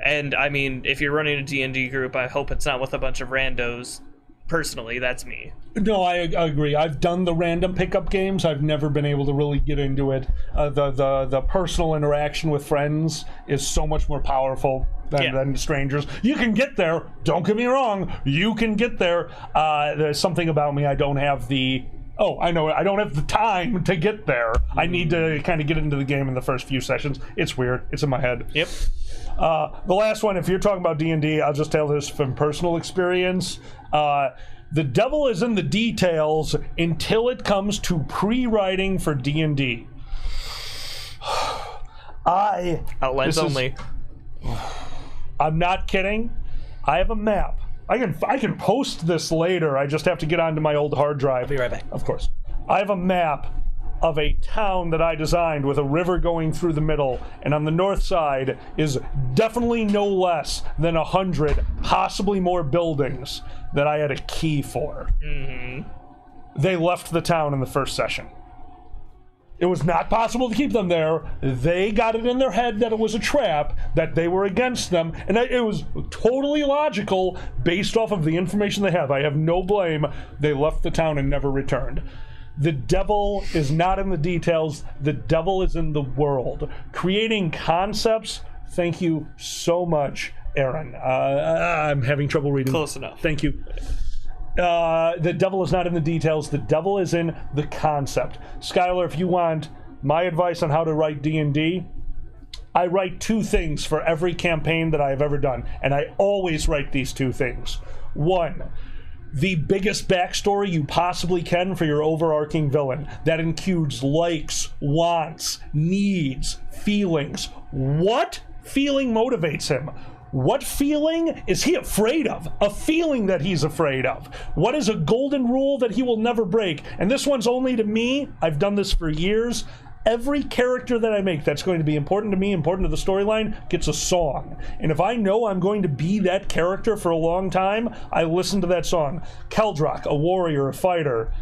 And I mean, if you're running a D&D group, I hope it's not with a bunch of randos. Personally, that's me. No, I agree. I've done the random pickup games. I've never been able to really get into it. The personal interaction with friends is so much more powerful than strangers. You can get there. Don't get me wrong. You can get there. There's something about me. I don't have the... Oh, I know. I don't have the time to get there. I need to kind of get into the game in the first few sessions. It's weird. It's in my head. Yep. The last one, if you're talking about D&D, I'll just tell this from personal experience. The devil is in the details until it comes to pre-writing for D&D. Outlines only. I'm not kidding. I have a map. I can post this later. I just have to get onto my old hard drive. I'll be right back. Of course. I have a map of a town that I designed with a river going through the middle, and on the north side is definitely no less than 100, possibly more buildings that I had a key for. Mm-hmm. They left the town in the first session. It was not possible to keep them there. They got it in their head that it was a trap, that they were against them, and it was totally logical based off of the information they have. I have no blame. They left the town and never returned. The devil is not in the details. The devil is in the world. Creating concepts. Thank you so much, Aaron. I'm having trouble reading. Close enough. Thank you. The devil is not in the details. The devil is in the concept. Skylar, if you want my advice on how to write D&D, I write 2 things for every campaign that I have ever done, and I always write these 2 things. 1, the biggest backstory you possibly can for your overarching villain. That includes likes, wants, needs, feelings. What feeling motivates him? What feeling is he afraid of? A feeling that he's afraid of. What is a golden rule that he will never break? And this one's only to me. I've done this for years. Every character that I make that's going to be important to me, important to the storyline, gets a song. And if I know I'm going to be that character for a long time, I listen to that song. Keldrock, a warrior, a fighter.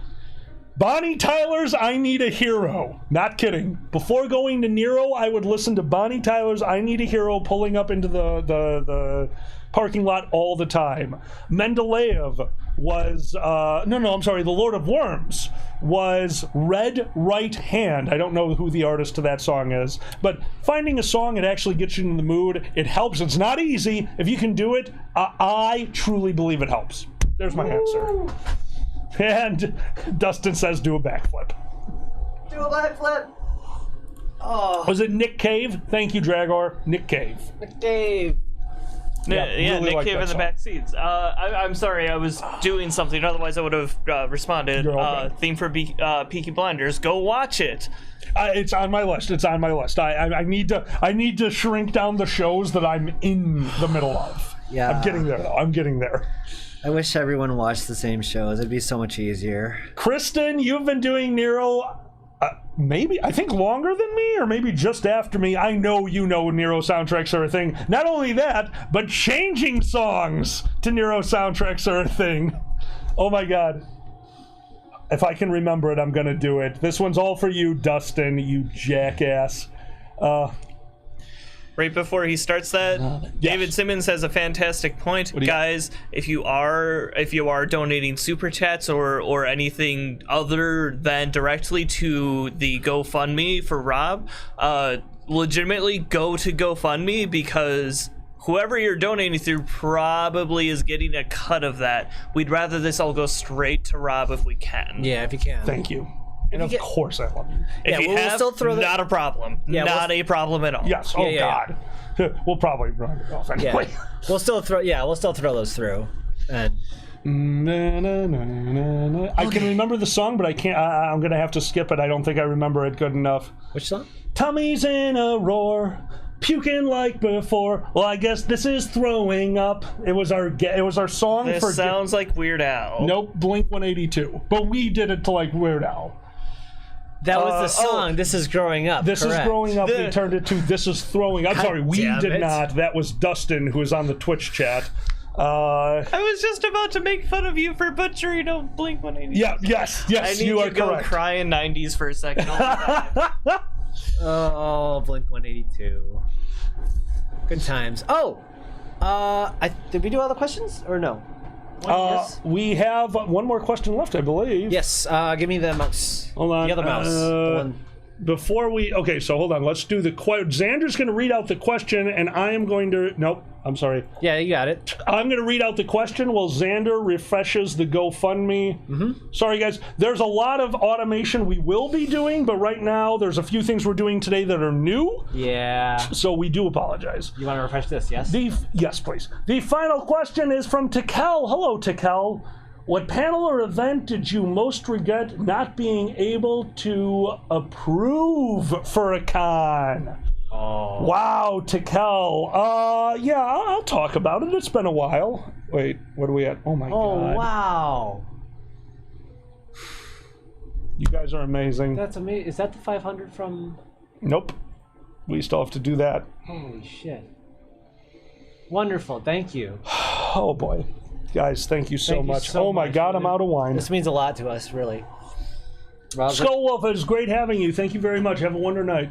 Bonnie Tyler's I Need a Hero. Not kidding. Before going to Nero, I would listen to Bonnie Tyler's I Need a Hero pulling up into the parking lot all the time. Mendeleev was, the Lord of Worms was Red Right Hand. I don't know who the artist to that song is, but finding a song that actually gets you in the mood, it helps. It's not easy. If you can do it, I truly believe it helps. There's my answer. And Dustin says, do a backflip. Do a backflip. Oh. Was it Nick Cave? Thank you, Dragor. Nick Cave. Nick Cave. Yeah, really Nick like Cave that in the song. back seats. I'm sorry, I was doing something. Otherwise, I would have responded. You're okay. Theme for Peaky Blinders. Go watch it. It's on my list. It's on my list. I need to shrink down the shows that I'm in the middle of. Yeah. I'm getting there, though. I'm getting there. I wish everyone watched the same shows. It'd be so much easier. Kristen, you've been doing Nero. Maybe, I think longer than me, or maybe just after me. I know you know Nero soundtracks are a thing. Not only that, but changing songs to Nero soundtracks are a thing. Oh my god. If I can remember it, I'm gonna do it. This one's all for you, Dustin, you jackass. Right before he starts that, David Simmons has a fantastic point. Guys, if you are donating super chats or anything other than directly to the GoFundMe for Rob, legitimately go to GoFundMe, because whoever you're donating through probably is getting a cut of that. We'd rather this all go straight to Rob if we can. Yeah, if you can. Thank you. And of course I love you. If you have, still throw not a problem. Yeah, not a problem at all. Yes. Oh God. We'll probably run it off anyway. Yeah. We'll still throw those through. And I can remember the song, but I can't. I'm gonna have to skip it. I don't think I remember it good enough. Which song? Tummy's in a roar, puking like before. Well, I guess this is throwing up. It was our song. This sounds like Weird Al. Nope, Blink 182. But we did it to like Weird Al. That was the song. This is growing up. This correct. is growing up. We turned it to This is throwing. I'm sorry, we did not. That was Dustin, who is on the Twitch chat. I was just about to make fun of you for butchering Blink 182. Yeah. Yes. I need you are to go correct. cry in 90s for a second. Oh, Blink 182. Good times. Oh, did we do all the questions or no? Yes. We have one more question left, I believe. Yes. Give me the mouse. Hold on. The other mouse. The one. Before we... Okay, so hold on. Let's do the... Xander's going to read out the question, and I am going to... Nope. I'm sorry. Yeah, you got it. I'm going to read out the question while Xander refreshes the GoFundMe. Sorry, guys. There's a lot of automation we will be doing, but right now there's a few things we're doing today that are new. Yeah. So we do apologize. You want to refresh this, yes? Yes, please. The final question is from Tikel. Hello, Tikel. What panel or event did you most regret not being able to approve for a con? Oh. Wow, Tikel. Yeah, I'll talk about it. It's been a while. Wait, what are we at? Oh my god. Oh, wow. You guys are amazing. That's amazing. Is that the 500 from... Nope. We still have to do that. Holy shit. Wonderful. Thank you. Oh boy. Guys, thank you so much. So oh my much, god, I'm out of wine. This means a lot to us, really. Skullwolf, it was great having you. Thank you very much. Have a wonder night.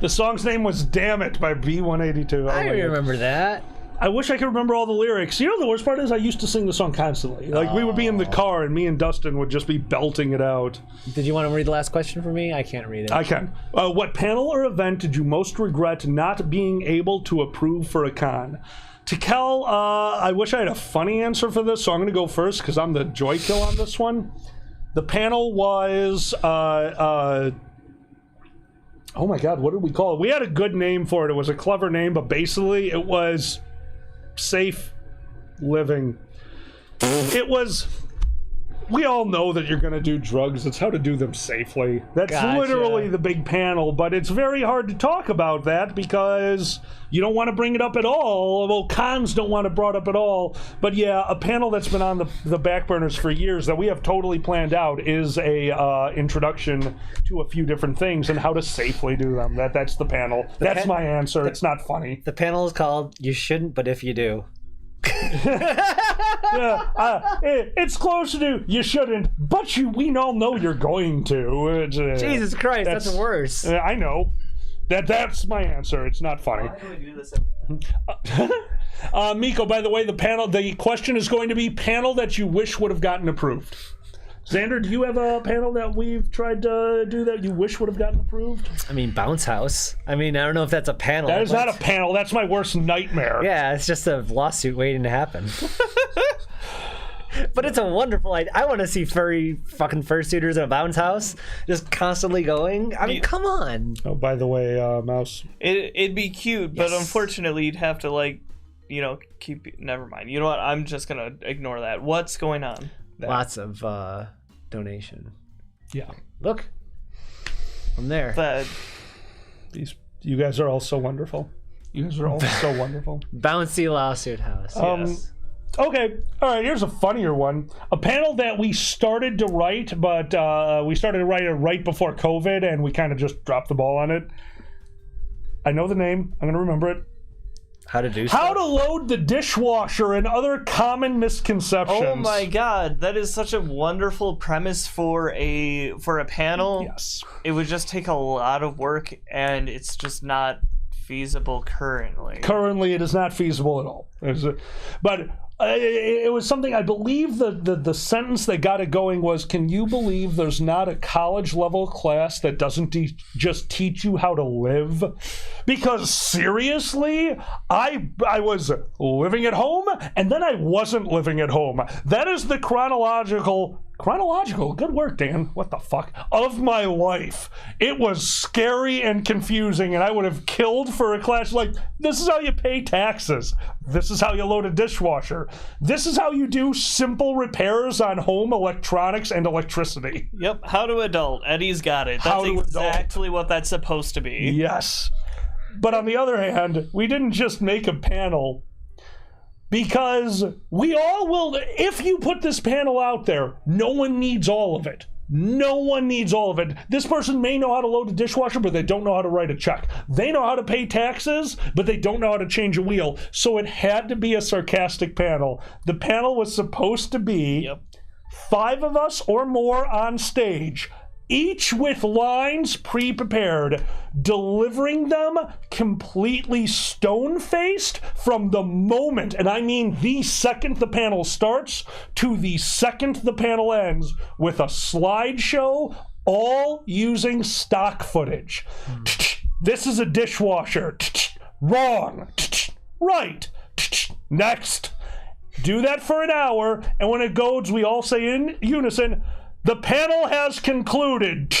The song's name was Damn It by B182. I remember that. I wish I could remember all the lyrics. You know, the worst part is I used to sing the song constantly. Like, we would be in the car and me and Dustin would just be belting it out. Did you want to read the last question for me? I can't read it. I can. What panel or event did you most regret not being able to approve for a con? Tikel, I wish I had a funny answer for this, so I'm going to go first because I'm the joy kill on this one. The panel was... oh my god, what did we call it? We had a good name for it. It was a clever name, but basically it was safe living. It was... We all know that you're going to do drugs. It's how to do them safely. That's literally the big panel, but it's very hard to talk about that because you don't want to bring it up at all. Well, cons don't want it brought up at all. But yeah, a panel that's been on the back burners for years that we have totally planned out is a introduction to a few different things and how to safely do them. That's the panel. That's my answer. It's not funny. The panel is called You Shouldn't, But If You Do. It's closer to You Shouldn't, but we all know you're going to. Jesus Christ, that's worse. I know. That's my answer. It's not funny. Why do we do this? Miko, by the way, the question is going to be panel that you wish would have gotten approved. Xander, do you have a panel that we've tried to do that you wish would have gotten approved? I mean, Bounce House. I mean, I don't know if that's a panel. That is not a panel. That's my worst nightmare. Yeah, it's just a lawsuit waiting to happen. But it's a wonderful idea. I want to see fucking fursuiters in a Bounce House just constantly going. I mean, come on. Oh, by the way, Mouse. It'd be cute, but unfortunately you'd have to, keep... Never mind. You know what? I'm just going to ignore that. What's going on? Lots of donation. Yeah. Look. I'm there. You guys are all so wonderful. You guys are all so wonderful. Bouncy lawsuit house. Yes. Okay, all right, here's a funnier one. A panel that we started to write, but we started to write it right before COVID, and we kind of just dropped the ball on it. I know the name. I'm going to remember it. How to load the dishwasher and other common misconceptions. Oh my god, that is such a wonderful premise for a panel. Yes. It would just take a lot of work, and it's just not feasible currently. Currently, it is not feasible at all. But it was something, I believe the sentence that got it going was, can you believe there's not a college level class that doesn't just teach you how to live? Because seriously, I was living at home, and then I wasn't living at home. That is the chronological, good work, Dan, what the fuck, of my life. It was scary and confusing, and I would have killed for a class like, this is how you pay taxes. This is how you load a dishwasher. This is how you do simple repairs on home electronics and electricity. Yep, how to adult. Eddie's got it. That's exactly what that's supposed to be. Yes. But on the other hand, we didn't just make a panel because we all will, if you put this panel out there, no one needs all of it. No one needs all of it. This person may know how to load a dishwasher, but they don't know how to write a check. They know how to pay taxes, but they don't know how to change a wheel. So it had to be a sarcastic panel. The panel was supposed to be 5 of us or more on stage, each with lines pre-prepared, delivering them completely stone-faced from the moment, and I mean the second the panel starts to the second the panel ends, with a slideshow, all using stock footage. This is a dishwasher. Wrong. Right. Next. Do that for an hour, and when it goes, we all say in unison, the panel has concluded.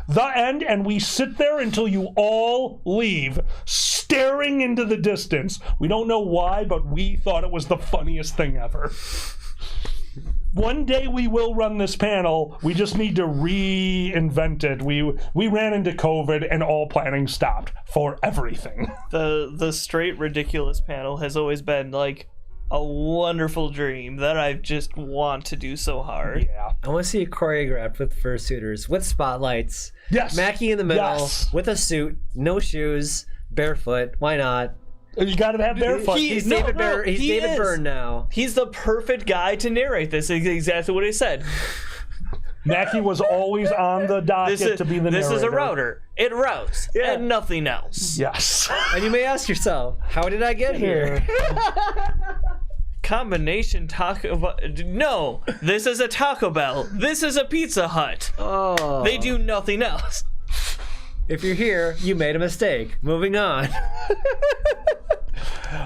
The end, and we sit there until you all leave, staring into the distance. We don't know why, but we thought it was the funniest thing ever. One day we will run this panel. We just need to reinvent it. We ran into COVID and all planning stopped for everything. The straight ridiculous panel has always been like a wonderful dream that I just want to do so hard. Yeah. I want to see it choreographed with fursuiters, with spotlights. Yes. Mackie in the middle, Yes. with a suit, no shoes, barefoot. Why not? You gotta have barefoot. He's David Byrne now. He's the perfect guy to narrate this. Is exactly what he said. Mackie was always on the docket to be the narrator. This is a router. It routes and nothing else. Yes. And you may ask yourself, how did I get here? Combination taco. No, this is a Taco Bell. This is a Pizza Hut. Oh. They do nothing else. If you're here, you made a mistake. Moving on.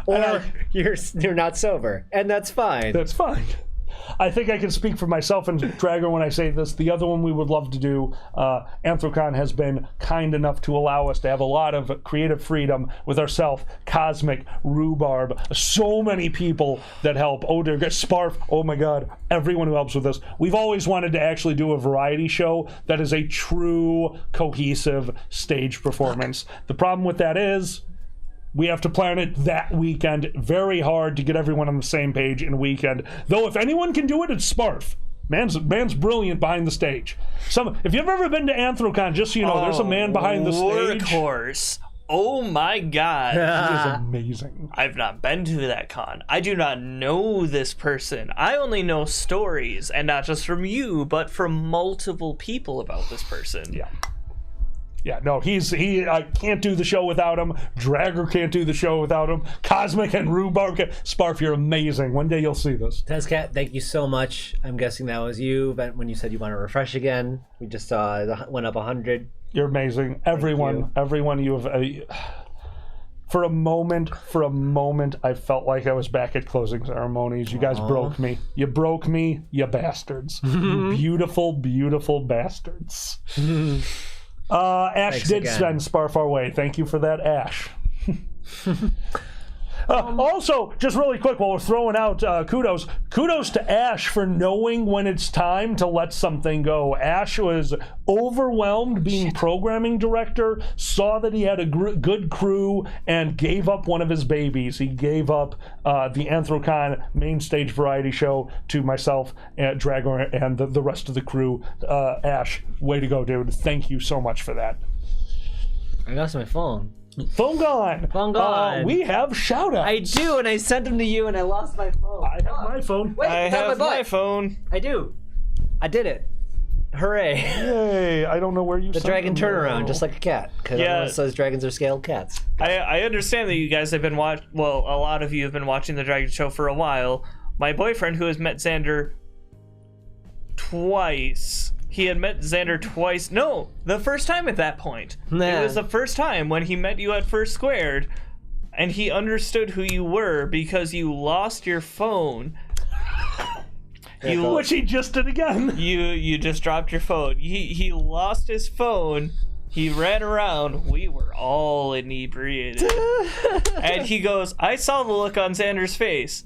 Or you're not sober, and that's fine. That's fine. I think I can speak for myself and Dragger when I say this. The other one we would love to do, Anthrocon has been kind enough to allow us to have a lot of creative freedom with ourselves, Cosmic, Rhubarb, so many people that help. Oh, dear, Sparf, oh my God, everyone who helps with this. We've always wanted to actually do a variety show that is a true, cohesive stage performance. The problem with that is, we have to plan it that weekend very hard to get everyone on the same page in a weekend. Though if anyone can do it, it's Sparf. Man's brilliant behind the stage. If you've ever been to Anthrocon, just so you know, there's a man behind the stage. Workhorse. Oh my God. He is amazing. I've not been to that con. I do not know this person. I only know stories, and not just from you, but from multiple people about this person. Yeah. Yeah, no, I can't do the show without him. Dragger can't do the show without him. Cosmic and Rhubarb. Sparf, you're amazing. One day you'll see this. Tezcat, thank you so much. I'm guessing that was you, but when you said you want to refresh again, we just went up 100. You're amazing. Everyone you have... For a moment, I felt like I was back at closing ceremonies. You guys broke me. You broke me, you bastards. You beautiful, beautiful bastards. Ash did send Sparf our way. Thank you for that, Ash. Also, just really quick, while we're throwing out kudos to Ash for knowing when it's time to let something go. Ash was overwhelmed being programming director, saw that he had a good crew, and gave up one of his babies. He gave up the Anthrocon main stage variety show to myself, and Drago, and the rest of the crew. Ash, way to go, dude. Thank you so much for that. I lost my phone. Phone gone. Phone gone. We have shout-outs. I do, and I sent them to you, and I lost my phone. I have my phone. Wait, I it's on have my my butt. phone. I do. I did it. Hooray. Yay, I don't know where you The sent dragon them, turnaround, though. just like a cat. Because Yeah. it says dragons are scaled cats. I understand that you guys have been a lot of you have been watching the Dragon Show for a while. My boyfriend, who has met Xander twice, he had met Xander twice. No, the first time at that point. Nah. It was the first time when he met you at First Squared, and he understood who you were because you lost your phone. Which he just did again. You just dropped your phone. He lost his phone. He ran around. We were all inebriated. And he goes, I saw the look on Xander's face.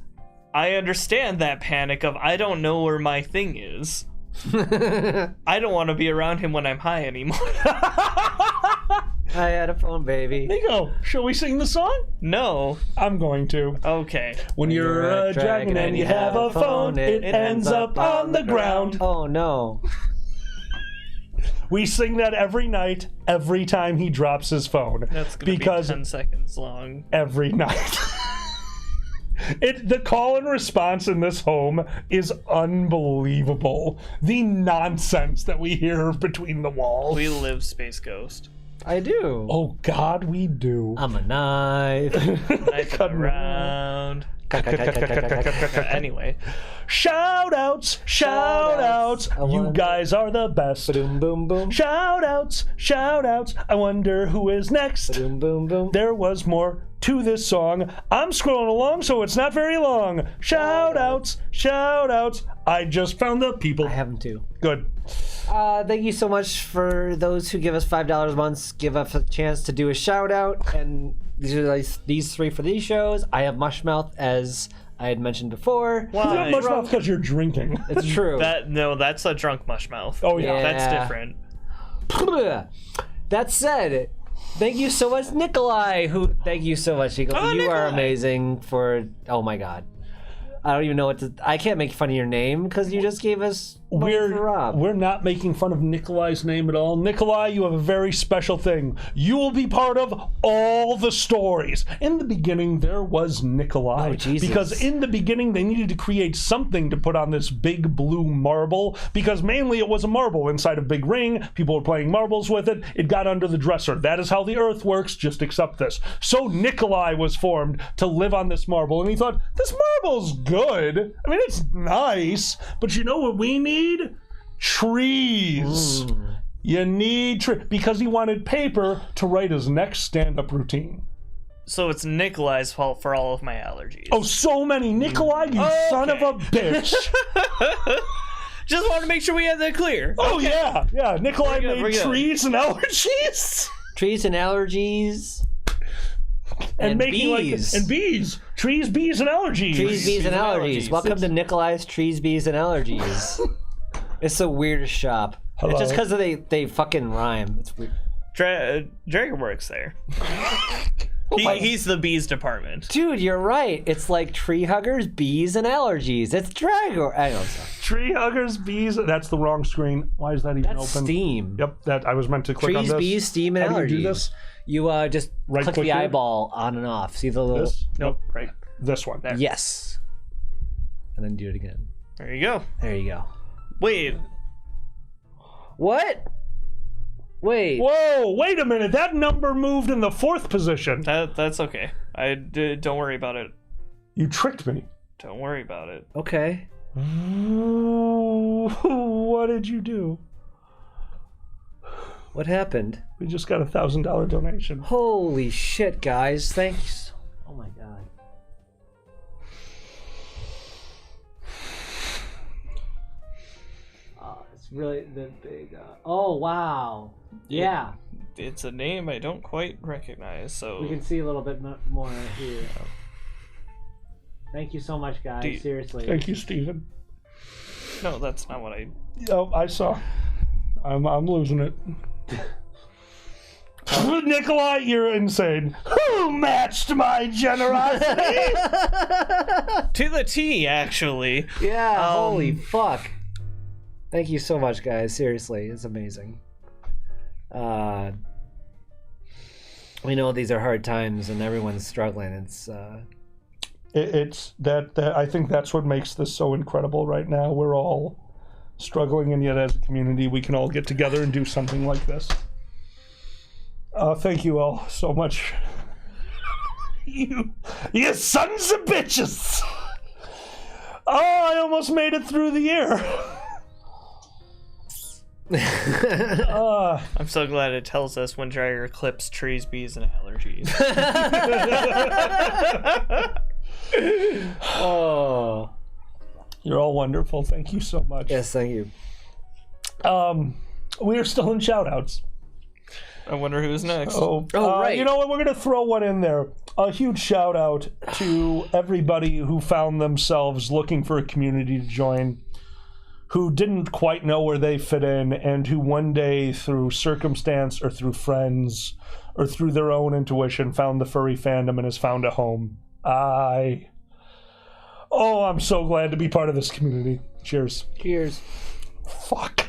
I understand that panic of I don't know where my thing is. I don't want to be around him when I'm high anymore. I had a phone, baby. Nico, shall we sing the song? No. I'm going to. Okay. When you're a dragon and you have a phone, it ends up on the ground. Oh, no. We sing that every night, every time he drops his phone. That's going to be 10 seconds long. Every night. The call and response in this home is unbelievable. The nonsense that we hear between the walls. We live Space Ghost. I do. Oh, God, we do. I'm a knife. Knife around. Anyway. Shout outs. You guys are the best. Boom, boom, boom. Shout outs. I wonder who is next. Boom, boom, boom. There was more to this song. I'm scrolling along, so it's not very long. Shout outs. I just found the people. I have them too. Good. Thank you so much for those who give us $5 a month. Give us a chance to do a shout out. And these are these three for these shows. I have Mushmouth, as I had mentioned before. It's not much about because you're drinking. It's true. That's a drunk Mushmouth. Oh, yeah. That's different. That said, thank you so much, Nikolai. Thank you so much, Nikolai. Oh, you Nikolai. are amazing for. Oh my God. I don't even know what to. I can't make fun of your name because you just gave us money for Rob. We're not making fun of Nikolai's name at all. Nikolai, you have a very special thing. You will be part of all the stories. In the beginning, there was Nikolai. Oh, Jesus. Because in the beginning, they needed to create something to put on this big blue marble. Because mainly it was a marble inside a big ring. People were playing marbles with it. It got under the dresser. That is how the earth works. Just accept this. So Nikolai was formed to live on this marble. And he thought, this marble's good. I mean, it's nice. But you know what we need? Trees. You need because he wanted paper to write his next stand-up routine. So it's Nikolai's fault for all of my allergies. Oh, so many. Nikolai, you son of a bitch. Just wanted to make sure we had that clear. Oh, yeah. Nikolai We're made good. trees and allergies. Trees and allergies. And making bees. and bees. Trees, bees, and allergies. Trees, bees, and allergies. Welcome to Nikolai's Trees, Bees, and Allergies. It's the weirdest shop. Hello. It's just because they fucking rhyme. It's weird. Dragon works there. He's the bees department. Dude, you're right. It's like tree huggers, bees, and allergies. It's Dragon. I know. Sorry. Tree huggers, bees. That's the wrong screen. Why is that even That's open? Steam. Yep, that I was meant to click on Trees, this. bees, steam, and How allergies. do you do this? You just Right click click the here? eyeball on and off. See the little. This? Nope. Right. This one. There. Yes. And then do it again. There you go. There you go. Wait. What? Wait. Whoa, wait a minute. That number moved in the 4th position. That's okay. Don't worry about it. You tricked me. Don't worry about it. Okay. Ooh, what did you do? What happened? We just got a $1,000 donation. Holy shit, guys. Thanks. Oh my god. Oh, it's really the big. Oh, wow. Yeah. It's a name I don't quite recognize, so We can see a little bit more here. Thank you so much, guys. Dude. Seriously. Thank you, Steven. No, that's not what I. Oh, I saw. I'm losing it. Nikolai, you're insane. Who matched my generosity? To the T, actually. Yeah, holy fuck. Thank you so much, guys. Seriously, it's amazing. We know these are hard times and everyone's struggling. It's that I think that's what makes this so incredible right now. We're all struggling, and yet as a community, we can all get together and do something like this. Thank you all so much. You sons of bitches! Oh, I almost made it through the year. I'm so glad it tells us when Dragger clips trees, bees, and allergies. Oh. You're all wonderful. Thank you so much. Yes, thank you. We are still in shout-outs. I wonder who's next. Right. You know what? We're going to throw one in there. A huge shout out to everybody who found themselves looking for a community to join, who didn't quite know where they fit in, and who one day, through circumstance or through friends or through their own intuition, found the furry fandom and has found a home. I'm so glad to be part of this community. Cheers. Cheers. Fuck.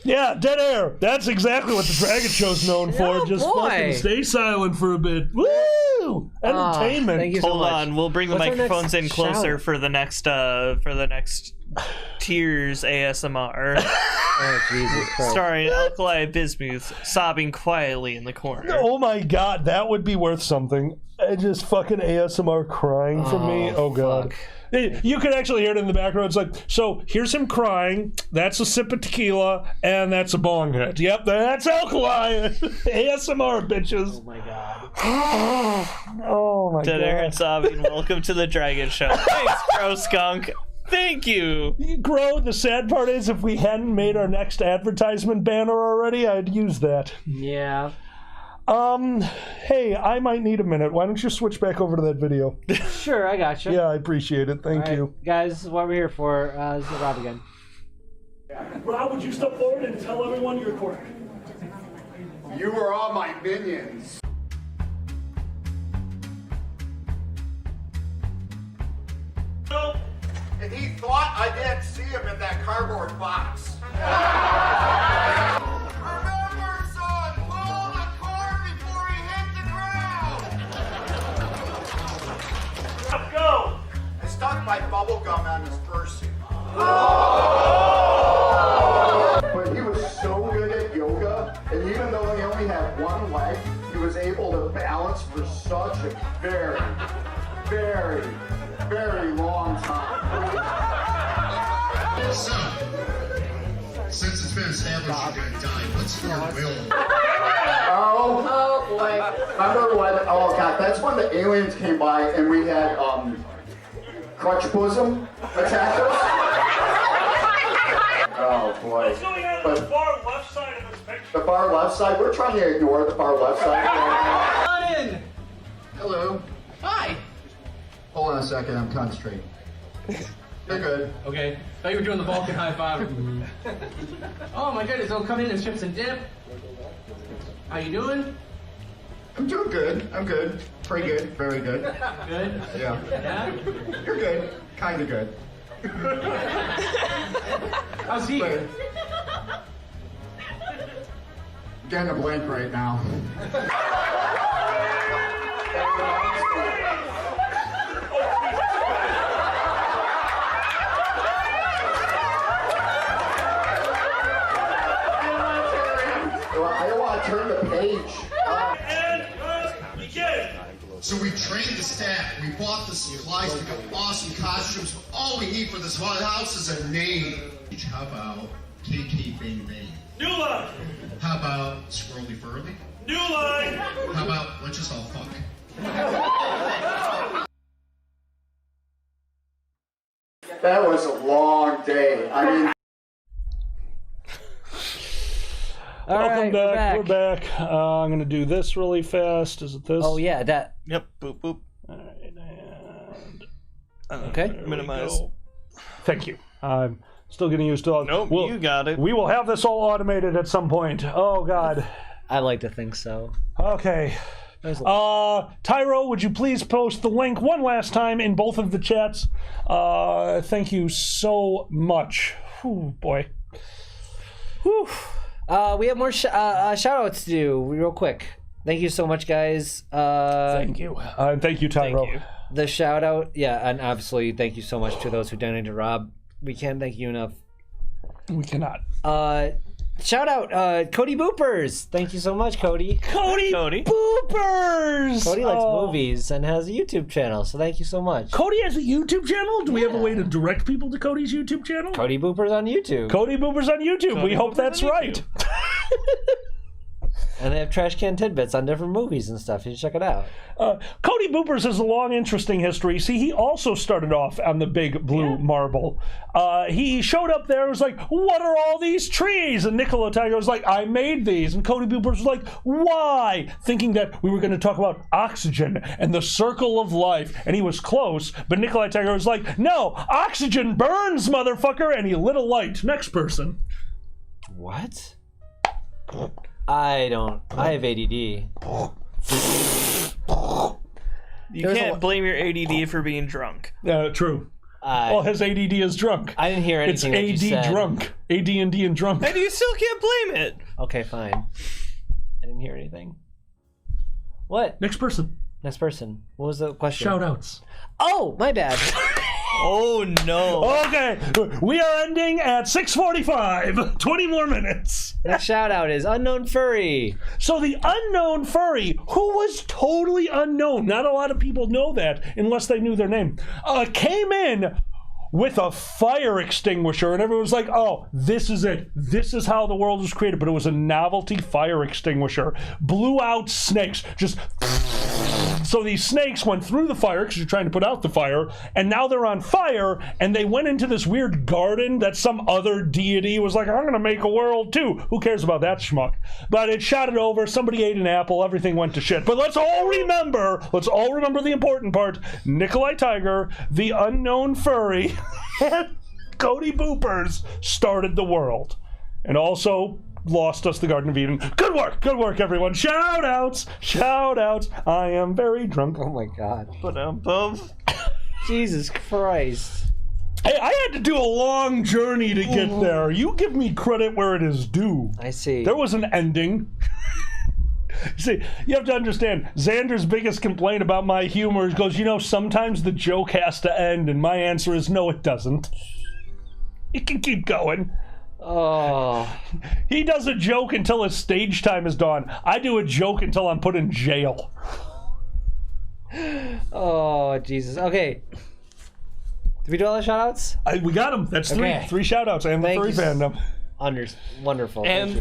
Yeah, dead air. That's exactly what the Dragon Show's known for. Oh, Just boy. fucking stay silent for a bit. Woo! Entertainment. Thank you so Hold much. on, we'll bring the What's our microphones next in closer shout? for the next Tears ASMR, Oh, Jesus Christ. starring Alkali Bismuth sobbing quietly in the corner. Oh my god, that would be worth something. Just fucking ASMR crying from me. Oh god. fuck. You can actually hear it in the background. It's like, so here's him crying. That's a sip of tequila, and that's a bong hit. Yep, that's Alkali. ASMR, bitches. Oh my god. Oh my Dead air god. and sobbing. Welcome to the Dragon Show. Thanks, Bro Skunk. Thank you. Grow, the sad part is if we hadn't made our next advertisement banner already, I'd use that. Yeah. Hey, I might need a minute. Why don't you switch back over to that video? Sure, I gotcha. Yeah, I appreciate it. Thank you. Guys, this is what we're here for. This is Rob again. Rob, would you step forward and tell everyone you're recording? You are all my minions. And he thought I didn't see him in that cardboard box. Remember, son, pull the cord before he hit the ground. Go! I stuck my bubble gum on his person. But he was so good at yoga, and even though he only had one leg, he was able to balance for such a very, very, very long time. So, since it's been established you're gonna die, what's your will? Oh boy. Remember when, oh god, that's when the aliens came by and we had, crutch bosom attack us? Oh boy. What's going on But the far left side of this picture? the far left side, we're trying to ignore the far left side. Hello. Hi. Hold on a second, I'm concentrating. You're good. Okay. Thought you were doing the Vulcan high five. Oh my goodness, oh come in and chips and dip. How you doing? I'm doing good. I'm good. Pretty good. Very good. Good. Yeah. Yeah? You're good. Kinda good. How's he? But- Getting a blank right now. I don't want to turn the page. So we trained the staff, we bought the supplies, we got awesome costumes. All we need for this house is a name. How about KK Bang Bang? New line! How about Swirly Furly? New line! How about let's just all fuck? That was a long day. I mean, Welcome right, back. We're back. I'm going to do this really fast. Is it this? Oh, yeah, that. Yep. Boop boop. All right, and Okay. Minimize. thank you. I'm still getting used to it. Nope. You got it. We will have this all automated at some point. Oh, God. I like to think so. Okay. Tyro, would you please post the link one last time in both of the chats? Thank you so much. Whew, boy. Whew. We have more shout-outs to do real quick. Thank you so much, guys. Thank you. Thank you, Tyro. Thank you. The shout-out, yeah, and absolutely thank you so much to those who donated to Rob. We can't thank you enough. We cannot. Shout out, Cody Boopers. Thank you so much, Cody. Cody Boopers! Cody likes movies and has a YouTube channel, so thank you so much. Cody has a YouTube channel? Do we have a way to direct people to Cody's YouTube channel? Cody Boopers on YouTube. Cody Boopers on YouTube. We hope that's right. And they have trash can tidbits on different movies and stuff. You should check it out. Cody Boopers has a long, interesting history. See, he also started off on the big blue marble. He showed up there and was like, what are all these trees? And Nicola Tiger was like, I made these. And Cody Boopers was like, why? Thinking that we were going to talk about oxygen and the circle of life. And he was close, but Nicola Tiger was like, no, oxygen burns, motherfucker. And he lit a light. Next person. What? I have ADD. You can't blame your ADD for being drunk. True. Well, his ADD is drunk. I didn't hear anything that you It's said. AD drunk. AD&D and drunk. And you still can't blame it. Okay, fine. I didn't hear anything. What? Next person. Next person. What was the question? Shout outs. Oh, my bad. Oh, no. Okay, we are ending at 6:45. 20 more minutes. Next shout out is Unknown Furry. So the unknown furry, who was totally unknown, not a lot of people know that unless they knew their name, came in with a fire extinguisher, and everyone was like, oh, this is it. This is how the world was created. But it was a novelty fire extinguisher. Blew out snakes. Just... So these snakes went through the fire because you're trying to put out the fire, and now they're on fire, and they went into this weird garden that some other deity was like, I'm going to make a world too. Who cares about that schmuck? But it shot it over. Somebody ate an apple. Everything went to shit. But let's all remember the important part. Nikolai Tiger, the unknown furry, and Cody Boopers started the world. And also... lost us the Garden of Eden. Good work, everyone. Shout outs. I am very drunk. Oh my god. Ba-dum-bum. Jesus Christ. Hey, I had to do a long journey to get there. You give me credit where it is due. I see. There was an ending. See, you have to understand, Xander's biggest complaint about my humor is goes, sometimes the joke has to end, and my answer is no, it doesn't. It can keep going. Oh. He does a joke until his stage time is done. I do a joke until I'm put in jail. Oh, Jesus. Okay. Did we do all the shout-outs? We got them. That's three. Okay. 3 shout-outs and the Thank furry you. fandom. Wonderful. And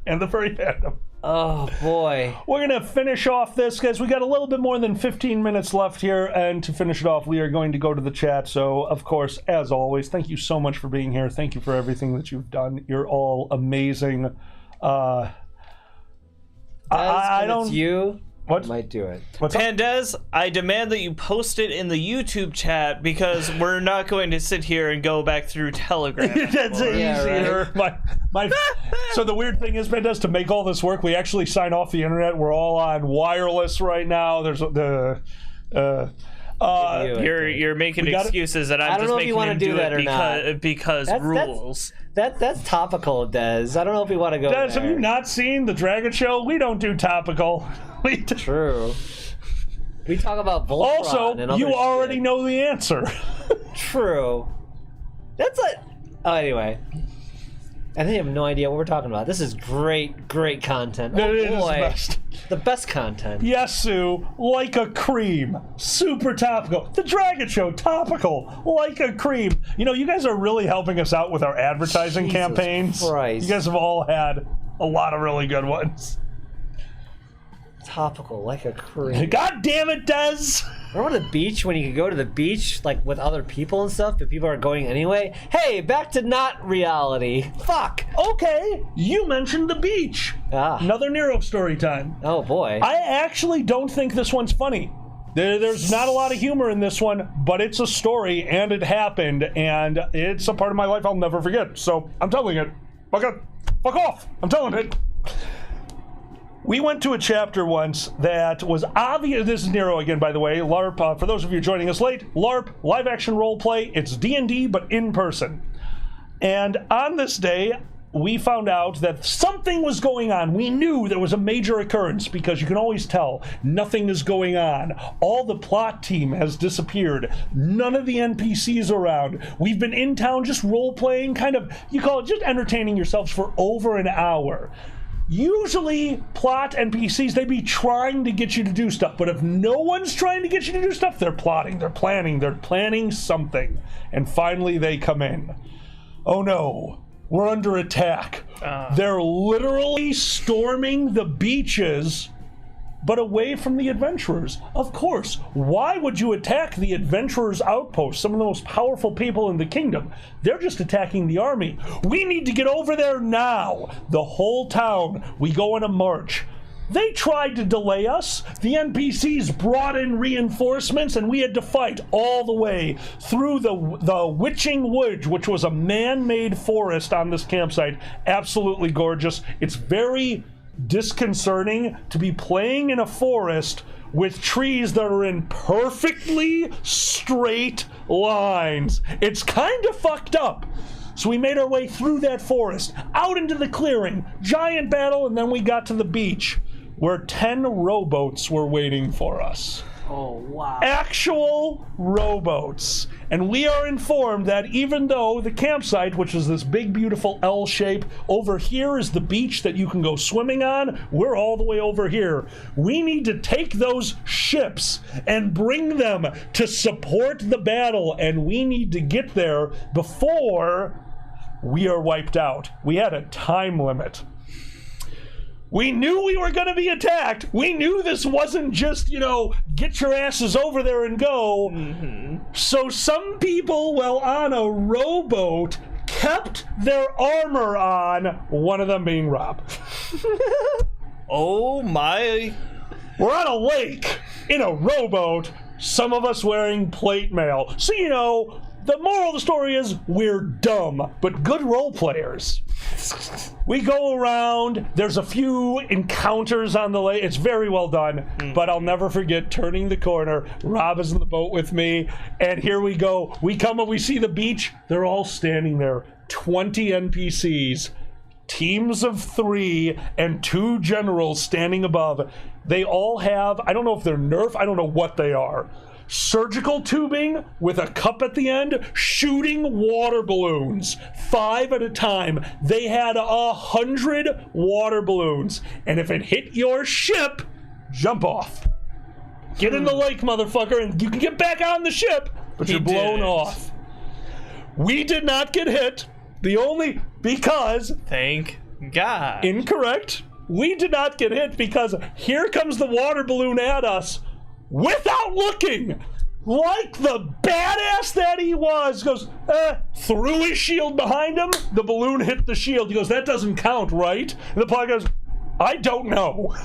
And the furry fandom. Oh, boy. We're going to finish off this, guys. We got a little bit more than 15 minutes left here, and to finish it off, we are going to go to the chat. So, of course, as always, thank you so much for being here. Thank you for everything that you've done. You're all amazing. I don't... It's you. What? Might do it. What's up? Pandez, I demand that you post it in the YouTube chat because we're not going to sit here and go back through Telegram. That's easier. right. So the weird thing is, Pandez, to make all this work, we actually sign off the internet. We're all on wireless right now. There's the... You're making excuses, and I'm don't just know if you making wanna him do do that it or not. because rules. That's topical, Dez. I don't know if we want to go Des, there. have you not seen the Dragon Show? We don't do topical. True. We talk about Voltron Also, and other you already shit. know the answer. True. That's like... Oh, anyway. I think I have no idea what we're talking about. This is great content. Oh, It is boy. the best. The best content. Yasu, like a cream. Super topical. The Dragon Show, topical. Like a cream. You guys are really helping us out with our advertising Jesus campaigns. Christ. You guys have all had a lot of really good ones. Topical, like a cream. God damn it, Des! Remember the beach when you could go to the beach like with other people and stuff, but people are going anyway? Hey, back to not reality. Fuck. Okay, you mentioned the beach. Another Nero story time. Oh boy. I actually don't think this one's funny. There's not a lot of humor in this one, but it's a story, and it happened, and it's a part of my life I'll never forget. So I'm telling it. Fuck off. I'm telling it. We went to a chapter once that was obvious. This is Nero again, by the way. LARP, for those of you joining us late, LARP, live action role play. It's D&D, but in person. And on this day, we found out that something was going on. We knew there was a major occurrence because you can always tell nothing is going on. All the plot team has disappeared. None of the NPCs around. We've been in town just role-playing, kind of, you call it just entertaining yourselves for over an hour. Usually, plot NPCs, they be trying to get you to do stuff, but if no one's trying to get you to do stuff, they're plotting, they're planning something. And finally, they come in. Oh no, we're under attack. They're literally storming the beaches, but away from the adventurers. Of course, why would you attack the adventurers' outpost, some of the most powerful people in the kingdom? They're just attacking the army. We need to get over there now. The whole town, we go on a march. They tried to delay us. The NPCs brought in reinforcements, and we had to fight all the way through the Witching Wood, which was a man-made forest on this campsite. Absolutely gorgeous. It's very disconcerting to be playing in a forest with trees that are in perfectly straight lines. It's kind of fucked up. So we made our way through that forest, out into the clearing, giant battle, and then we got to the beach where 10 rowboats were waiting for us. Oh, wow. Actual rowboats. And we are informed that even though the campsite, which is this big, beautiful L shape, over here is the beach that you can go swimming on, we're all the way over here. We need to take those ships and bring them to support the battle, and we need to get there before we are wiped out. We had a time limit. We knew we were going to be attacked. We knew this wasn't just, get your asses over there and go. Mm-hmm. So some people, while on a rowboat, kept their armor on, one of them being Rob. Oh my. We're on a lake in a rowboat, some of us wearing plate mail. So, the moral of the story is we're dumb, but good role players. We go around, there's a few encounters on the lake. It's very well done, but I'll never forget turning the corner. Rob is in the boat with me, and here we go. We come and we see the beach. They're all standing there. 20 NPCs, teams of 3, and 2 generals standing above. They all have, I don't know if they're Nerf, I don't know what they are. Surgical tubing with a cup at the end, shooting water balloons 5 at a time. They had 100 water balloons, and if it hit your ship, jump off. Get in the lake, motherfucker, and you can get back on the ship, but you're blown off. We did not get hit. Because thank God. Incorrect. We did not get hit because here comes the water balloon at us. Without looking, like the badass that he was, goes, threw his shield behind him, the balloon hit the shield. He goes, that doesn't count, right? And the pilot goes, I don't know.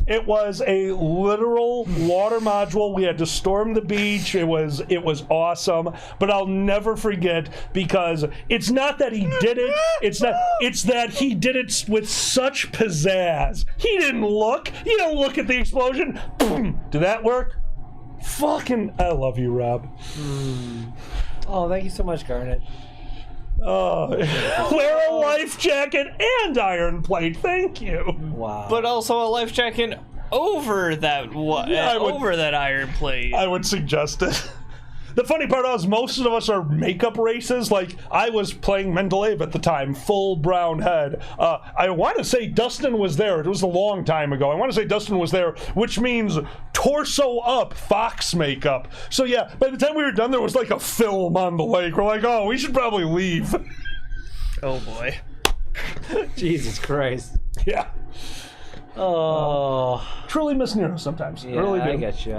It was a literal water module. We had to storm the beach. It was awesome. But I'll never forget, because it's not that he did it. It's that he did it with such pizzazz. He didn't look. You don't look at the explosion. Boom. Did that work? Fucking, I love you, Rob. Oh, thank you so much, Garnet. Wear a life jacket and iron plate. Thank you. Wow. But also a life jacket over that over that iron plate. I would suggest it. The funny part is most of us are makeup races. Like, I was playing Mendeleev at the time, full brown head. I want to say Dustin was there. It was a long time ago. I want to say Dustin was there, which means torso up fox makeup. So yeah, by the time we were done, there was like a film on the lake. We're like, oh, we should probably leave. Oh boy. Jesus Christ. Yeah. Oh. truly miss Nero sometimes. Yeah, Really do. I get you.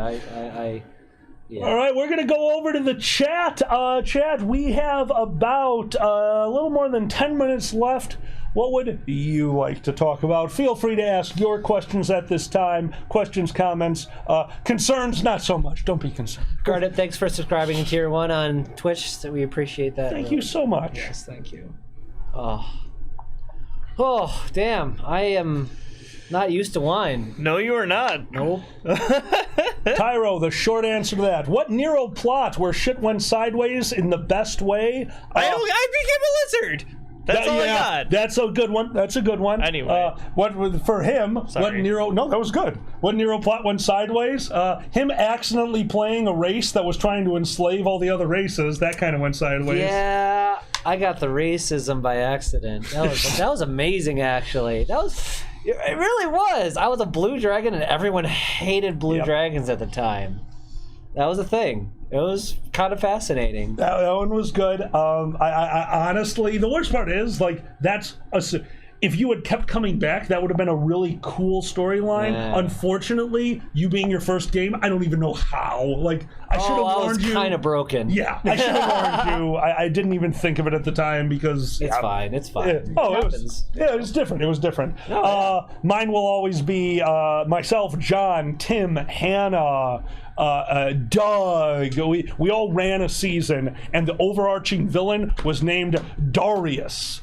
Yeah. All right, we're going to go over to the chat. Chat, we have about a little more than 10 minutes left. What would you like to talk about? Feel free to ask your questions at this time. Questions, comments, concerns, not so much. Don't be concerned. Garnet, thanks for subscribing in Tier 1 on Twitch. So we appreciate that. Thank you so much. Yes, thank you. Oh, damn. I am not used to wine. No, you are not. Nope. Tyro, the short answer to that. What Nero plot where shit went sideways in the best way? I became a lizard. That's all I got. That's a good one. That's a good one. Anyway. For him, Sorry. what Nero... No, that was good. What Nero plot went sideways? Him accidentally playing a race that was trying to enslave all the other races. That kind of went sideways. Yeah, I got the racism by accident. That was amazing, actually. It really was. I was a blue dragon, and everyone hated blue dragons at the time. That was a thing. It was kind of fascinating. That one was good. I honestly, the worst part is, like, if you had kept coming back, that would have been a really cool storyline. Yeah. Unfortunately, you being your first game, I don't even know how. Like, I should have warned you. I was kind of broken. Yeah, I should have warned you. I didn't even think of it at the time because It's fine. It's fine. Yeah. It happens. It was different. It was different. Oh, Mine will always be myself, John, Tim, Hannah, Doug. We all ran a season, and the overarching villain was named Darius.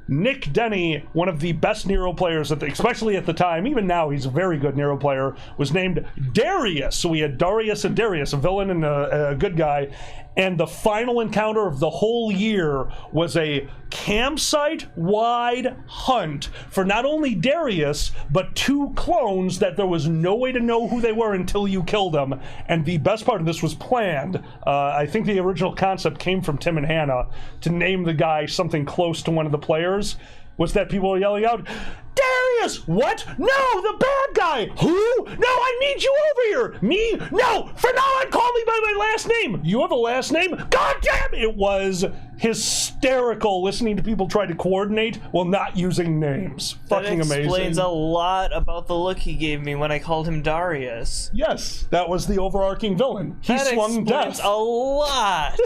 Nick Denny, one of the best Nero players, especially at the time, even now he's a very good Nero player, was named Darius. So we had Darius and Darius, a villain and a good guy. And the final encounter of the whole year was a campsite-wide hunt for not only Darius, but 2 clones that there was no way to know who they were until you killed them. And the best part of this was planned. I think the original concept came from Tim and Hannah to name the guy something close to one of the players. Was that people were yelling out, Darius! What? No, the bad guy! Who? No, I need you over here! Me? No! For now on, call me by my last name! You have a last name? God damn! It was hysterical listening to people try to coordinate while not using names. Fucking amazing. That explains a lot about the look he gave me when I called him Darius. Yes, that was the overarching villain. He swung death. A lot!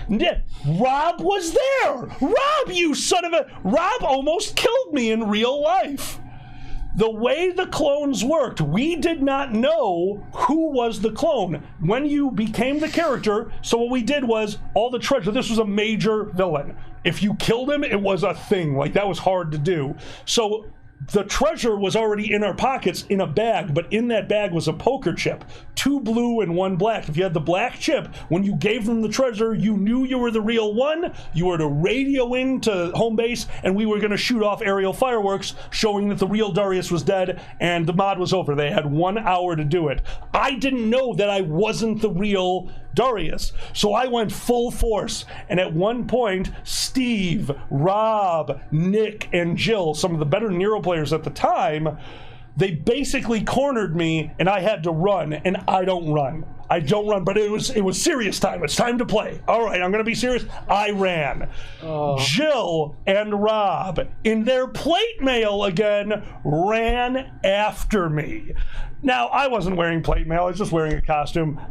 Yeah, Rob was there! Rob, you son of a... Rob almost killed me in real life. The way the clones worked, we did not know who was the clone. When you became the character, so what we did was, all the treasure, this was a major villain. If you killed him, it was a thing. Like, that was hard to do. So the treasure was already in our pockets in a bag, but in that bag was a poker chip. 2 blue and 1 black. If you had the black chip, when you gave them the treasure, you knew you were the real one. You were to radio into home base, and we were going to shoot off aerial fireworks, showing that the real Darius was dead, and the mod was over. They had 1 hour to do it. I didn't know that I wasn't the real Darius, so I went full force, and at one point, Steve, Rob, Nick, and Jill, some of the better Nero players at the time, they basically cornered me, and I had to run, and I don't run. I don't run, but it was serious time. It's time to play. All right, I'm going to be serious. I ran. Jill and Rob, in their plate mail again, ran after me. Now, I wasn't wearing plate mail. I was just wearing a costume.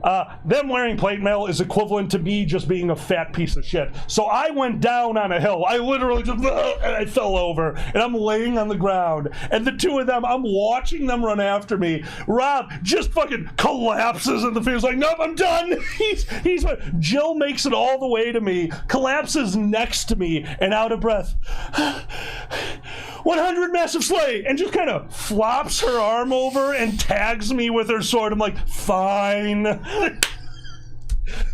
Them wearing plate mail is equivalent to me just being a fat piece of shit. So I went down on a hill. I literally just, and I fell over. And I'm laying on the ground. And the 2 of them, I'm watching them run after me. Rob just fucking collapses in the field. He's like, nope, I'm done. He's Jill makes it all the way to me, collapses next to me, and out of breath. 100 massive slay, and just kind of flops her arm over and tags me with her sword. I'm like, fine.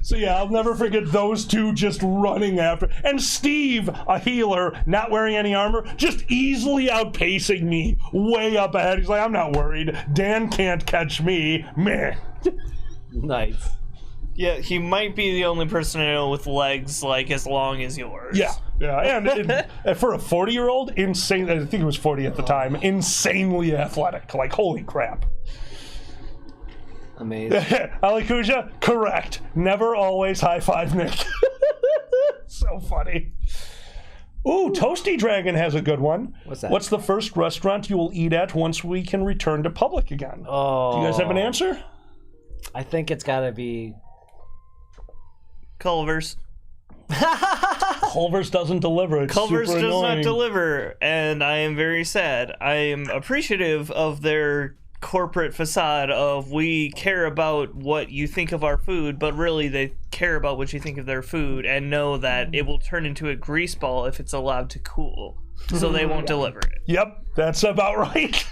So yeah, I'll never forget those 2 just running after. And Steve, a healer, not wearing any armor, just easily outpacing me way up ahead. He's like, I'm not worried. Dan can't catch me. Meh. Nice. Yeah, he might be the only person I know with legs like as long as yours. Yeah, and for a 40-year-old, insane. I think he was 40 at the time. Insanely athletic. Like, holy crap. Amazing. Alikuja, correct. Never always high five Nick. So funny. Ooh, Toasty Dragon has a good one. What's that? What's the first restaurant you will eat at once we can return to public again? Oh. Do you guys have an answer? I think it's got to be... Culver's. Culver's doesn't deliver. It's Culver's super does annoying. not deliver, and I am very sad. I am appreciative of their corporate facade of we care about what you think of our food, but really they care about what you think of their food and know that it will turn into a grease ball if it's allowed to cool. So they won't deliver it. Yep, that's about right.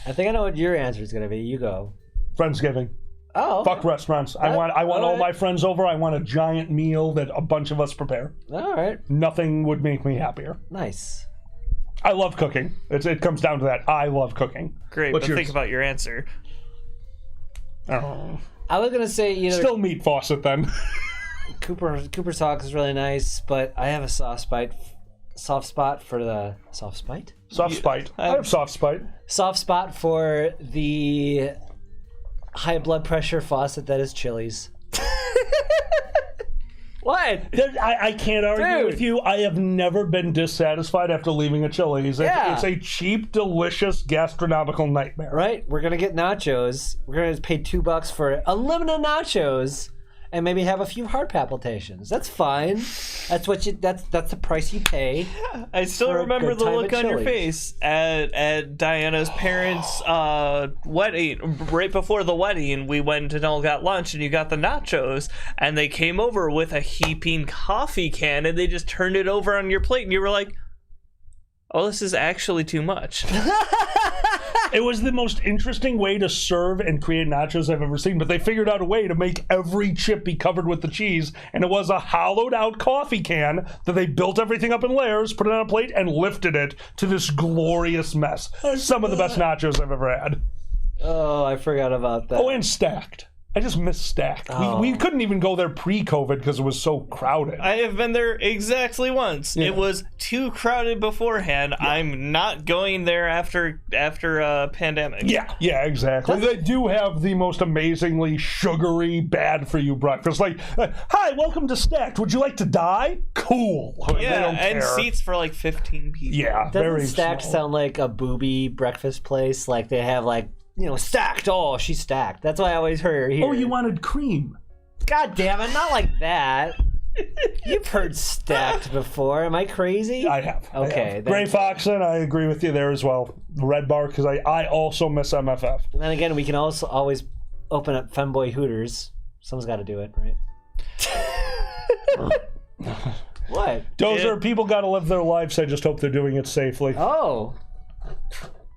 I think I know what your answer is going to be. You go. Friendsgiving. Oh. Fuck restaurants. I want all my friends over. I want a giant meal that a bunch of us prepare. All right. Nothing would make me happier. Nice. I love cooking. It comes down to that. I love cooking. Great, What's but yours? think about your answer. Oh. I was going to say, you know, Still meat faucet then. Cooper's Hawk is really nice, but I have a soft spot for the... Soft spite? Soft spite. I have soft spite. Soft spot for the high blood pressure faucet that is Chili's. What? I can't argue Dude. with you. I have never been dissatisfied after leaving a Chili's. Yeah. It's a cheap, delicious gastronomical nightmare. Right? We're gonna get nachos. We're gonna pay $2 for unlimited nachos, and maybe have a few heart palpitations. That's fine. That's what you. That's the price you pay. I still For a remember good the time look at on your Chili's. face at Diana's parents' wedding. Right before the wedding, we went and all got lunch, and you got the nachos, and they came over with a heaping coffee can, and they just turned it over on your plate, and you were like, "Oh, this is actually too much." It was the most interesting way to serve and create nachos I've ever seen, but they figured out a way to make every chip be covered with the cheese, and it was a hollowed out coffee can that they built everything up in layers, put it on a plate, and lifted it to this glorious mess. Some of the best nachos I've ever had. Oh, I forgot about that. Oh, and stacked. I just miss stacked. We couldn't even go there pre-COVID because it was so crowded. I have been there exactly once. Yeah. It was too crowded beforehand. I'm not going there after a pandemic. Yeah, exactly. They do have the most amazingly sugary, bad for you breakfast. Like, hi, welcome to Stacked. Would you like to die? Cool. They Yeah, don't and care. seats for like 15 people. Yeah, Doesn't very Stacked small. sound like a booby breakfast place? Like they have like, you know, stacked. Oh, she's stacked. That's why I always heard here. Oh, you wanted cream. God damn it, not like that. You've heard stacked before. Am I crazy? I have. Okay. Gray Foxen, I agree with you there as well. Red Bar, because I also miss MFF. And then again, we can also always open up Femboy Hooters. Someone's got to do it, right? What? Dozer, people got to live their lives. I just hope they're doing it safely. Oh.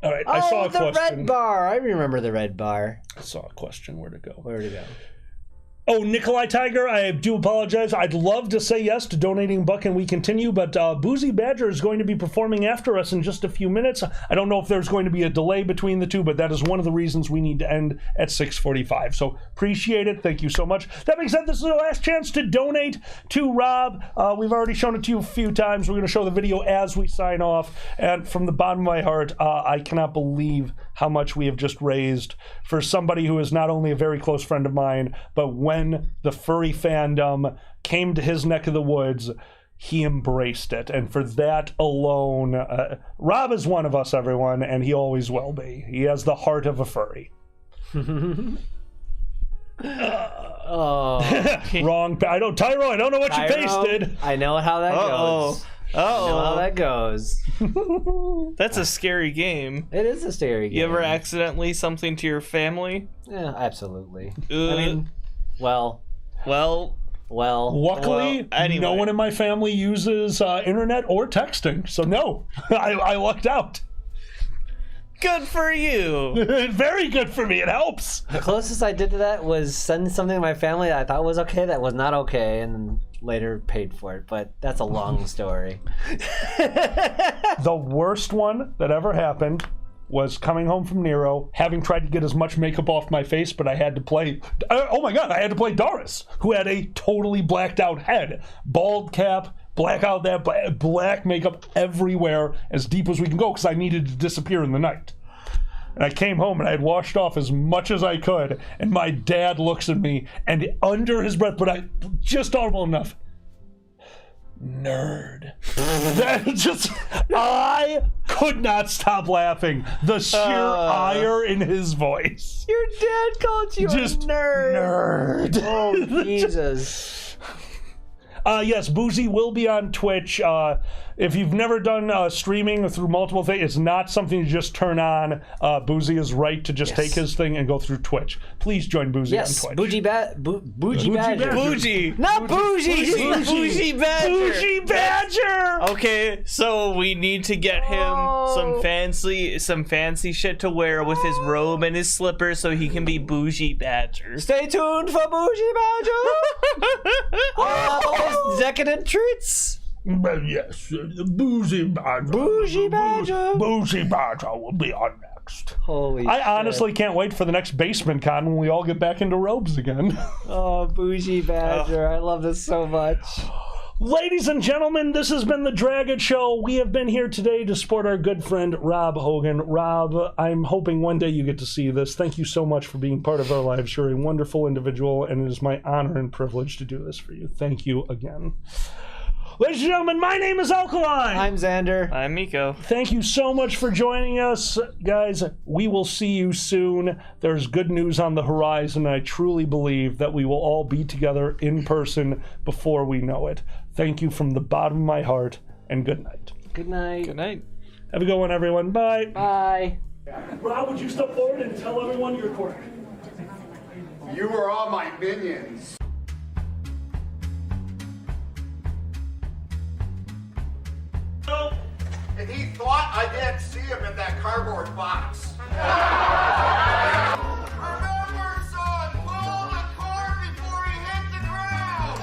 All right, I saw a the question. red bar. I remember the red bar. I saw a question. Where'd it go? Where'd it go? Oh, Nikolai Tiger, I do apologize. I'd love to say yes to donating $1 and we continue, but Boozy Badger is going to be performing after us in just a few minutes. I don't know if there's going to be a delay between the two, but that is one of the reasons we need to end at 6:45. So appreciate it. Thank you so much. That being said, this is the last chance to donate to Rob. We've already shown it to you a few times. We're going to show the video as we sign off. And from the bottom of my heart, I cannot believe how much we have just raised for somebody who is not only a very close friend of mine, but when the furry fandom came to his neck of the woods, he embraced it. And for that alone, Rob is one of us, everyone, and he always will be. He has the heart of a furry. Wrong. Tyro, I don't know what you pasted. I know how that goes. I know how that goes. That's a scary game. It is a scary game. You ever accidentally something to your family? Yeah, absolutely. I Uh, mean, well. Luckily, anyway. no one in my family uses internet or texting, so no, I lucked out. Good for you. Very good for me. It helps. The closest I did to that was send something to my family that I thought was okay that was not okay, and later paid for it. But that's a long story. The worst one that ever happened was coming home from Nero, having tried to get as much makeup off my face, but I had to play, oh my god, I had to play Doris, who had a totally blacked out head, bald cap, blackout that black makeup everywhere, as deep as we can go, because I needed to disappear in the night. And I came home and I had washed off as much as I could, and my dad looks at me, and under his breath, but just audible enough, nerd. That just, I could not stop laughing. The sheer ire in his voice. Your dad called you Just a nerd. Nerd. Oh, Jesus. Yes, Boozy will be on Twitch. If you've never done streaming through multiple things, it's not something you just turn on. Boozy is right to just take his thing and go through Twitch. Please join Boozy on Twitch. Bougie Badger. Bougie. Not Bougie. Bougie Badger. Bougie Badger. Okay, so we need to get him some fancy shit to wear with his robe and his slippers so he can be Bougie Badger. Stay tuned for Bougie Badger. All those decadent treats. But yes, the Boozy Badger. Bougie Badger. Boozy Badger will be on next. Holy I honestly can't wait for the next Basement Con when we all get back into robes again. Oh, Bougie Badger. I love this so much. Ladies and gentlemen, this has been the Dragon Show. We have been here today to support our good friend Rob Hogan. Rob, I'm hoping one day you get to see this. Thank you so much for being part of our lives. You're a wonderful individual, and it is my honor and privilege to do this for you. Thank you again. Ladies and gentlemen, my name is Alkaline. I'm Xander. I'm Miko. Thank you so much for joining us. Guys, we will see you soon. There's good news on the horizon. I truly believe that we will all be together in person before we know it. Thank you from the bottom of my heart, and good night. Good night. Good night. Have a good one, everyone. Bye. Bye. Rob, would you step forward and tell everyone your quirk? You are all my minions. And he thought I didn't see him in that cardboard box. Remember, son, pull the cord before he hit the ground.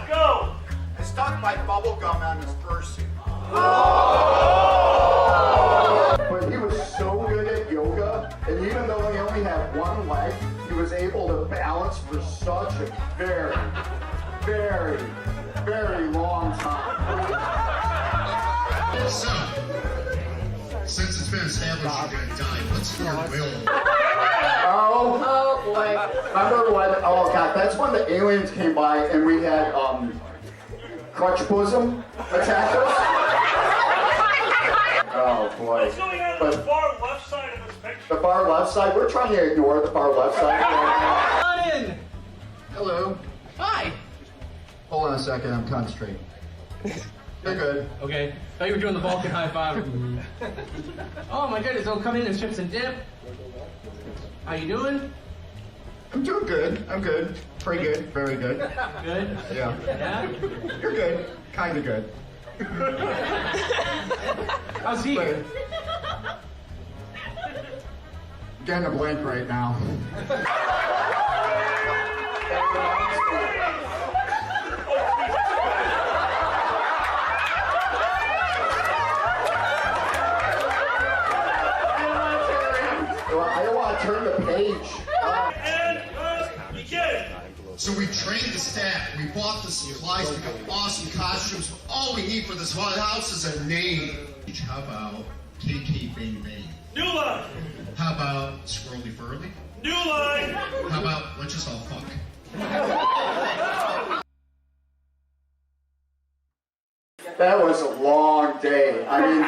Go! I stuck my bubble gum on his fursuit. But he was so good at yoga, and even though he only had one leg, he was able to balance for such a very, very, very long time. So, since it's been established you're gonna die, what's your will? Oh boy. Remember when, oh god, that's when the aliens came by and we had, clutch bosom attack us? Oh boy. What's going on But the far left side of this picture? the far left side, we're trying to ignore the far left side. Come in. Hello. Hi. Hold on a second, I'm concentrating. You're good. Okay. Thought you were doing the Vulcan high five. Oh my goodness! Oh, come in and chips and dip. How you doing? I'm doing good. I'm good. Pretty good. Very good. Good. Yeah. Yeah. You're good. Kinda good. How's he? But- Getting a blank right now. I don't want to turn the page. So we trained the staff, we bought the supplies, we got awesome costumes. All we need for this house is a name. How about KK Bang Bang? New line! How about Squirrely Furly? New line! How about let's just all fuck? That was a long day. I mean,